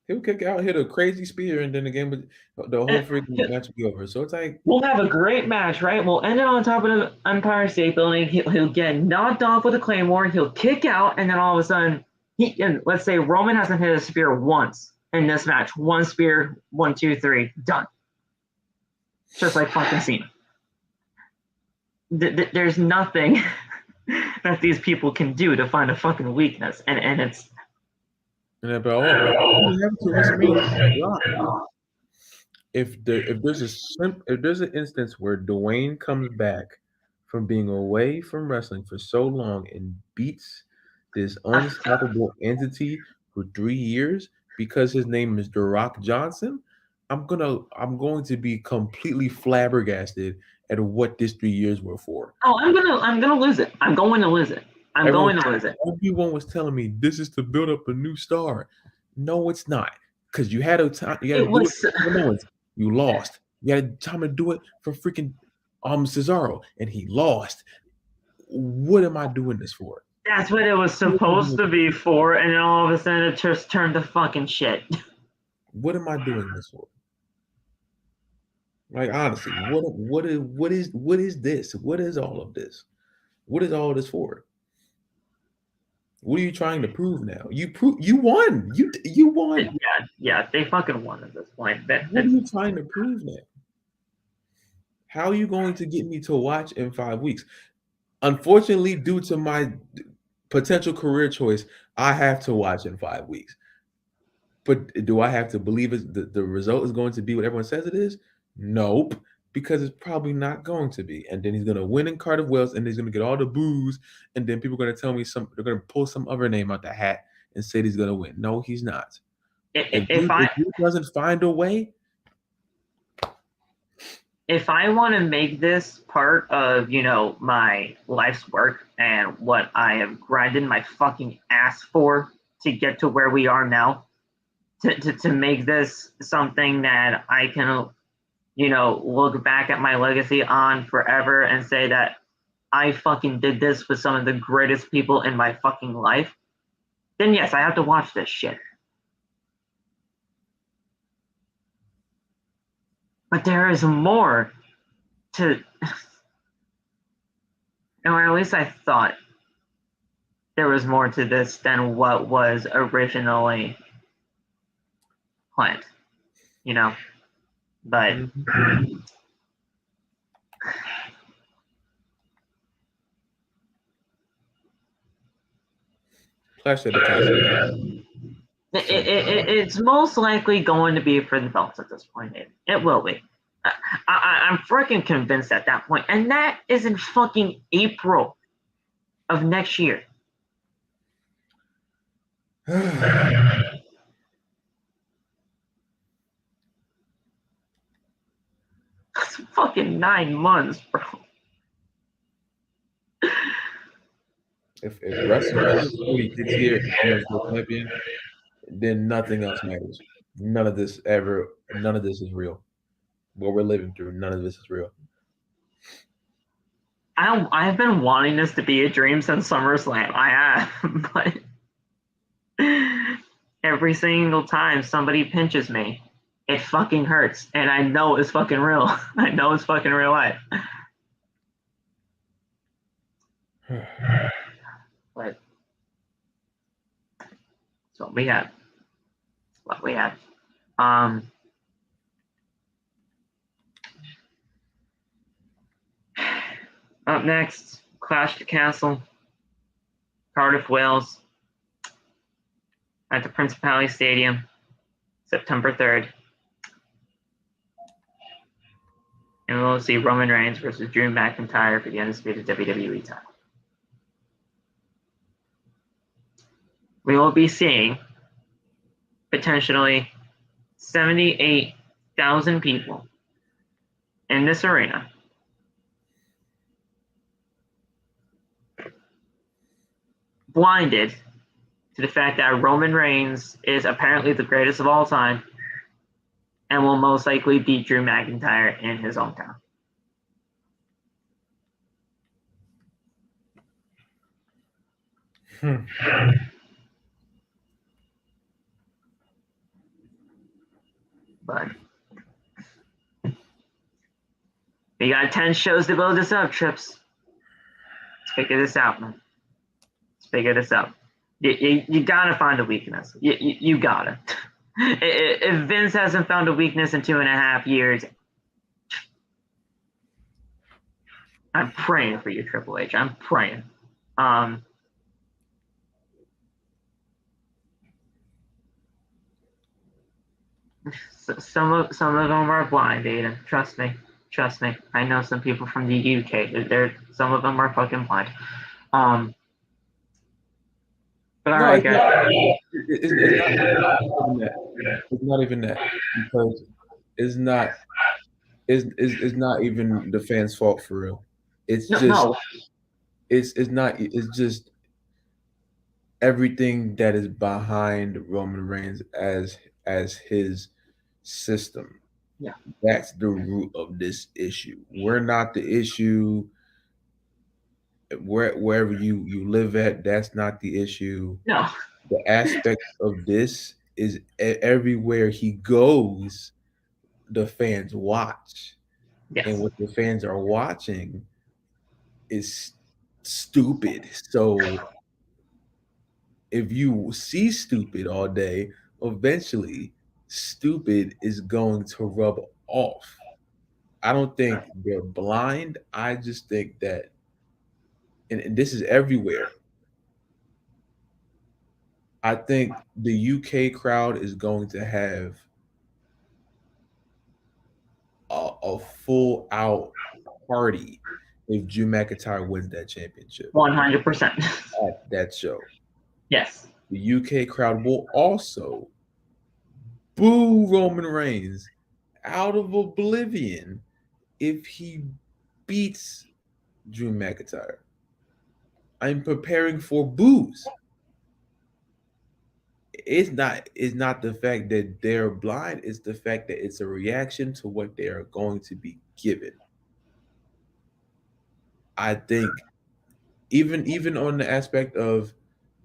He'll kick out, hit a crazy spear, and then the game, the whole freaking match will be over. So it's like we'll have a great match, right? We'll end it on top of the Empire State Building. He'll get knocked off with a Claymore. He'll kick out, and then all of a sudden, let's say Roman hasn't hit a spear once in this match. One spear, 1, 2, 3, done. Just like fucking Cena. There's nothing that these people can do to find a fucking weakness, and it's. If there's an instance where Dwayne comes back from being away from wrestling for so long and beats this unstoppable entity for 3 years because his name is The Rock Johnson, I'm going to be completely flabbergasted at what this 3 years were for. Oh, I'm gonna lose it. I'm going to lose it. Everyone was telling me this is to build up a new star. No, it's not. Because you had a time. You lost. You had time to do it for freaking Cesaro, and he lost. What am I doing this for? That's what it was supposed to be for, and then all of a sudden it just turned to fucking shit. What am I doing this for? Like honestly, what is this? What is all of this? What is all this for? What are you trying to prove now? You won. You won. Yeah, they fucking won at this point. What are you trying to prove now? How are you going to get me to watch in 5 weeks? Unfortunately, due to my potential career choice, I have to watch in 5 weeks. But do I have to believe the result is going to be what everyone says it is? Nope. Because it's probably not going to be. And then he's going to win in Cardiff Wells, and he's going to get all the boos, and then people are going to tell me they're going to pull some other name out the hat and say he's going to win. No, he's not. If he doesn't find a way. If I want to make this part of, my life's work and what I have grinded my fucking ass for to get to where we are now, to make this something that I can look back at my legacy on forever and say that I fucking did this with some of the greatest people in my fucking life, then yes, I have to watch this shit. But there is more to, or at least I thought there was more to this than what was originally planned, But it's most likely going to be for the belts at this point. It will be. I'm freaking convinced at that point. And that is in fucking April of next year. That's fucking 9 months, bro. If WrestleMania 46 here and World Champion, then nothing else matters. None of this is real. What we're living through, none of this is real. I've been wanting this to be a dream since SummerSlam. I have, but every single time somebody pinches me, it fucking hurts, and I know it's fucking real. I know it's fucking real life. But that's what we have. What we have. Up next, Clash to Castle, Cardiff, Wales, at the Principality Stadium, September 3rd. And we'll see Roman Reigns versus Drew McIntyre for the undisputed WWE title. We will be seeing potentially 78,000 people in this arena. Blinded to the fact that Roman Reigns is apparently the greatest of all time and will most likely beat Drew McIntyre in his hometown. But we got 10 shows to build this up, Trips. Let's figure this out, man. Let's figure this out. You gotta find a weakness. You gotta. If Vince hasn't found a weakness in 2.5 years, I'm praying for you, Triple H. I'm praying. Some of them are blind, Aiden. Trust me. I know some people from the UK. Some of them are fucking blind. But all right, guys. It's not even that because it's not even the fans' fault for real. It's just everything that is behind Roman Reigns as his system. Yeah. That's the root of this issue. We're not the issue. Wherever you live at, that's not the issue. No. The aspect of this is everywhere he goes, the fans watch. Yes. And what the fans are watching is stupid. So if you see stupid all day, eventually stupid is going to rub off. I don't think they're blind. I just think that, and this is everywhere, I think the UK crowd is going to have a full out party if Drew McIntyre wins that championship. 100%. At that show. Yes. The UK crowd will also boo Roman Reigns out of oblivion if he beats Drew McIntyre. I'm preparing for boos. It's not the fact that they're blind, it's the fact that it's a reaction to what they are going to be given. I think even on the aspect of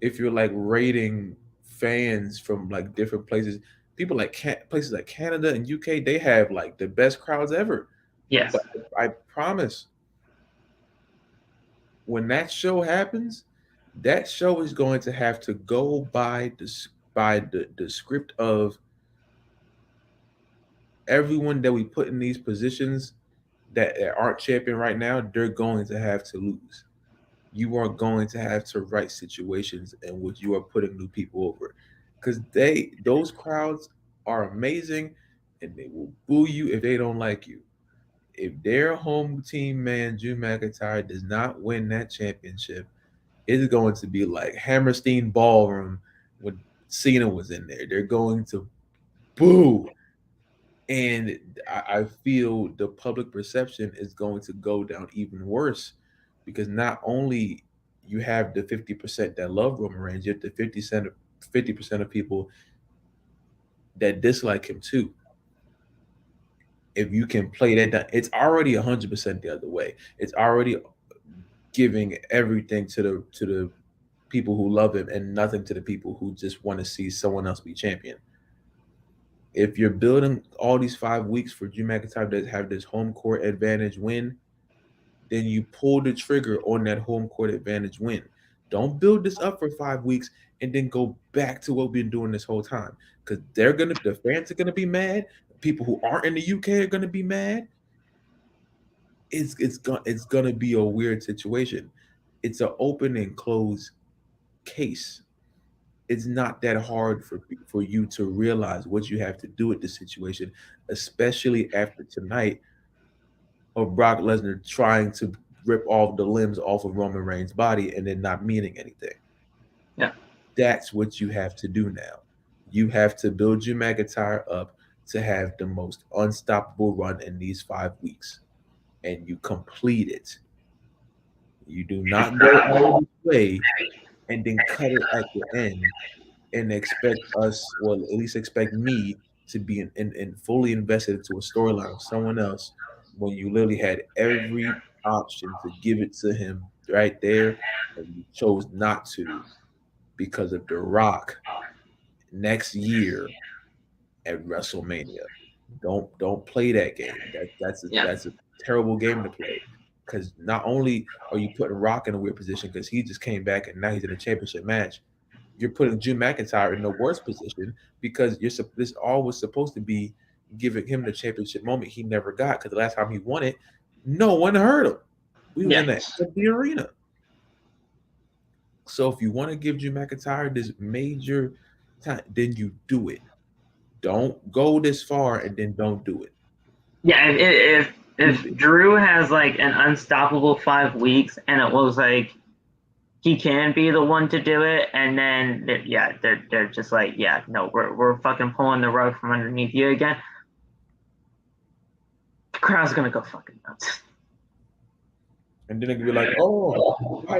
if you're like rating fans from like different places, people like places like Canada and UK, they have like the best crowds ever. Yes. But I promise when that show happens, that show is going to have to go by the script of everyone that we put in these positions that aren't champion right now. They're going to have to lose. You are going to have to write situations in which you are putting new people over, because those crowds are amazing, and they will boo you if they don't like you. If their home team man Drew McIntyre does not win that championship, it's going to be like Hammerstein Ballroom with Cena was in there. They're going to boo. And I feel the public perception is going to go down even worse because not only you have the 50% that love Roman Reigns, you have the 50% of people that dislike him too. If you can play that down, it's already 100% the other way. It's already giving everything to the people who love him and nothing to the people who just want to see someone else be champion. If you're building all these 5 weeks for Drew McIntyre to have this home court advantage win, then you pull the trigger on that home court advantage win. Don't build this up for 5 weeks and then go back to what we've been doing this whole time. Because the fans are gonna be mad. People who aren't in the UK are gonna be mad. It's gonna be a weird situation. It's an open and close case. It's not that hard for you to realize what you have to do with this situation, especially after tonight of Brock Lesnar trying to rip off the limbs off of Roman Reigns' body and then not meaning anything. Yeah. That's what you have to do now. You have to build your McIntyre up to have the most unstoppable run in these 5 weeks. And you complete it. You do not go all the way and then cut it at the end and expect us, well, at least expect me to be in fully invested into a storyline of someone else when you literally had every option to give it to him right there and you chose not to because of The Rock next year at WrestleMania. Don't play that game. That's a terrible game to play. Because not only are you putting Rock in a weird position because he just came back and now he's in a championship match, you're putting Drew McIntyre in the worst position because this all was supposed to be giving him the championship moment he never got because the last time he won it, no one heard him. We were in the arena. So if you want to give Drew McIntyre this major time, then you do it. Don't go this far and then don't do it. Yeah, if Drew has like an unstoppable 5 weeks and it looks like he can be the one to do it, and then they're just like, yeah, no, we're fucking pulling the rug from underneath you again. The crowd's gonna go fucking nuts. And then it could be like, oh,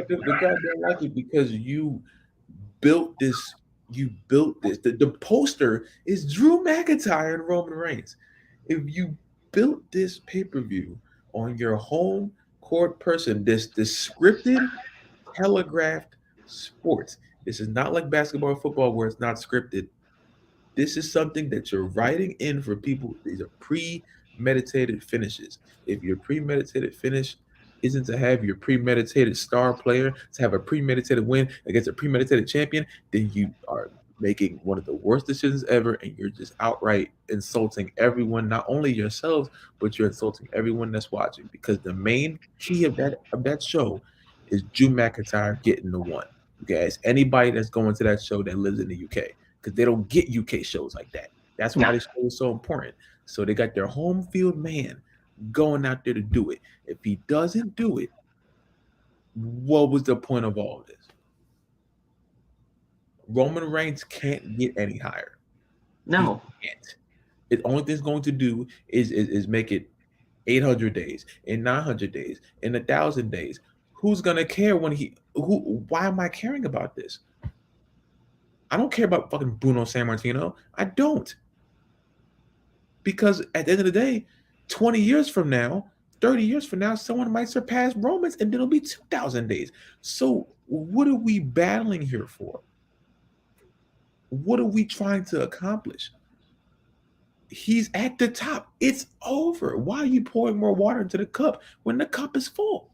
the crowd don't like it because you built this. You built this. The poster is Drew McIntyre and Roman Reigns. If you built this pay-per-view on your home court person, this scripted, telegraphed sports. This is not like basketball or football where it's not scripted. This is something that you're writing in for people. These are premeditated finishes. If your premeditated finish isn't to have your premeditated star player to have a premeditated win against a premeditated champion, then you are making one of the worst decisions ever, and you're just outright insulting everyone, not only yourselves, but you're insulting everyone that's watching. Because the main key of that show is Drew McIntyre getting the one. Okay, it's anybody that's going to that show that lives in the UK, because they don't get UK shows like that. That's why this show is so important. So they got their home field man going out there to do it. If he doesn't do it, what was the point of all of this? Roman Reigns can't get any higher. No. He can't. The only thing it's going to do is make it 800 days, in 900 days, in 1,000 days. Who's gonna care when why am I caring about this? I don't care about fucking Bruno Sammartino. I don't. Because at the end of the day, 20 years from now, 30 years from now, someone might surpass Romans and then it'll be 2,000 days. So what are we battling here for? What are we trying to accomplish? He's at the top. It's over. Why are you pouring more water into the cup when the cup is full?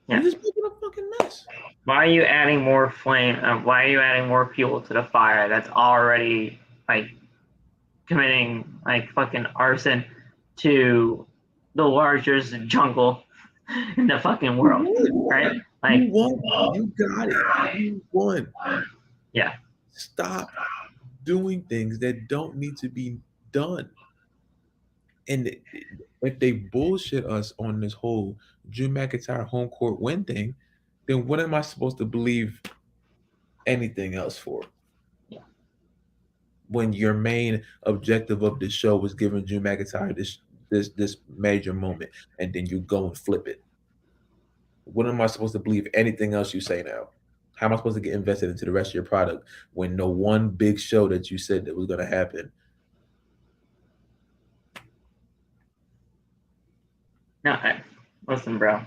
Yeah. You're just making a fucking mess. Why are you adding more flame? Why are you adding more fuel to the fire that's already like committing like fucking arson to the largest jungle in the fucking world, right? Like you won. You got it. You won. Yeah. Stop doing things that don't need to be done. And if they bullshit us on this whole Drew McIntyre home court win thing, then what am I supposed to believe anything else for? Yeah. when your main objective of the show was giving Drew McIntyre this major moment, and then you go and flip it. What am I supposed to believe anything else you say now? How am I supposed to get invested into the rest of your product when no one big show that you said that was going to happen? No, listen, bro.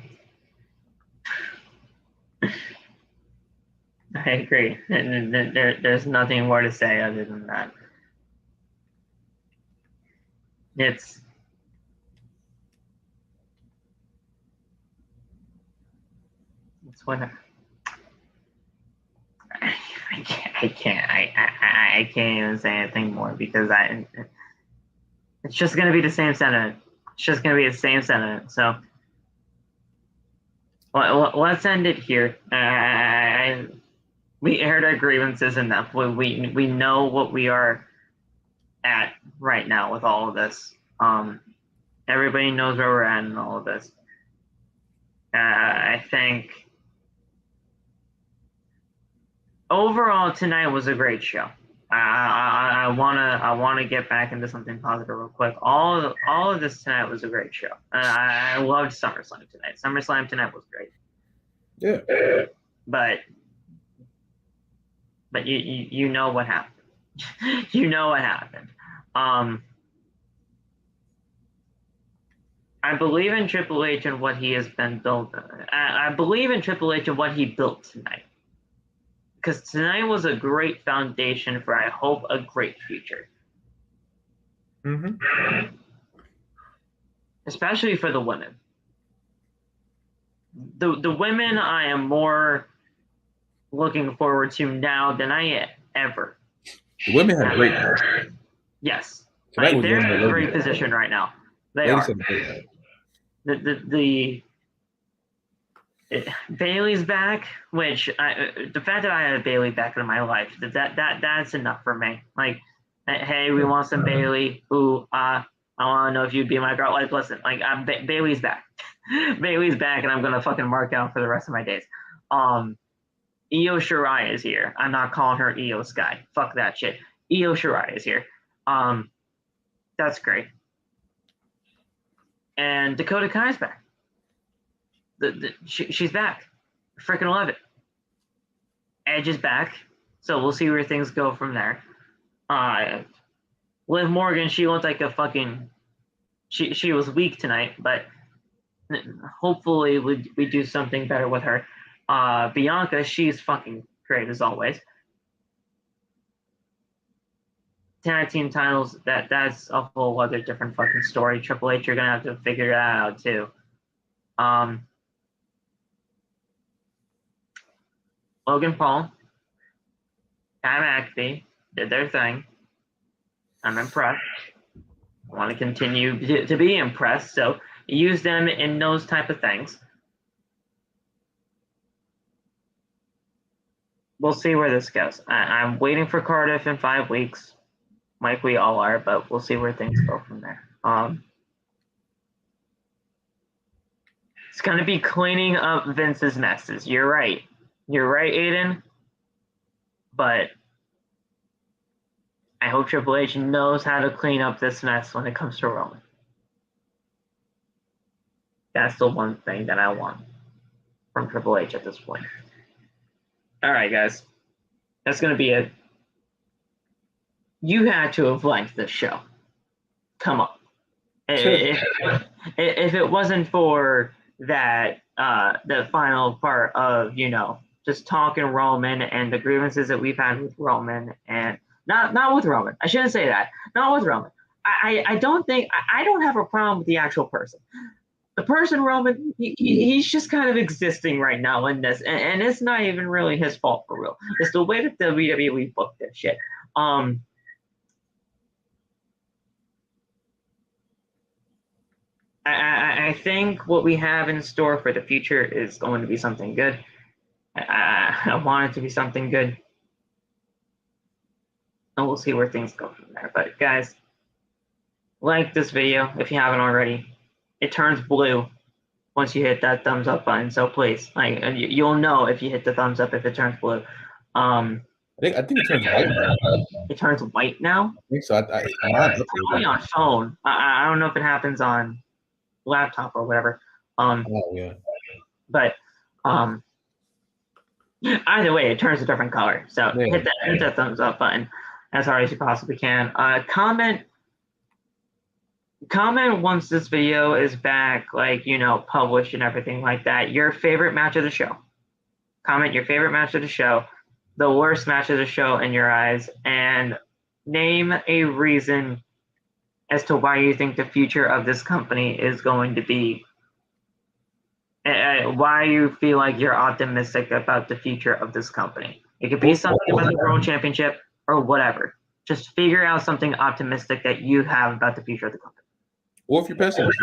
I agree. There's nothing more to say other than that. It's whatever. I can't even say anything more because it's just gonna be the same sentiment. It's just gonna be the same sentiment. So let's end it here. We aired our grievances enough. We know what we are at right now with all of this. Everybody knows where we're at in all of this. I think overall tonight was a great show. I wanna get back into something positive real quick. All of this tonight was a great show. I loved SummerSlam tonight. SummerSlam tonight was great. Yeah. But you know what happened. You know what happened. I believe in Triple H and what he has been built. I believe in Triple H and what he built tonight. Because tonight was a great foundation for, I hope, a great future. Mm-hmm. Especially for the women. The women I am more looking forward to now than I ever. The women have great match. Yes. Like, they're in a great position right now. They are. Bailey's back, which the fact that I had Bailey back in my life, that's enough for me. Like, hey, we want some Bailey. Ooh, I want to know if you'd be my girl. Like, listen, like, Bailey's back. Bailey's back, and I'm gonna fucking mark out for the rest of my days. Io Shirai is here. I'm not calling her Io Sky. Fuck that shit. Io Shirai is here. That's great. And Dakota Kai's back. She's back. I freaking love it. Edge is back, so we'll see where things go from there. Liv Morgan, she looked like a fucking. She was weak tonight, but hopefully we do something better with her. Bianca, she's fucking great as always. Tag team titles, that's a whole other different fucking story. Triple H, you're gonna have to figure that out too. Logan Paul, McAfee did their thing. I'm impressed. I want to continue to be impressed, so use them in those type of things. We'll see where this goes. I'm waiting for Cardiff in 5 weeks, like we all are, but we'll see where things go from there. It's going to be cleaning up Vince's messes. You're right. You're right, Aiden. But I hope Triple H knows how to clean up this mess when it comes to Roman. That's the one thing that I want from Triple H at this point. All right, guys. That's going to be it. You had to have liked this show. Come on. If it wasn't for that, the final part of, just talking Roman and the grievances that we've had with Roman, and not with Roman. I shouldn't say that. Not with Roman. I don't have a problem with the actual person. The person Roman, he's just kind of existing right now in this, and it's not even really his fault for real. It's the way that WWE booked this shit. I think what we have in store for the future is going to be something good. I want it to be something good. And we'll see where things go from there. But guys, like this video if you haven't already. It turns blue once you hit that thumbs up button. So please, you'll know if you hit the thumbs up if it turns blue. I think it turns white now. It turns white now? I think so. Probably on phone. I don't know if it happens on laptop or whatever. Oh, yeah. But either way, it turns a different color. So hit that thumbs up button as hard as you possibly can. Comment once this video is back, like, you know, published and everything like that. Your favorite match of the show. Comment your favorite match of the show, the worst match of the show in your eyes, and name a reason as to why you think the future of this company is going to be. Why you feel like you're optimistic about the future of this company. It could be something about the World Championship or whatever. Just figure out something optimistic that you have about the future of the company. Or if you're pessimistic.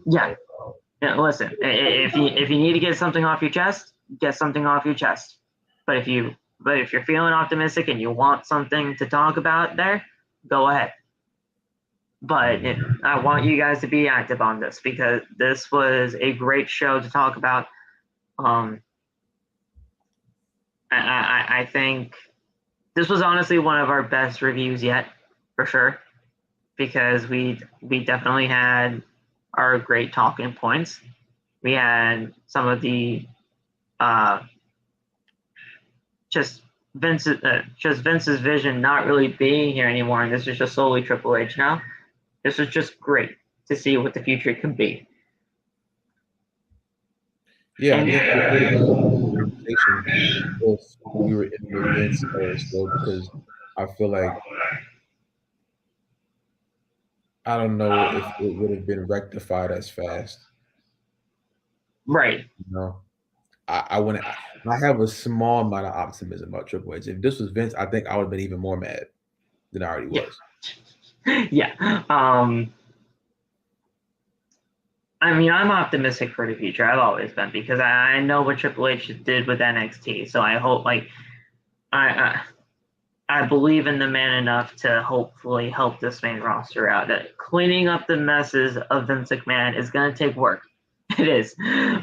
Yeah. Listen, if you need to get something off your chest, get something off your chest. But if you're feeling optimistic and you want something to talk about there, go ahead. But I want you guys to be active on this because this was a great show to talk about. I think this was honestly one of our best reviews yet, for sure, because we definitely had our great talking points. We had some of the just Vince's vision not really being here anymore, and this is just solely Triple H now. This was just great to see what the future can be. Yeah, I think conversation if we were in the Vince era still, because I feel like I don't know if it would have been rectified as fast. Right. You know, I have a small amount of optimism about Triple H. If this was Vince, I think I would have been even more mad than I already was. Yeah. I mean, I'm optimistic for the future. I've always been because I know what Triple H did with NXT. So I hope, like, I believe in the man enough to hopefully help this main roster out. Cleaning up the messes of Vince McMahon is going to take work. It is.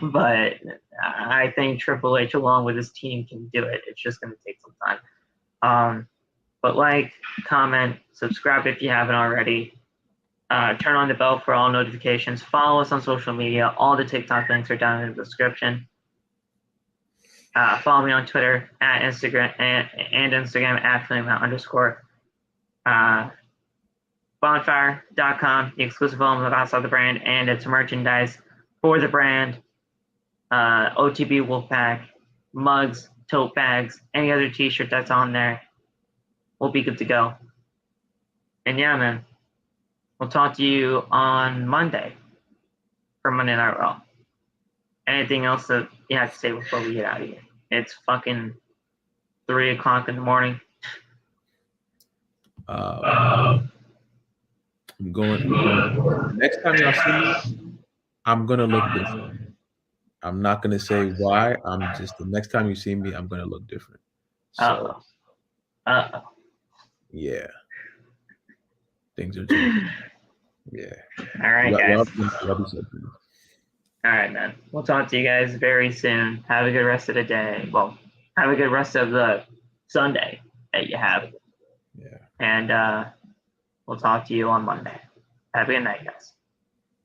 But I think Triple H, along with his team, can do it. It's just going to take some time. But like, comment, subscribe if you haven't already. Turn on the bell for all notifications. Follow us on social media. All the TikTok links are down in the description. Follow me on Twitter at Instagram and Instagram at @Flameout_. Bonfire.com, the exclusive home of Outside the Brand, and its merchandise for the brand. OTB Wolfpack, mugs, tote bags, any other t-shirt that's on there. We'll be good to go. And yeah, man. We'll talk to you on Monday for Monday Night Raw. Anything else that you have to say before we get out of here? It's fucking 3 o'clock in the morning. I'm going. Next time y'all see me, I'm gonna look different. I'm not gonna say why. The next time you see me, I'm gonna look different. So, yeah, things are changing. Yeah. All right, guys. All right, man. We'll talk to you guys very soon. Have a good rest of the day. Well, have a good rest of the Sunday that you have. Yeah. And we'll talk to you on Monday. Have a good night, guys.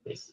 Peace.